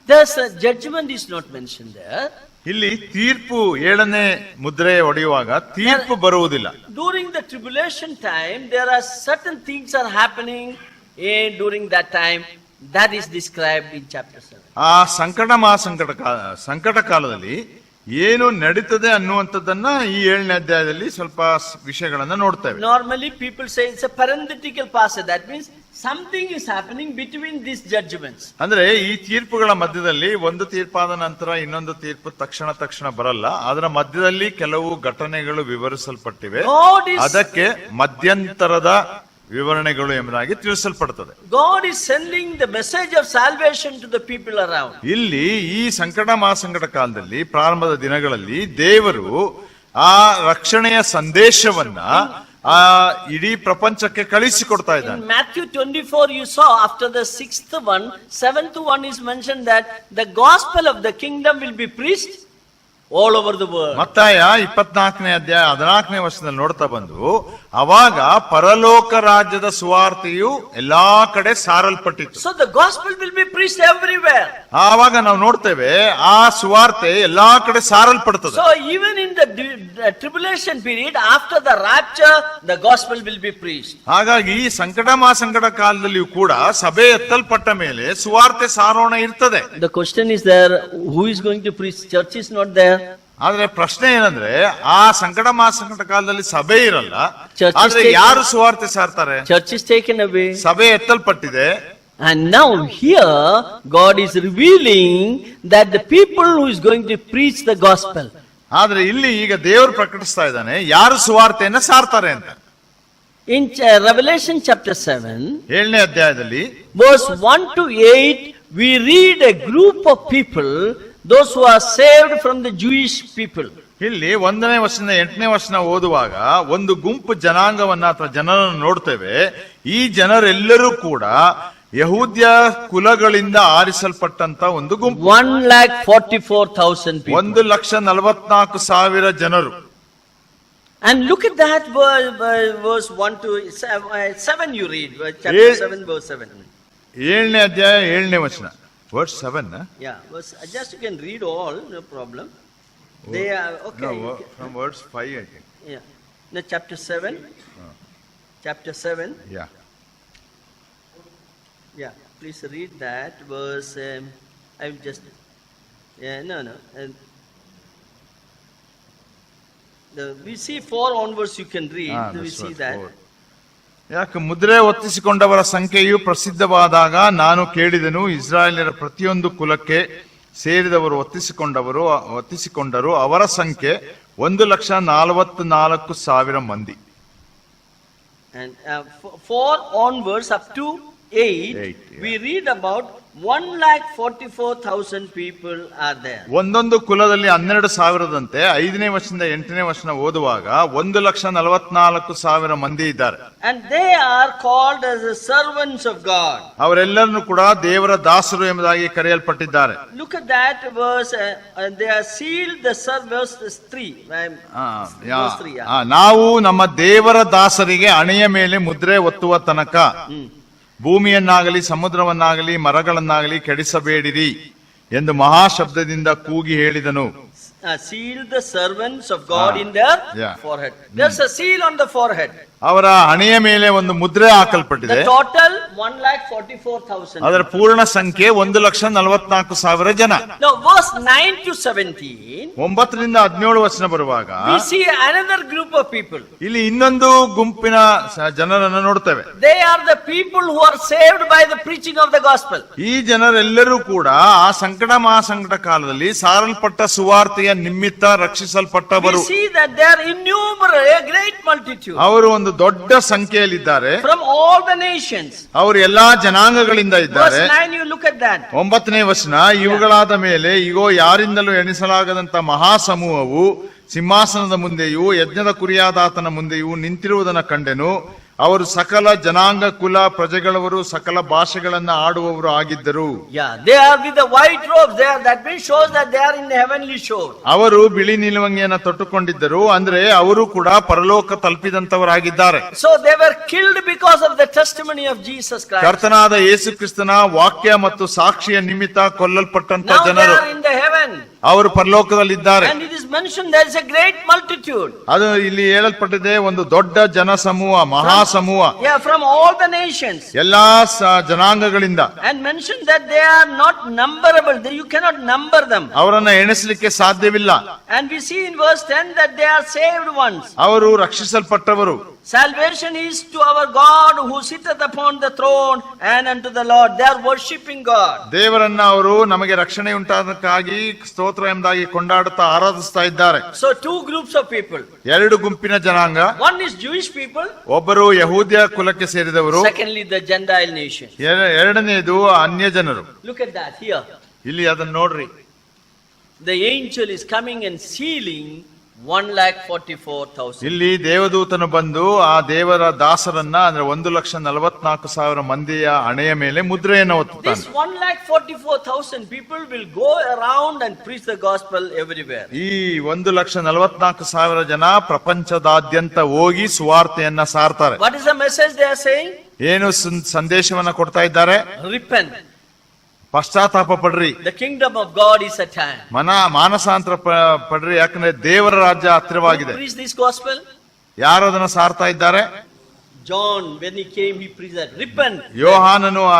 There's a judgment is not mentioned there. ಇಲ್ಲಿ ತೀರ್ಪು 7ನೇ ಮುದ್ರೆ ಹೊಡೆಯುವಾಗ ತೀರ್ಪು ಬರುವುದಿಲ್ಲ. During the tribulation time, there are certain things are happening during that time that is described in chapter 7. ಆ ಸಂಕಟ ಸಂಕಟ ಕಾಲದಲ್ಲಿ ಏನು ನಡೀತದೆ ಅನ್ನುವಂಥದ್ದನ್ನ ಈ 7ನೇ ಅಧ್ಯಾಯದಲ್ಲಿ ಸ್ವಲ್ಪ ವಿಷಯಗಳನ್ನ ನೋಡ್ತೇವೆ. Normally people say it's a parenthetical passage. That means something is happening between these judgments. ಅಂದ್ರೆ ಈ ತೀರ್ಪುಗಳ ಮಧ್ಯದಲ್ಲಿ ಒಂದು ತೀರ್ಪಾದ ನಂತರ ಇನ್ನೊಂದು ತೀರ್ಪು ತಕ್ಷಣ ಬರಲ್ಲ. ಅದರ ಮಧ್ಯದಲ್ಲಿ ಕೆಲವು ಘಟನೆಗಳು ವಿವರಿಸಲ್ಪಟ್ಟಿವೆ. ಅದಕ್ಕೆ ಮಧ್ಯಂತರದ ವಿವರಣೆಗಳು ಎಂಬುದಾಗಿ ತಿಳಿಸಲ್ಪಡುತ್ತದೆ. God is sending the message of salvation to the people around. ಇಲ್ಲಿ ಈ ಸಂಕಟ ಮಹಾಸಂಕಟ ಕಾಲದಲ್ಲಿ ಪ್ರಾರಂಭದ ದಿನಗಳಲ್ಲಿ ದೇವರು ಆ ರಕ್ಷಣೆಯ ಸಂದೇಶವನ್ನ ಆ ಇಡೀ ಪ್ರಪಂಚಕ್ಕೆ ಕಳಿಸಿಕೊಡ್ತಾ ಇದ್ದಾನೆ. In Matthew 24 you saw after the 6th one, 7th one is mentioned that the gospel of the kingdom will be preached all over the world. ಮತ್ತಾಯ 24ನೇ ಅಧ್ಯಾಯ 14ನೇ ವರ್ಷದಲ್ಲಿ ನೋಡ್ತಾ ಬಂದು ಅವಾಗ ಪರಲೋಕ ರಾಜ್ಯದ ಸುವಾರ್ತೆಯು ಎಲ್ಲಾ ಕಡೆ ಸಾರಲ್ಪಟ್ಟಿತು. So the gospel will be preached everywhere. ಆವಾಗ ನಾವು ನೋಡ್ತೇವೆ ಆ ಸುವಾರ್ತೆ ಎಲ್ಲಾ ಕಡೆ ಸಾರಲ್ಪಡುತ್ತದೆ. So even in the tribulation period after the rapture the gospel will be preached. ಹಾಗಾಗಿ ಈ ಸಂಕಟ ಮಹಾಸಂಕಟ ಕಾಲದಲ್ಲಿಯೂ ಕೂಡ ಸಭೆ ಎತ್ತಲ್ಪಟ್ಟ ಮೇಲೆ ಸುವಾರ್ತೆ ಸಾರೋಣ ಇರ್ತದೆ. The question is there, who is going to preach? Church is not there. ಆದ್ರೆ ಪ್ರಶ್ನೆ ಏನಂದ್ರೆ ಆ ಸಂಕಟ ಮಹಾಸಂಕಟ ಕಾಲದಲ್ಲಿ ಸಭೆ ಇರಲ್ಲ, ಆದ್ರೆ ಯಾರು ಸುವಾರ್ತೆ ಸಾರ್ತಾರೆ? Church is taken away. ಸಭೆ ಎತ್ತಲ್ಪಟ್ಟಿದೆ, And now here God is revealing that the people who is going to preach the gospel. ಆದ್ರೆ ಇಲ್ಲಿ ಈಗ ದೇವರು ಪ್ರಕಟಿಸ್ತಾ ಇದ್ದಾನೆ ಯಾರು ಸುವಾರ್ತೆಯನ್ನ ಸಾರ್ತಾರೆ ಅಂತ. In Revelation chapter 7, 7ನೇ ಅಧ್ಯಾಯದಲ್ಲಿ verse 1 to 8, we read a group of people, those who are saved from the Jewish people. ಇಲ್ಲಿ 1ನೇ ವಚನ 8ನೇ ವಚನ ಓದುವಾಗ ಒಂದು ಗುಂಪು ಜನಾಂಗವನ್ನ ಅಥವಾ ಜನರನ್ನು ನೋಡ್ತೇವೆ. ಈ ಜನರೆಲ್ಲರೂ ಕೂಡ ಯಹೂದ್ಯ ಕುಲಗಳಿಂದ ಆರಿಸಲ್ಪಟ್ಟಂತ ಒಂದು ಗುಂಪು. 1,44,000 people. 1,44,000 ಜನರು. And look at that verse 1 to 7 you read, chapter 7 verse 7. 7ನೇ ಅಧ್ಯಾಯ 7ನೇ ವಚನ. Verse 7. Yeah, just you can read all, no problem. They are okay. No, from verse 5 I think. Yeah. No, chapter 7. Chapter 7. Yeah. Yeah, please read that verse. I will just. Yeah, no. We see 4 onwards. You can read. We that's see what, that. 4. ಯಾಕೆ ಮುದ್ರೆ ಒತ್ತಿಸಿಕೊಂಡವರ ಸಂಖ್ಯೆಯು ಪ್ರಸಿದ್ಧವಾದಾಗ ನಾನು ಕೇಳಿದೆನು, ಇಸ್ರಾಯೇಲ್ಯರ ಪ್ರತಿಯೊಂದು ಕುಲಕ್ಕೆ ಸೇರಿದವರು ಒತ್ತಿಸಿಕೊಂಡರು, ಅವರ ಸಂಖ್ಯೆ 1,44,000 ಮಂದಿ. And 4 onwards up to 8, we read about 1,44,000 people are there. ಒಂದೊಂದು ಕುಲದಲ್ಲಿ 12,000ದಂತೆ 5ನೇ ವಚನದಿಂದ 8ನೇ ವಚನ ಓದುವಾಗ 1,44,000 ಮಂದಿ ಇದ್ದಾರೆ. And they are called as the servants of God. ಅವರೆಲ್ಲರನ್ನು ಕೂಡ ದೇವರ ದಾಸರು ಎಂಬುದಾಗಿ ಕರೆಯಲ್ಪಟ್ಟಿದ್ದಾರೆ. Look at that verse. They are sealed the verse 3. Verse 3. ನಾವು ನಮ್ಮ ದೇವರ ದಾಸರಿಗೆ ಹಣೆಯ ಮೇಲೆ ಮುದ್ರೆ ಒತ್ತುವ ತನಕ ಭೂಮಿಯನ್ನಾಗಲಿ ಸಮುದ್ರವನ್ನಾಗಲಿ ಮರಗಳನ್ನಾಗಲಿ ಕೆಡಿಸಬೇಡಿರಿ ಎಂದು ಮಹಾಶಬ್ದದಿಂದ ಕೂಗಿ ಹೇಳಿದನು. Seal the servants of God in their forehead. There's a seal on the forehead. ಅವರ ಹಣೆಯ ಮೇಲೆ ಒಂದು ಮುದ್ರೆ ಹಾಕಲ್ಪಟ್ಟಿದೆ. The total 1,44,000. ಅದರ ಪೂರ್ಣ ಸಂಖ್ಯೆ 1,44,000 ಜನ. Now verse 9 to 17. 9ರಿಂದ 17 ವಚನ ಬರುವಾಗ we see another group of people. ಇಲ್ಲಿ ಇನ್ನೊಂದು ಗುಂಪಿನ ಜನರನ್ನು ನೋಡ್ತೇವೆ. They are the people who are saved by the preaching of the gospel. ಈ ಜನರೆಲ್ಲರೂ ಕೂಡ ಆ ಸಂಕಟ ಮಹಾಸಂಕಟ ಕಾಲದಲ್ಲಿ ಸಾರಲ್ಪಟ್ಟ ಸುವಾರ್ತೆಯ ನಿಮಿತ್ತ ರಕ್ಷಿಸಲ್ಪಟ್ಟವರು. We see that they are innumerable, a great multitude. ಅವರು ಒಂದು ದೊಡ್ಡ ಸಂಖ್ಯೆಯಲ್ಲಿದ್ದಾರೆ. From all the nations. ಅವರು ಎಲ್ಲಾ ಜನಾಂಗಗಳಿಂದ ಇದ್ದಾರೆ. Verse 9 you look at that. 9ನೇ ವಚನ, ಇವುಗಳಾದ ಮೇಲೆ ಇಗೋ ಯಾರಿಂದಲೂ ಎಣಿಸಲಾಗದಂತ ಮಹಾಸಮೂಹವು ಸಿಂಹಾಸನದ ಮುಂದೆಯೂ ಯಜ್ಞದ ಕುರಿಯಾದಾತನ ಮುಂದೆಯೂ ನಿಂತಿರುವುದನ್ನು ಕಂಡೆನು. ಅವರು ಸಕಲ ಜನಾಂಗ ಕುಲ ಪ್ರಜೆಗಳವರು ಸಕಲ ಭಾಷೆಗಳನ್ನ ಆಡುವವರು ಆಗಿದ್ದರು. They are with the white robes. That means shows that they are in the heavenly shore. ಅವರು ಬಿಳಿ ನಿಲುವಂಗಿಯನ್ನು ತೊಟ್ಟುಕೊಂಡಿದ್ದರು, ಅಂದ್ರೆ ಅವರು ಕೂಡ ಪರಲೋಕ ತಲುಪಿದಂತವರಾಗಿದ್ದಾರೆ. So they were killed because of the testimony of Jesus Christ. ಕರ್ತನಾದ ಯೇಸು ಕ್ರಿಸ್ತನ ವಾಕ್ಯ ಮತ್ತು ಸಾಕ್ಷಿಯ ನಿಮಿತ್ತ ಕೊಲ್ಲಲ್ಪಟ್ಟಂತ ಜನರು. Now they are in the heaven. ಅವರು ಪರಲೋಕದಲ್ಲಿದ್ದಾರೆ. And it is mentioned there is a great multitude. ಅದು ಇಲ್ಲಿ ಹೇಳಲ್ಪಟ್ಟಿದೆ, ಒಂದು ದೊಡ್ಡ ಜನಸಮೂಹ, ಮಹಾಸಮೂಹ. From all the nations. ಎಲ್ಲಾ ಜನಾಂಗಗಳಿಂದ. And mentioned that they are not numberable. You cannot number them. ಅವರನ್ನ ಎಣಿಸಲಿಕ್ಕೆ ಸಾಧ್ಯವಿಲ್ಲ. And we see in verse 10 that they are saved ones. ಅವರು ರಕ್ಷಿಸಲ್ಪಟ್ಟವರು. Salvation is to our God who sitteth upon the throne and unto the Lord. They are worshipping God. ದೇವರನ್ನ ಅವರು ನಮಗೆ ರಕ್ಷಣೆ ಉಂಟಾದಕ್ಕಾಗಿ ಸ್ತೋತ್ರ ಎಂಬುದಾಗಿ ಕೊಂಡಾಡುತ್ತಾ ಆರಾಧಿಸ್ತಾ ಇದ್ದಾರೆ. So 2 groups of people. 2 ಗುಂಪಿನ ಜನಾಂಗ. One is Jewish people. ಒಬ್ಬರು ಯಹೂದ್ಯ ಕುಲಕ್ಕೆ ಸೇರಿದವರು. Secondly the Gentile nation. ಎರಡನೆಯದು ಅನ್ಯ ಜನರು. Look at that here. ಇಲ್ಲಿ ಅದನ್ನ ನೋಡ್ರಿ. The angel is coming and sealing 1,44,000. ಇಲ್ಲಿ ದೇವದೂತನು ಬಂದು ಆ ದೇವರ ದಾಸರನ್ನ ಅಂದ್ರೆ 1,44,000 ಮಂದಿಯ ಹಣೆಯ ಮೇಲೆ ಮುದ್ರೆಯನ್ನು ಒತ್ತುತ್ತಾನೆ. This 1,44,000 people will go around and preach the gospel everywhere. ಈ 1,44,000 ಜನ ಪ್ರಪಂಚದಾದ್ಯಂತ ಹೋಗಿ ಸುವಾರ್ತೆಯನ್ನ ಸಾರ್ತಾರೆ. What is the message they are saying? ಏನು ಸಂದೇಶವನ್ನ ಕೊಡ್ತಾ ಇದ್ದಾರೆ? Repent. ಪಶ್ಚಾತ್ತಾಪ ಪಡ್ರಿ. The kingdom of God is at hand. ಮಾನಸಾಂತರ ಪಡ್ರಿ, ಯಾಕಂದ್ರೆ ದೇವರ ರಾಜ್ಯ ಹತ್ತಿರವಾಗಿದೆ. Who preach this gospel? ಯಾರು ಅದನ್ನ ಸಾರ್ತಾ ಇದ್ದಾರೆ? John, when he came, he preached that. Repent. ಯೋಹಾನನು ಆ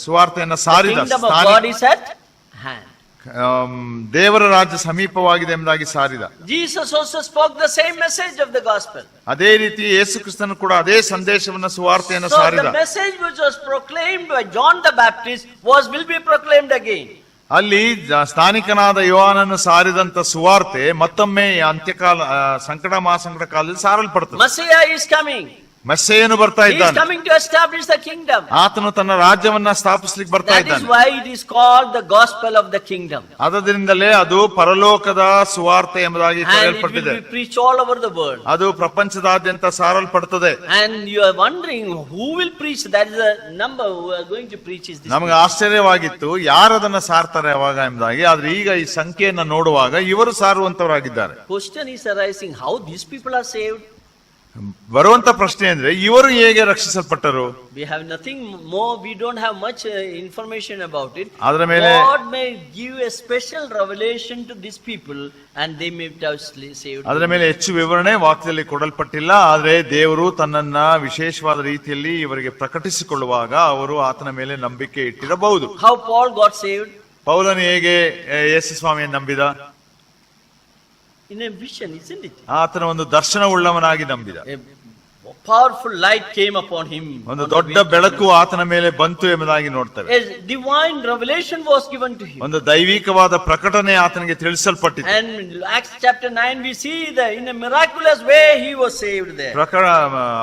ಸುವಾರ್ತೆಯನ್ನ ಸಾರಿದ. The kingdom of God is at hand. ದೇವರ ರಾಜ್ಯ ಸಮೀಪವಾಗಿದೆ ಎಂಬುದಾಗಿ ಸಾರಿದ. Jesus also spoke the same message of the gospel. ಅದೇ ರೀತಿ ಯೇಸು ಕ್ರಿಸ್ತನು ಕೂಡ ಅದೇ ಸಂದೇಶವನ್ನು ಸುವಾರ್ತೆಯನ್ನು So ಸಾರಿದ. the message which was proclaimed by John the Baptist will be proclaimed again. ಅಲ್ಲಿ ಸ್ಥಾನಿಕನಾದ ಯೋಹಾನನ್ನು ಸಾರಿದಂತ ಸುವಾರ್ತೆ ಮತ್ತೊಮ್ಮೆ ಅಂತ್ಯಕಾಲ ಸಂಕಟ ಮಹಾಸಂಕಟ ಕಾಲದಲ್ಲಿ ಸಾರಲ್ಪಡ್ತದೆ. Messiah is coming. ಮೆಸ್ಸೆಯನು ಬರ್ತಾ He is ಇದ್ದಾನೆ. coming to establish the kingdom. ಆತನು ತನ್ನ ರಾಜ್ಯವನ್ನ ಸ್ಥಾಪಿಸ್ಲಿಕ್ಕೆ ಬರ್ತಾ That is ಇದ್ದಾನೆ. why it is called the gospel of the kingdom. ಅದರಿಂದಲೇ ಅದು ಪರಲೋಕದ ಸುವಾರ್ತೆ ಎಂಬುದಾಗಿ And it will ಕರೆಯಲ್ಪಟ್ಟಿದೆ. be preached all over the world. ಅದು ಪ್ರಪಂಚದಾದ್ಯಂತ ಸಾರಲ್ಪಡುತ್ತದೆ. And you are wondering who will preach. That is the number who are going to preach is this. ನಮಗೆ ಆಶ್ಚರ್ಯವಾಗಿತ್ತು ಯಾರದನ್ನ ಸಾರ್ತಾರೆ ಅವಾಗ ಎಂಬುದಾಗಿ. ಆದ್ರೆ ಈಗ ಈ ಸಂಖ್ಯೆಯನ್ನ ನೋಡುವಾಗ ಇವರು ಸಾರುವಂತವರಾಗಿದ್ದಾರೆ. Question is arising, how these people are saved? ಬರುವಂತ ಪ್ರಶ್ನೆ ಅಂದ್ರೆ ಇವರು ಹೇಗೆ ರಕ್ಷಿಸಲ್ಪಟ್ಟರು? We have nothing more, we don't have much information about it. ಅದರ ಮೇಲೆ God may give a special revelation to these people and they may have saved. ಅದರ ಮೇಲೆ ಹೆಚ್ಚು ವಿವರಣೆ ವಾಕ್ಯದಲ್ಲಿ ಕೊಡಲ್ಪಟ್ಟಿಲ್ಲ. ಆದ್ರೆ ದೇವರು ತನ್ನನ್ನ ವಿಶೇಷವಾದ ರೀತಿಯಲ್ಲಿ ಇವರಿಗೆ ಪ್ರಕಟಿಸಿಕೊಳ್ಳುವಾಗ ಅವರು ಆತನ ಮೇಲೆ ನಂಬಿಕೆ ಇಟ್ಟಿರಬಹುದು. How Paul got saved? ಪೌಲನು ಹೇಗೆ ಯೇಸು ಸ್ವಾಮಿಯನ್ನು ನಂಬಿದ? In a vision, isn't it? ಆತನ ಒಂದು ದರ್ಶನವುಳ್ಳವನಾಗಿ ನಂಬಿದ. A powerful light came upon him. ಒಂದು ದೊಡ್ಡ ಬೆಳಕು ಆತನ ಮೇಲೆ ಬಂತು ಎಂಬುದಾಗಿ ನೋಡ್ತೇವೆ. A divine revelation was given to him. ಒಂದು ದೈವಿಕವಾದ ಪ್ರಕಟಣೆ ಆತನಿಗೆ ತಿಳಿಸಲ್ಪಟ್ಟಿತು. And in Acts chapter 9 we see that in a miraculous way he was saved there.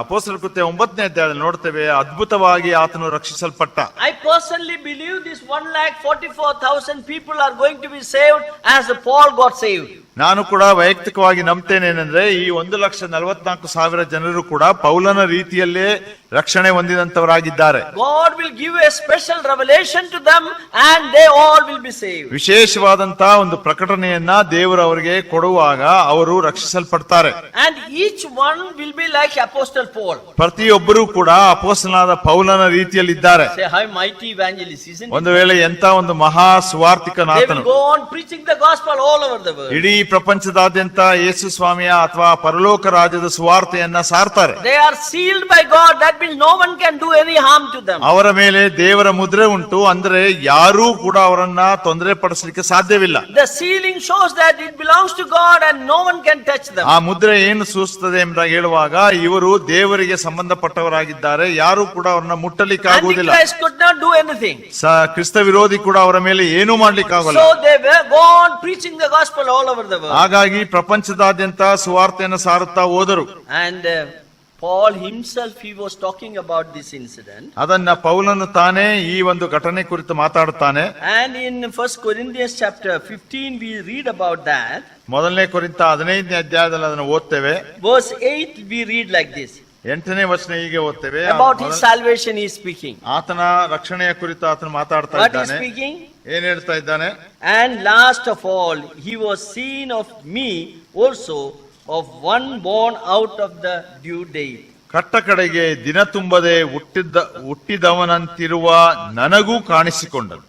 ಅಪೊಸ್ತಲರ ಕೃತ್ಯ 9ನೇ ಅಧ್ಯಾಯದಲ್ಲಿ ನೋಡ್ತೇವೆ ಅದ್ಭುತವಾಗಿ ಆತನು ರಕ್ಷಿಸಲ್ಪಟ್ಟ. I personally believe this 1,44,000 people are going to be saved as Paul got saved. ನಾನು ಕೂಡ ವೈಯಕ್ತಿಕವಾಗಿ ನಂಬ್ತೇನೆ ಏನಂದ್ರೆ ಈ 1,44,000 ಜನರು ಕೂಡ ಪೌಲನ ರೀತಿಯಲ್ಲೇ ರಕ್ಷಣೆ ಹೊಂದಿದಂತವರಾಗಿದ್ದಾರೆ. God will give a special revelation to them and they all will be saved. ವಿಶೇಷವಾದಂತಹ ಒಂದು ಪ್ರಕಟಣೆಯನ್ನ ದೇವರು ಅವರಿಗೆ ಕೊಡುವಾಗ ಅವರು ರಕ್ಷಿಸಲ್ಪಡ್ತಾರೆ. And each one will be like Apostle Paul. ಪ್ರತಿಯೊಬ್ಬರೂ ಕೂಡ ಅಪೊಸ್ತಲನಾದ ಪೌಲನ ರೀತಿಯಲ್ಲಿದ್ದಾರೆ. Say, how mighty evangelist, isn't it? ಒಂದು ವೇಳೆ ಎಂತ ಒಂದು ಮಹಾ They ಸುವಾರ್ತಿಕನಾತನು will go on preaching the gospel all over the world. ಇಡೀ ಪ್ರಪಂಚದಾದ್ಯಂತ ಯೇಸು ಸ್ವಾಮಿಯ ಅಥವಾ ಪರಲೋಕ ರಾಜ್ಯದ ಸುವಾರ್ತೆಯನ್ನ ಸಾರ್ತಾರೆ. They are sealed by God. That means no one can do any harm to them. ಅವರ ಮೇಲೆ ದೇವರ ಮುದ್ರೆ ಉಂಟು. ಅಂದ್ರೆ ಯಾರೂ ಕೂಡ ಅವರನ್ನ ತೊಂದರೆ ಪಡಿಸಲಿಕ್ಕೆ ಸಾಧ್ಯವಿಲ್ಲ. The sealing shows that it belongs to God and no one can touch them. ಆ ಮುದ್ರೆ ಏನು ಸೂಚಿಸುತ್ತದೆ ಎಂಬುದಾಗಿ ಹೇಳುವಾಗ ಇವರು ದೇವರಿಗೆ ಸಂಬಂಧಪಟ್ಟವರಾಗಿದ್ದಾರೆ. ಯಾರೂ ಕೂಡ ಅವರನ್ನ ಮುಟ್ಟಲಿಕ್ಕೆ ಆಗುವುದಿಲ್ಲ. Antichrist could not do anything. ಕ್ರಿಸ್ತ ವಿರೋಧಿ ಕೂಡ ಅವರ ಮೇಲೆ ಏನೂ ಮಾಡ್ಲಿಕ್ಕೆ ಆಗೋಲ್ಲ. So they were go on preaching the gospel all over the world. ಹಾಗಾಗಿ ಪ್ರಪಂಚದಾದ್ಯಂತ ಸುವಾರ್ತೆಯನ್ನು ಸಾರುತ್ತಾ ಹೋದರು. And Paul himself, he was talking about this incident. ಅದನ್ನ ಪೌಲನು ತಾನೇ ಈ ಒಂದು ಘಟನೆ ಕುರಿತು ಮಾತಾಡುತ್ತಾನೆ. And in 1 Corinthians chapter 15 we read about that. ಮೊದಲನೇ ಕೊರಿಂಥ 15ನೇ ಅಧ್ಯಾಯದಲ್ಲಿ ಅದನ್ನು ಓದ್ತೇವೆ. Verse 8 we read like this. 8ನೇ ವಚನ ಹೀಗೆ ಓದ್ತೇವೆ. About his salvation he is speaking. ಆತನ ರಕ್ಷಣೆಯ ಕುರಿತು ಆತನು ಮಾತಾಡ್ತಾ What is ಇದ್ದಾನೆ. speaking? ಏನ್ ಹೇಳ್ತಾ ಇದ್ದಾನೆ? And last of all he was seen of me also, of one born out of the due date. ಕಟ್ಟ ಕಡೆಗೆ ದಿನ ತುಂಬದೆ ಹುಟ್ಟಿದವನಂತಿರುವ ನನಗೂ ಕಾಣಿಸಿಕೊಂಡನು.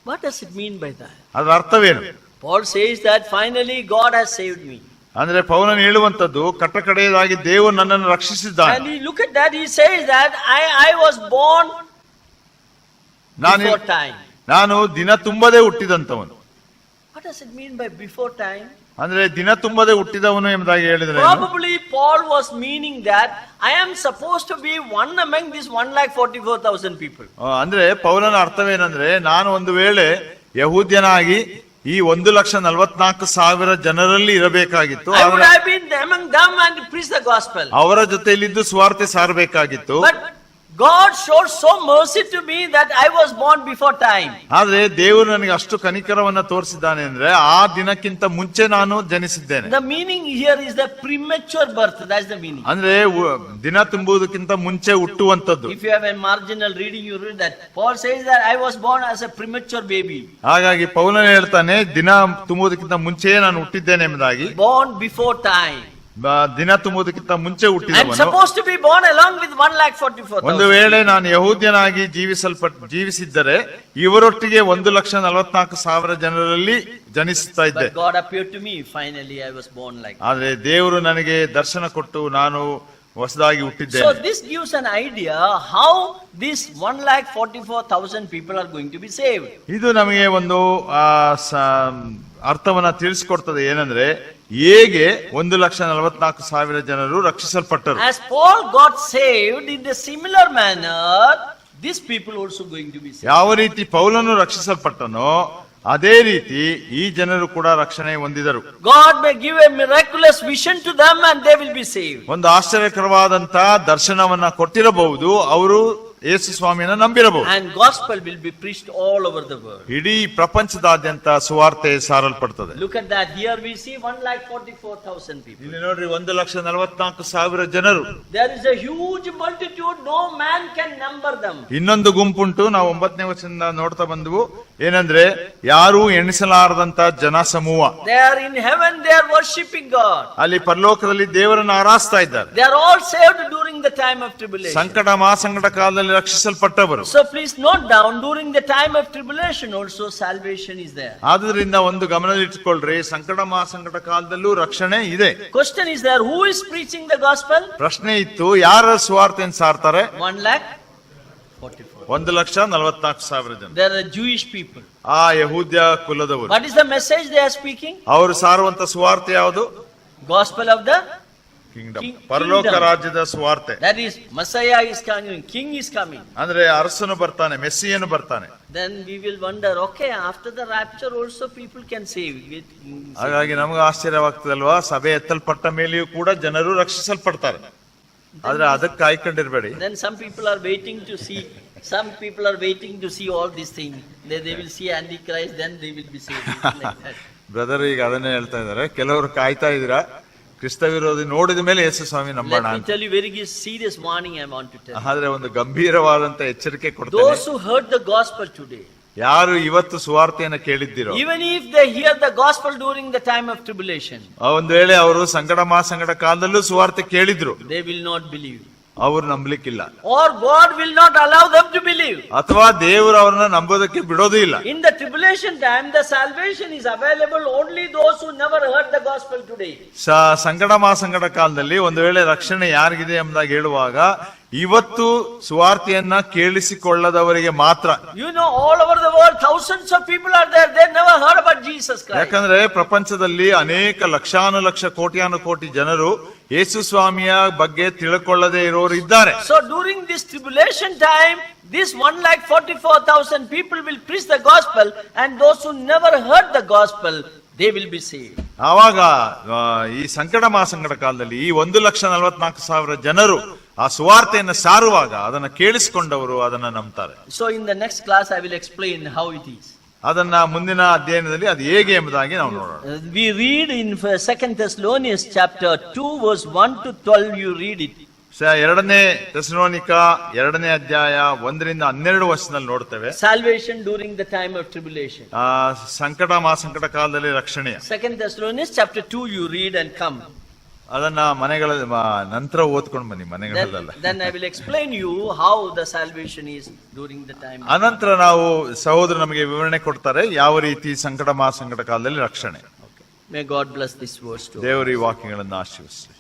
What does it mean by that? ಅದರ ಅರ್ಥವೇನು? Paul says that finally God has saved me. ಅಂದ್ರೆ ಪೌಲನು ಹೇಳುವಂತದ್ದು ಕಟ್ಟ ಕಡೆಯದಾಗಿ ದೇವರು ನನ್ನನ್ನು ರಕ್ಷಿಸಿದ್ದಾನೆ. And you look at that, he says that I was born before time. ನಾನು ದಿನ ತುಂಬದೆ ಹುಟ್ಟಿದಂತವನು. What does it mean by before time? ಅಂದ್ರೆ ದಿನ ತುಂಬದೆ ಹುಟ್ಟಿದವನು ಎಂಬುದಾಗಿ ಹೇಳಿದ್ರೆ Probably Paul was meaning that I am supposed to be one among these 1,44,000 people. ಅಂದ್ರೆ ಪೌಲನ ಅರ್ಥವೇನಂದ್ರೆ ನಾನು ಒಂದು ವೇಳೆ ಯಹೂದ್ಯನಾಗಿ ಈ 1,44,000 ಜನರಲ್ಲಿ ಇರಬೇಕಾಗಿತ್ತು. I would have been among them and preached the gospel. ಅವರ ಜೊತೆಯಲ್ಲಿದ್ದು ಸ್ವಾರ್ಥ ಸಾರಬೇಕಾಗಿತ್ತು. But God showed so mercy to me that I was born before time. ಆದ್ರೆ ದೇವರು ನನಗೆ ಅಷ್ಟು ಕನಿಕರವನ್ನ ತೋರಿಸಿದ್ದಾನೆ ಅಂದ್ರೆ ಆ ದಿನಕ್ಕಿಂತ ಮುಂಚೆ ನಾನು ಜನಿಸಿದ್ದೇನೆ. The meaning here is the premature birth. That's the meaning. ಅಂದ್ರೆ ದಿನ ತುಂಬುವುದಕ್ಕಿಂತ ಮುಂಚೆ ಹುಟ್ಟುವಂತದ್ದು. If you have a marginal reading, you read that Paul says that I was born as a premature baby. ಹಾಗಾಗಿ ಪೌಲನು ಹೇಳ್ತಾನೆ ದಿನ ತುಂಬುವುದಕ್ಕಿಂತ ಮುಂಚೆಯೇ ನಾನು ಹುಟ್ಟಿದ್ದೇನೆ ಎಂಬುದಾಗಿ. Born before time. ದಿನ ತುಂಬುವುದಕ್ಕಿಂತ ಮುಂಚೆ I'm ಹುಟ್ಟಿದವನು. supposed to be born along with 1,44,000. ಒಂದು ವೇಳೆ ನಾನು ಯಹೂದ್ಯನಾಗಿ ಜೀವಿಸಿದ್ದರೆ ಇವರೊಟ್ಟಿಗೆ 1,44,000 ಜನರಲ್ಲಿ ಜನಿಸುತ್ತಾ ಇದ್ದೆ. But God appeared to me. Finally, I was born like that. ಆದ್ರೆ ದೇವರು ನನಗೆ ದರ್ಶನ ಕೊಟ್ಟು ನಾನು ಹೊಸದಾಗಿ So ಹುಟ್ಟಿದ್ದೇನೆ. this gives an idea how these 1,44,000 people are going to be saved. ಇದು ನಮಗೆ ಒಂದು ಅರ್ಥವನ್ನ ತಿಳಿಸ್ಕೊಡ್ತದೆ. ಏನಂದ್ರೆ ಹೇಗೆ 1,44,000 ಜನರು ರಕ್ಷಿಸಲ್ಪಟ್ಟರು. As Paul got saved in the similar manner, these people also going to be saved. ಯಾವ ರೀತಿ ಪೌಲನು ರಕ್ಷಿಸಲ್ಪಟ್ಟನೋ ಅದೇ ರೀತಿ ಈ ಜನರು ಕೂಡ ರಕ್ಷಣೆ ಹೊಂದಿದರು. God may give a miraculous vision to them and they will be saved. ಒಂದು ಆಶ್ಚರ್ಯಕರವಾದಂತ ದರ್ಶನವನ್ನ ಕೊಟ್ಟಿರಬಹುದು, ಅವರು ಯೇಸು ಸ್ವಾಮಿಯನ್ನ ನಂಬಿರಬಹುದು. And gospel will be preached all over the world. ಇಡೀ ಪ್ರಪಂಚದಾದ್ಯಂತ ಸುವಾರ್ತೆ ಸಾರಲ್ಪಡ್ತದೆ. Look at that. Here we see 1,44,000 people. ಇಲ್ಲಿ ನೋಡ್ರಿ 1,44,000 ಜನರು. There is a huge multitude. No man can number them. ಇನ್ನೊಂದು ಗುಂಪುಂಟು. ನಾವು 9ನೇ ವಚನದಿಂದ ನೋಡ್ತಾ ಬಂದವು. ಏನಂದ್ರೆ ಯಾರು ಎಣಿಸಲಾರದಂತ ಜನ ಸಮೂಹ. They are in heaven. They are worshipping God. ಅಲ್ಲಿ ಪರಲೋಕದಲ್ಲಿ ದೇವರನ್ನು ಆರಾಧಿಸ್ತಾ ಇದ್ದಾರೆ. They are all saved during the time of tribulation. ಸಂಕಟ ಮಹಾಸಂಕಟ ಕಾಲದಲ್ಲಿ ರಕ್ಷಿಸಲ್ಪಟ್ಟವರು. So please note down, during the time of tribulation also salvation is there. ಆದ್ರಿಂದ ಒಂದು ಗಮನದಲ್ಲಿಟ್ಟುಕೊಳ್ಳ್ರಿ, ಸಂಕಟ ಮಹಾಸಂಕಟ ಕಾಲದಲ್ಲೂ ರಕ್ಷಣೆ ಇದೆ. Question is there, who is preaching the gospel? ಪ್ರಶ್ನೆ ಇತ್ತು, ಯಾರ ಸುವಾರ್ತೆಯನ್ನು ಸಾರ್ತಾರೆ? 1,44,000. 1,44,000 ಜನ. They are Jewish people. ಆ ಯಹೂದ್ಯ ಕುಲದವರು. What is the message they are speaking? ಅವರು ಸಾರುವಂತ ಸುವಾರ್ತೆ ಯಾವುದು? Gospel of the Kingdom, Kingdom. ಪರಲೋಕ ರಾಜ್ಯದ ಸುವಾರ್ತೆ. That is, Messiah is coming, King is coming. ಅಂದ್ರೆ ಅರಸನು ಬರ್ತಾನೆ, ಮೆಸ್ಸಿಯನು ಬರ್ತಾನೆ. Then we will wonder, okay, after the rapture also people can save. ಹಾಗಾಗಿ ನಮ್ಗೆ ಆಶ್ಚರ್ಯವಾಗ್ತದಲ್ವಾ, ಸಭೆ ಎತ್ತಲ್ಪಟ್ಟ ಮೇಲೆಯೂ ಕೂಡ ಜನರು ರಕ್ಷಿಸಲ್ಪಡ್ತಾರೆ. ಆದ್ರೆ ಅದಕ್ಕೆ ಕಾಯ್ಕೊಂಡಿರ್ಬೇಡಿ. Then some people are waiting to see. Some people are waiting to see all these things. They will see Antichrist, then they will be saved. Like that. Brother ಈಗ ಅದನ್ನೇ ಹೇಳ್ತಾ ಇದ್ದಾರೆ. ಕೆಲವರು ಕಾಯ್ತಾ ಇದ್ದೀರಾ, ಕ್ರಿಸ್ತ ವಿರೋಧಿ ನೋಡಿದ ಮೇಲೆ ಯೇಸು ಸ್ವಾಮಿ ನಂಬೋಣ Let me ಅಂತ. tell you very serious warning I want to tell you. ಆದ್ರೆ ಒಂದು ಗಂಭೀರವಾದಂತ ಎಚ್ಚರಿಕೆ ಕೊಡ್ತಾರೆ. Those who heard the gospel today, ಯಾರು ಇವತ್ತು ಸುವಾರ್ತೆಯನ್ನು ಕೇಳಿದ್ದೀರೋ, even if they hear the gospel during the time of tribulation, ಒಂದು ವೇಳೆ ಅವರು ಸಂಕಟ ಮಹಾಸಂಕಟ ಕಾಲದಲ್ಲೂ ಸುವಾರ್ತೆ ಕೇಳಿದ್ರು, they will not believe. ಅವರು ನಂಬಲಿಕ್ಕಿಲ್ಲ. Or God will not allow them to believe. ಅಥವಾ ದೇವರು ಅವರನ್ನ ನಂಬೋದಕ್ಕೆ ಬಿಡೋದೇ ಇಲ್ಲ. In the tribulation time, the salvation is available only those who never heard the gospel today. ಸಂಕಟ ಮಹಾಸಂಕಟ ಕಾಲದಲ್ಲಿ ಒಂದು ವೇಳೆ ರಕ್ಷಣೆ ಯಾರಿಗಿದೆ ಎಂಬುದಾಗಿ ಹೇಳುವಾಗ ಇವತ್ತು ಸುವಾರ್ತೆಯನ್ನ ಕೇಳಿಸಿಕೊಳ್ಳದವರಿಗೆ ಮಾತ್ರ. You know, all over the world, thousands of people are there. They never heard about Jesus Christ. ಯಾಕಂದ್ರೆ ಪ್ರಪಂಚದಲ್ಲಿ ಅನೇಕ ಲಕ್ಷಾನುಲಕ್ಷ ಕೋಟ್ಯಾನುಕೋಟಿ ಜನರು ಯೇಸು ಸ್ವಾಮಿಯ ಬಗ್ಗೆ ತಿಳ್ಕೊಳ್ಳದೆ ಇರೋರು ಇದ್ದಾರೆ. So during this tribulation time, this 1,44,000 people will preach the gospel, and those who never heard the gospel, they will be saved. ಆವಾಗ ಈ ಸಂಕಟ ಮಹಾಸಂಕಟ ಕಾಲದಲ್ಲಿ ಈ 1,44,000 ಜನರು ಆ ಸುವಾರ್ತೆಯನ್ನು ಸಾರುವಾಗ ಅದನ್ನ ಕೇಳಿಸಿಕೊಂಡವರು ಅದನ್ನ ನಂಬ್ತಾರೆ. So in the next class, I will explain how it is. ಅದನ್ನ ಮುಂದಿನ ಅಧ್ಯಯನದಲ್ಲಿ ಅದು ಹೇಗೆ ಎಂಬುದಾಗಿ ನಾವು ನೋಡೋಣ. We read in 2 Thessalonians chapter 2 verse 1 to 12. You read it. 2ನೇ ಥೆಸಲೋನಿಕ 2ನೇ ಅಧ್ಯಾಯ 1ರಿಂದ 12 ವರ್ಷದಲ್ಲಿ ನೋಡ್ತೇವೆ. Salvation during the time of tribulation. ಸಂಕಟ ಮಹಾಸಂಕಟ ಕಾಲದಲ್ಲಿ ರಕ್ಷಣೆ. 2 Thessalonians chapter 2 you read and come. ಅದನ್ನ ಮನೆಗಳ ನಂತರ ಓದ್ಕೊಂಡು ಬನ್ನಿ, ಮನೆಗಳಲ್ಲ. Then I will explain you how the salvation is during the time. ಅನಂತರ ನಾವು ಸಹೋದರ ನಮಗೆ ವಿವರಣೆ ಕೊಡ್ತಾರೆ ಯಾವ ರೀತಿ ಸಂಕಟ ಮಹಾಸಂಕಟ ಕಾಲದಲ್ಲಿ ರಕ್ಷಣೆ. May God bless this verse too. ದೇವರು ಈ ವಾಕ್ಯಗಳನ್ನು ಆಶೀರ್ವದಿಸಲಿ.